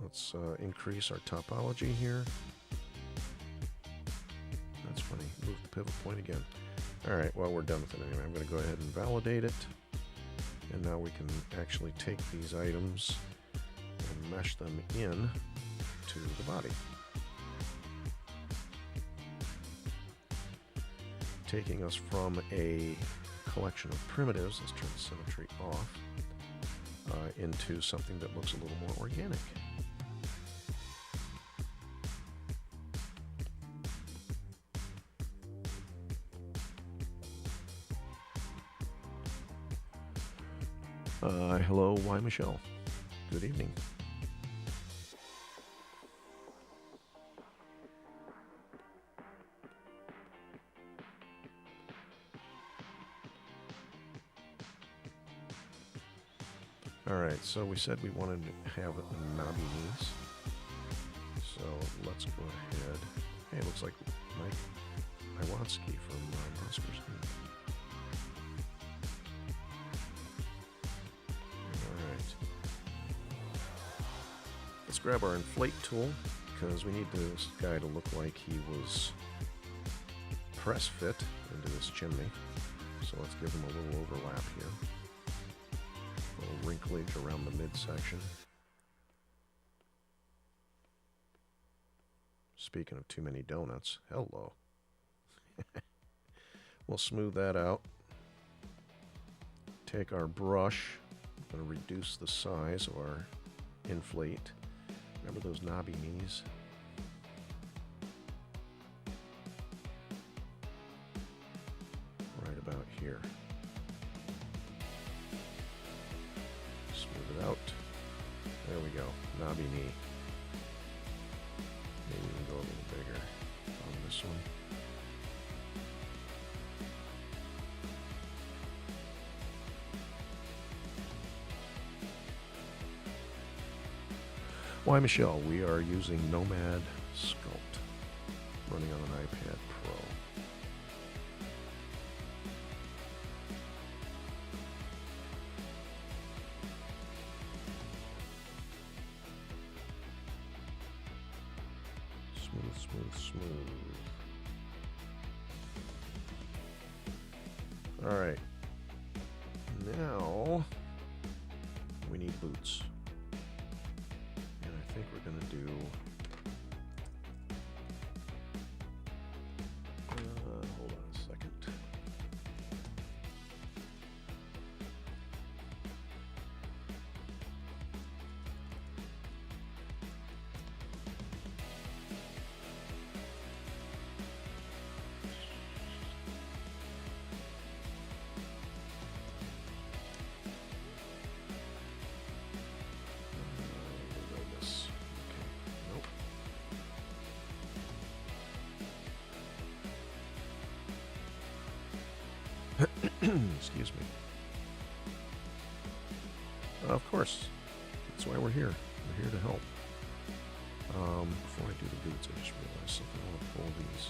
Let's increase our topology here. That's funny. Move the pivot point again. Alright, well, we're done with it anyway. I'm going to go ahead and validate it. And now we can actually take these items and mesh them in to the body. Taking us from a collection of primitives, let's turn the symmetry off, into something that looks a little more organic. Hello, Y. Michelle. Good evening. Alright, so we said we wanted to have knobby knees. So let's go ahead. Hey, it looks like Mike Iwatsky from Monsters Inc. Alright. Let's grab our inflate tool, because we need this guy to look like he was press fit into this chimney. So let's give him a little overlap here. A little wrinklage around the midsection. Speaking of too many donuts, hello. We'll smooth that out. Take our brush. I'm going to reduce the size of our inflate. Remember those knobby knees? Right about here. Smooth it out. There we go. Knobby knee. Maybe we can go a little bigger on this one. Why, Michelle, we are using Nomad Sculpt, running on an iPad Pro. smooth, smooth. Alright. Now, we need boots. And I think we're going to do... hold on a second. Excuse me. Of course. That's why we're here. We're here to help. Before I do the boots, I just realized something. I want to pull these.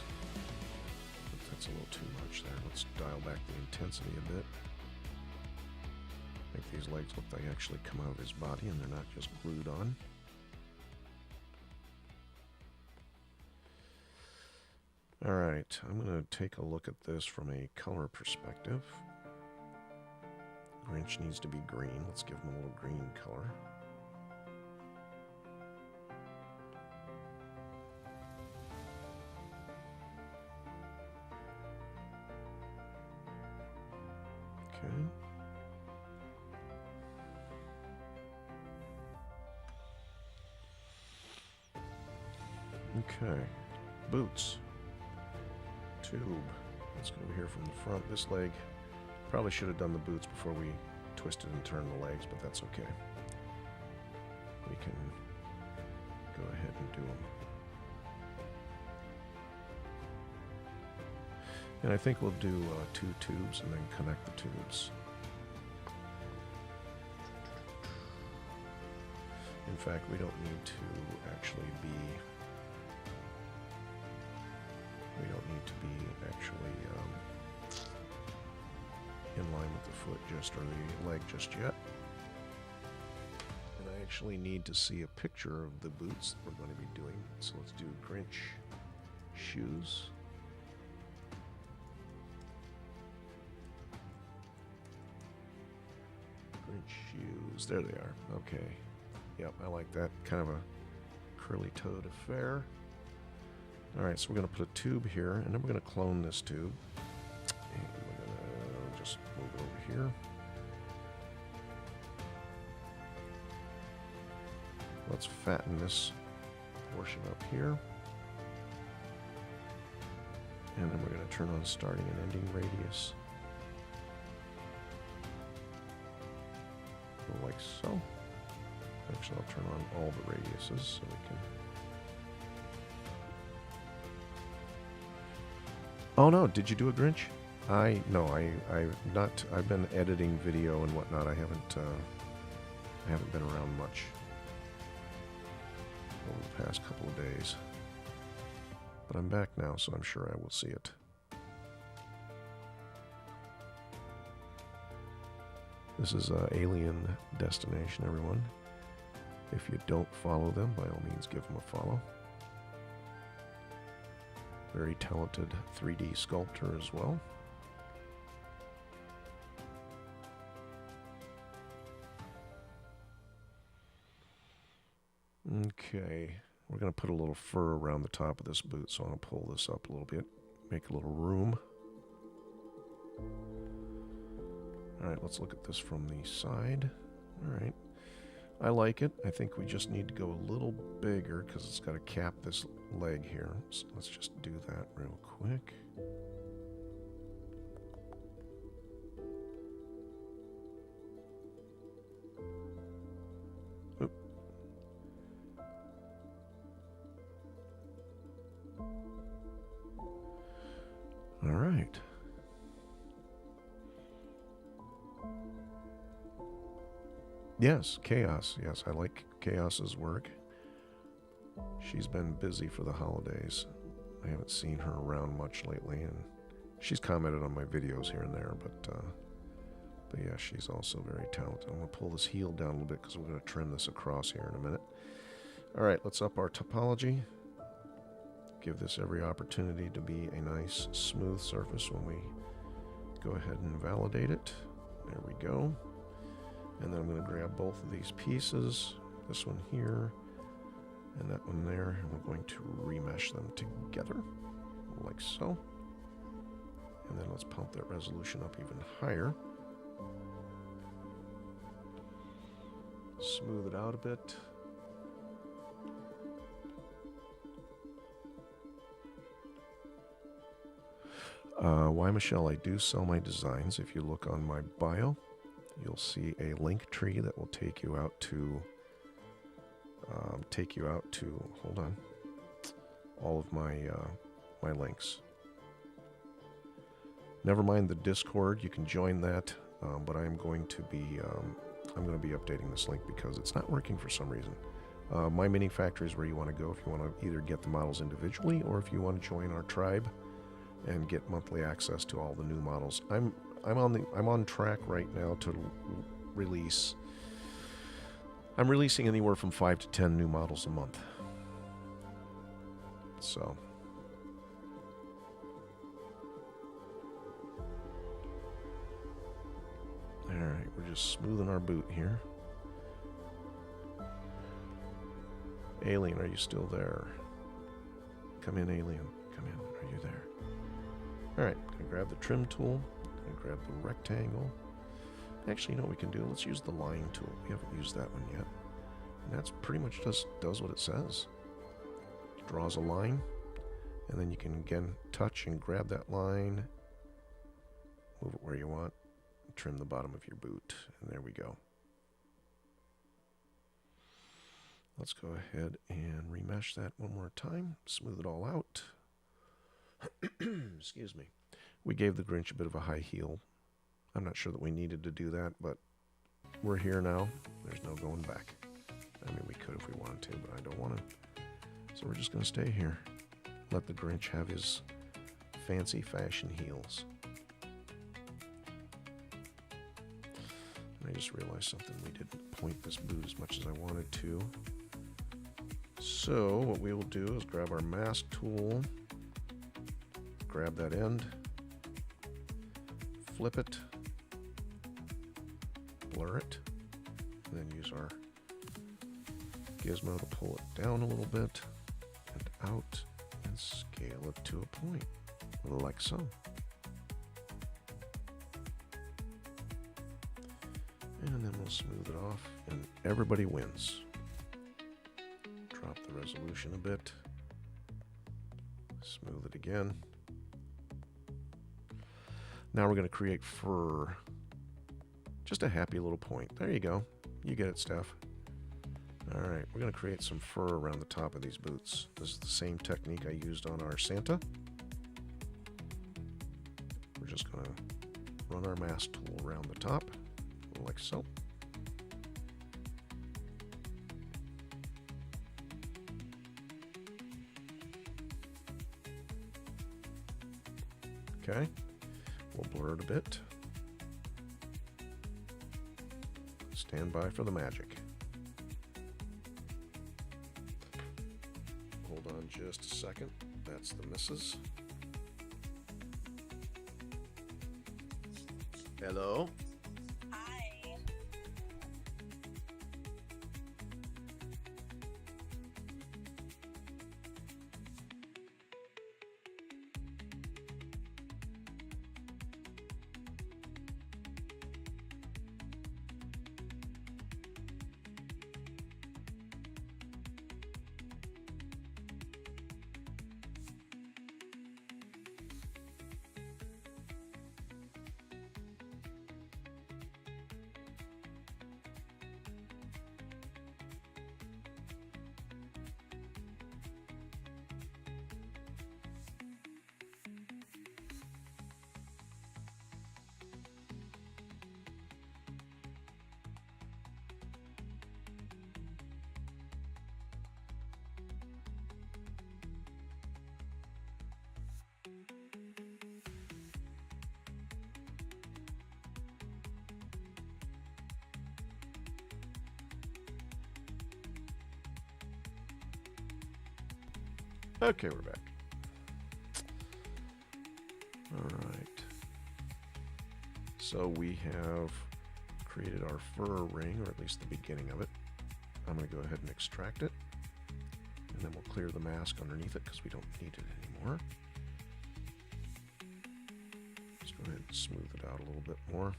But that's a little too much there. Let's dial back the intensity a bit. Make these legs look like they actually come out of his body and they're not just glued on. Alright, I'm going to take a look at this from a color perspective. Grinch needs to be green. Let's give him a little green color. Okay. Okay. Boots. Tube. Let's go here from the front. This leg. Probably should have done the boots before we twisted and turned the legs, but that's okay. We can go ahead and do them. And I think we'll do 2 tubes and then connect the tubes. In fact, we don't need to actually be... in line with the foot just, or the leg just yet. And I actually need to see a picture of the boots that we're going to be doing. So let's do Grinch shoes. Grinch shoes. There they are. Okay. Yep, I like that. Kind of a curly-toed affair. Alright, so we're going to put a tube here, and then we're going to clone this tube. And we're going to just move it over here. Let's fatten this portion up here. And then we're going to turn on starting and ending radius. Like so. Actually, I'll turn on all the radiuses so we can... Oh no, did you do a Grinch? I've been editing video and whatnot. I haven't been around much over the past couple of days. But I'm back now, so I'm sure I will see it. This is Alien Destination, everyone. If you don't follow them, by all means give them a follow. Very talented 3D sculptor as well. Okay, we're going to put a little fur around the top of this boot, so I'll pull this up a little bit, make a little room. Alright, let's look at this from the side. Alright, I like it. I think we just need to go a little bigger because it's got to cap this leg here. So let's just do that real quick. Oop. All right. Yes, Chaos. Yes, I like Chaos's work. She's been busy for the holidays. I haven't seen her around much lately, and she's commented on my videos here and there, but yeah, she's also very talented. I'm going to pull this heel down a little bit because we're going to trim this across here in a minute. All right, let's up our topology. give this every opportunity to be a nice smooth surface when we go ahead and validate it. There we go. And then I'm going to grab both of these pieces, this one here and that one there, and we're going to remesh them together like so. And then let's pump that resolution up even higher. Smooth it out a bit. Why, Michelle, I do sell my designs. If you look on my bio, you'll see a link tree that will take you out to hold on, all of my my links. Never mind the Discord, you can join that, but I'm going to be updating this link because it's not working for some reason. My Mini Factory is where you want to go if you want to either get the models individually or if you want to join our tribe and get monthly access to all the new models. I'm on track right now to release. I'm releasing anywhere from 5 to 10 new models a month. So all right, we're just smoothing our boot here. Alien, are you still there? Come in, Alien. Come in. Are you there? All right, gonna grab the trim tool. Gonna grab the rectangle. Actually, you know what we can do? Let's use the line tool. We haven't used that one yet. And that's pretty much just does what it says. Draws a line, and then you can again touch and grab that line, move it where you want, and trim the bottom of your boot, and there we go. Let's go ahead and remesh that one more time, smooth it all out. Excuse me. We gave the Grinch a bit of a high heel. I'm not sure that we needed to do that, but we're here now. There's no going back. I mean, we could if we wanted to, but I don't want to. So we're just going to stay here. Let the Grinch have his fancy fashion heels. And I just realized something. We didn't point this boot as much as I wanted to. So what we will do is grab our mask tool, grab that end, flip it, blur it, and then use our gizmo to pull it down a little bit and out and scale it to a point, like so. And then we'll smooth it off and everybody wins. Drop the resolution a bit, smooth it again. Now we're going to create fur. Just a happy little point. There you go. You get it, Steph. All right, we're going to create some fur around the top of these boots. This is the same technique I used on our Santa. We're just going to run our mask tool around the top, like so. Okay, we'll blur it a bit. Stand by for the magic. Hold on just a second. That's the missus. Hello? Hi. Okay, we're back. Alright. So we have created our fur ring, or at least the beginning of it. I'm going to go ahead and extract it. And then we'll clear the mask underneath it because we don't need it anymore. Let's go ahead and smooth it out a little bit more.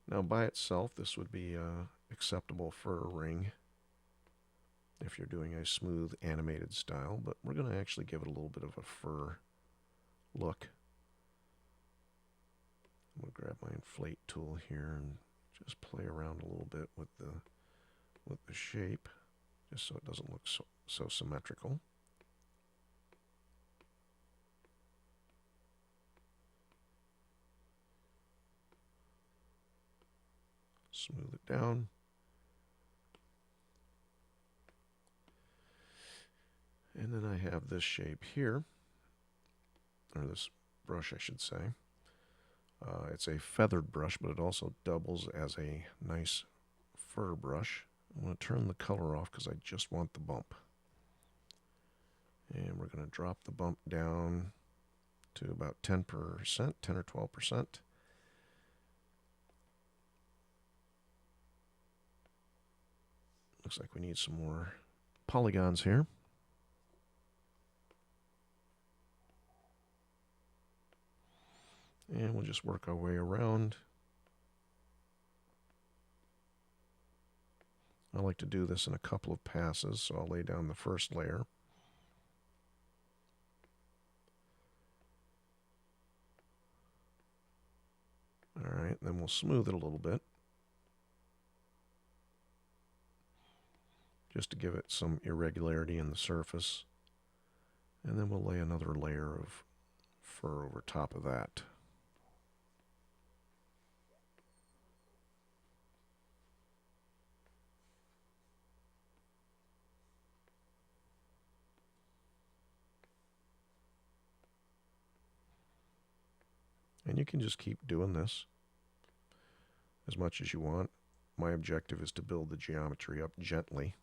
Now by itself, this would be an acceptable fur ring if you're doing a smooth animated style, but we're going to actually give it a little bit of a fur look. I'm going to grab my inflate tool here and just play around a little bit with the shape, just so it doesn't look so symmetrical. Smooth it down. And then I have this shape here, or this brush I should say. It's a feathered brush, but it also doubles as a nice fur brush. I'm going to turn the color off because I just want the bump. And we're going to drop the bump down to about 10%, 10 or 12%. Looks like we need some more polygons here. And we'll just work our way around. I like to do this in a couple of passes, so I'll lay down the first layer. Alright, then we'll smooth it a little bit, just to give it some irregularity in the surface. And then we'll lay another layer of fur over top of that. And you can just keep doing this as much as you want. My objective is to build the geometry up gently.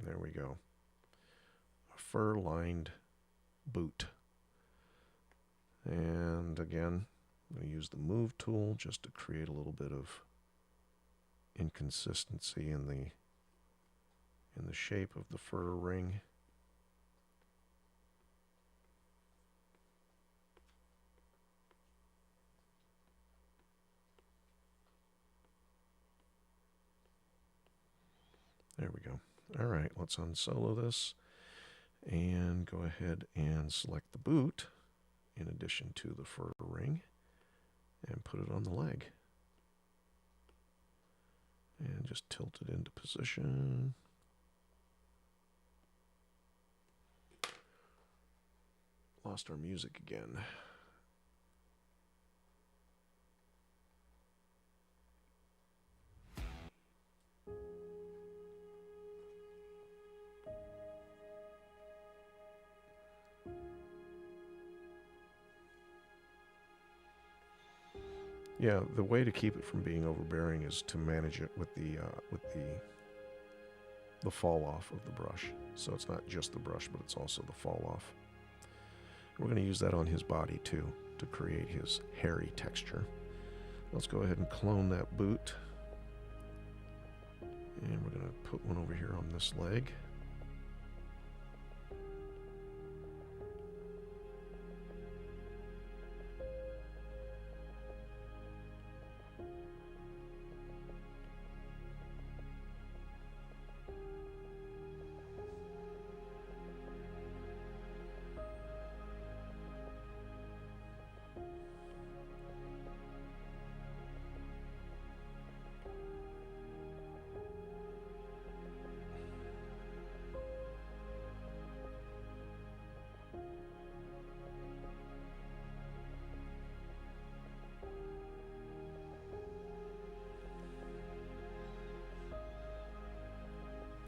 There we go. A fur-lined boot. And again, I'm going to use the move tool just to create a little bit of inconsistency in the shape of the fur ring. There we go. All right, let's unsolo this and go ahead and select the boot in addition to the fur ring and put it on the leg. And just tilt it into position. Lost our music again. Yeah, the way to keep it from being overbearing is to manage it with the fall off of the brush. So it's not just the brush, but it's also the fall off. We're going to use that on his body too, to create his hairy texture. Let's go ahead and clone that boot. And we're going to put one over here on this leg.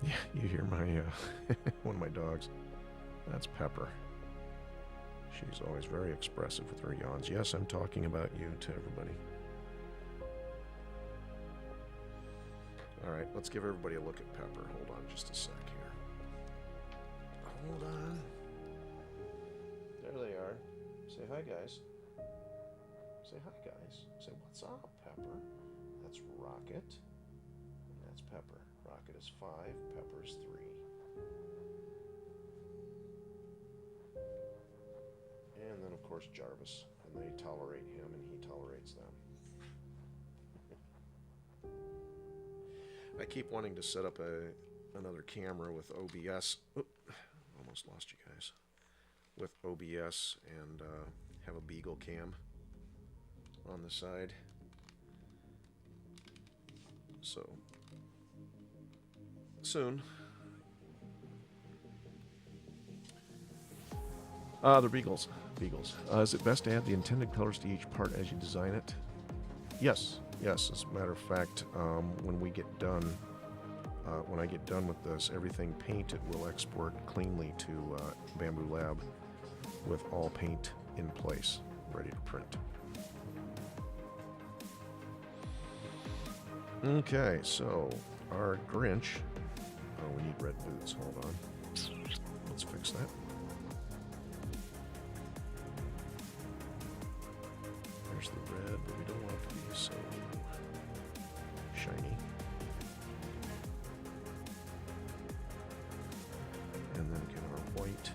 Yeah, you hear my one of my dogs. That's Pepper. She's always very expressive with her yawns. Yes, I'm talking about you to everybody. All right, let's give everybody a look at Pepper. Hold on just a sec here. Hold on. There they are. Say hi, guys. Say hi, guys. Say, what's up, Pepper? That's Rocket. And that's Pepper. Rocket is 5, Pepper is 3. And then, of course, Jarvis. And they tolerate him, and he tolerates them. I keep wanting to set up another camera with OBS. Oop, almost lost you guys. With OBS and have a Beagle cam on the side. So, soon. The Beagles. Is it best to add the intended colors to each part as you design it? Yes. As a matter of fact, when we get done, when I get done with this, everything painted will export cleanly to Bamboo Lab with all paint in place, ready to print. Okay, so our Grinch. Oh, we need red boots. Hold on. Let's fix that. There's the red, but we don't want it to be so shiny. And then again, our white.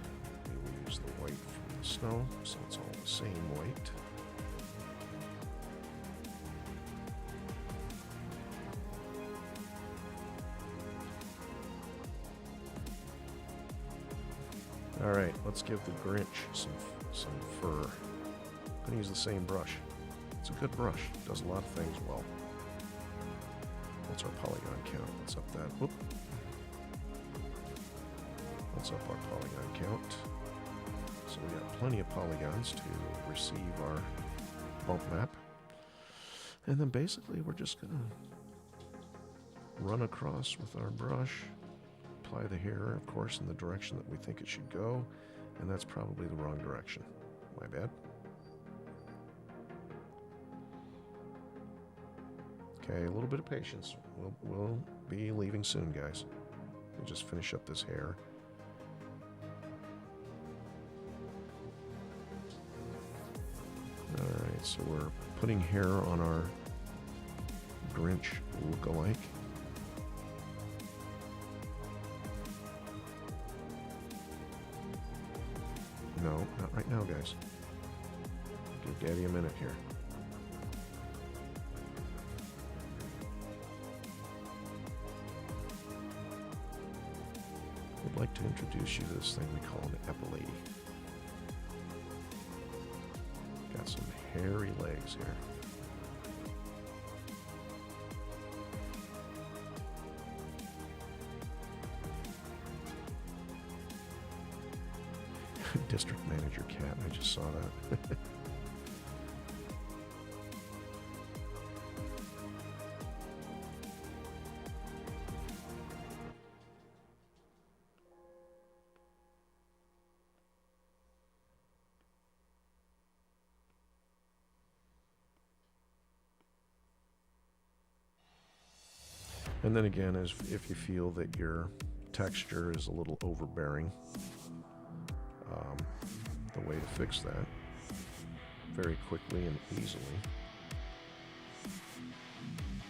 We will use the white from the snow, so it's all the same white. All right, let's give the Grinch some fur. I'm gonna use the same brush. It's a good brush. It does a lot of things well. What's our polygon count? Let's up that. Whoop. Let's up our polygon count. So we got plenty of polygons to receive our bump map. And then basically we're just gonna run across with our brush. Apply the hair, of course, in the direction that we think it should go, and that's probably the wrong direction. My bad. Okay, a little bit of patience. We'll be leaving soon, guys. We'll just finish up this hair. Alright, so we're putting hair on our Grinch look-alike. No, not right now, guys. Give Daddy a minute here. I'd like to introduce you to this thing we call an epilady. Got some hairy legs here. District Manager Cat, I just saw that. And then again, if you feel that your texture is a little overbearing, the way to fix that very quickly and easily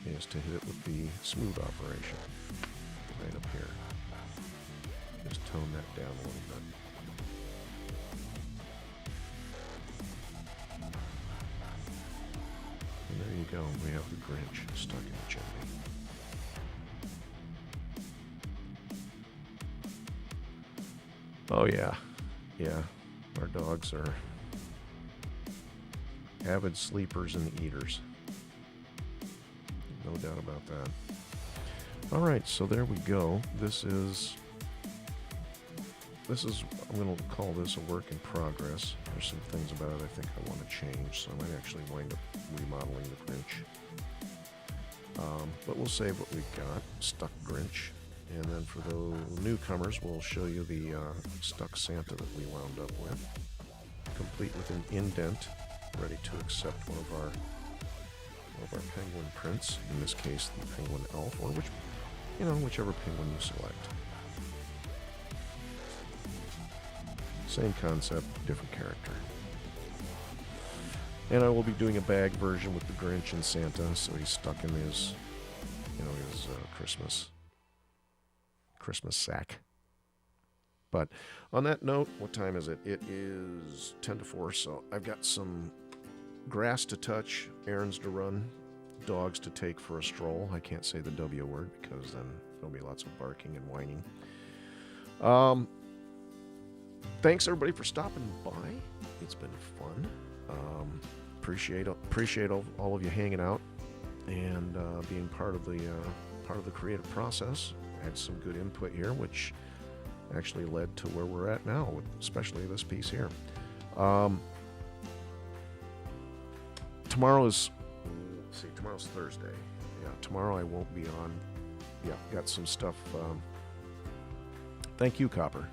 is to hit it with the smooth operation right up here. Just tone that down a little bit. And there you go. We have the Grinch stuck in the chimney. Oh yeah. Our dogs are avid sleepers and eaters. No doubt about that. Alright, so there we go. This is, I'm going to call this a work in progress. There's some things about it I think I want to change, so I might actually wind up remodeling the Grinch. But we'll save what we've got. Stuck Grinch. And then for the newcomers, we'll show you the stuck Santa that we wound up with, complete with an indent, ready to accept one of our penguin prints. In this case, the penguin elf, or whichever penguin you select. Same concept, different character. And I will be doing a bag version with the Grinch and Santa, so he's stuck in his, his Christmas sack. But on that note, what time is it? It is 10 to 4, so I've got some grass to touch, errands to run, dogs to take for a stroll. I can't say the W word because then there'll be lots of barking and whining. Thanks everybody for stopping by. It's been fun. Appreciate all of you hanging out and being part of the creative process. I had some good input here, which actually led to where we're at now, especially this piece here. Tomorrow's Thursday. Yeah, tomorrow I won't be on. Yeah, got some stuff. Thank you, Copper.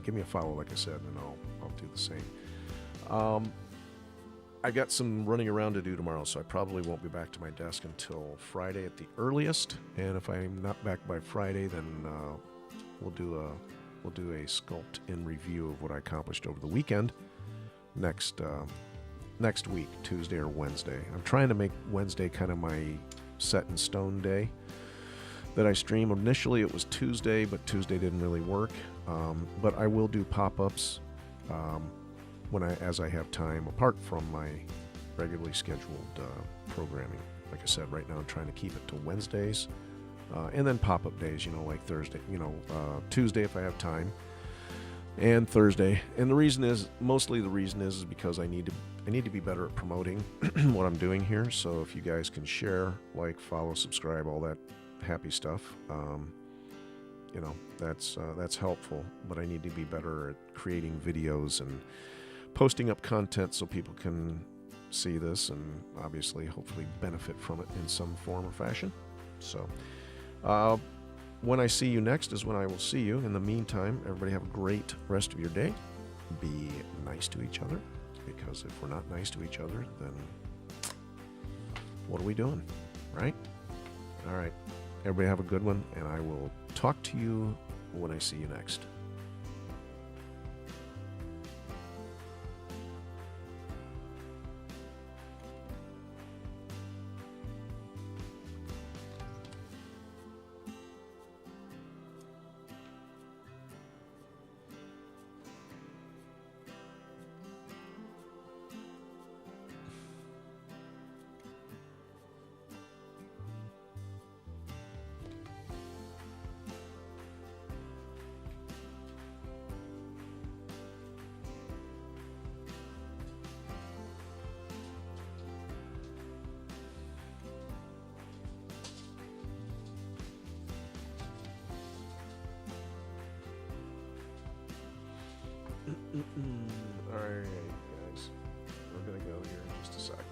Give me a follow, like I said, and I'll do the same. I got some running around to do tomorrow, so I probably won't be back to my desk until Friday at the earliest. And if I'm not back by Friday, then we'll do a sculpt in review of what I accomplished over the weekend next week, Tuesday or Wednesday. I'm trying to make Wednesday kind of my set in stone day that I stream. Initially it was Tuesday, but Tuesday didn't really work. But I will do pop-ups as I have time, apart from my regularly scheduled programming. Like I said, right now I'm trying to keep it to Wednesdays, and then pop-up days, like Thursday, Tuesday if I have time, and Thursday. And mostly the reason is because I need to be better at promoting what I'm doing here. So if you guys can share, like, follow, subscribe, all that happy stuff, that's helpful. But I need to be better at creating videos and posting up content so people can see this and obviously hopefully benefit from it in some form or fashion. So when I see you next is when I will see you. In the meantime, everybody have a great rest of your day. Be nice to each other, because if we're not nice to each other, then what are we doing, right? All right. Everybody have a good one, and I will talk to you when I see you next. All right, guys. We're going to go here in just a sec.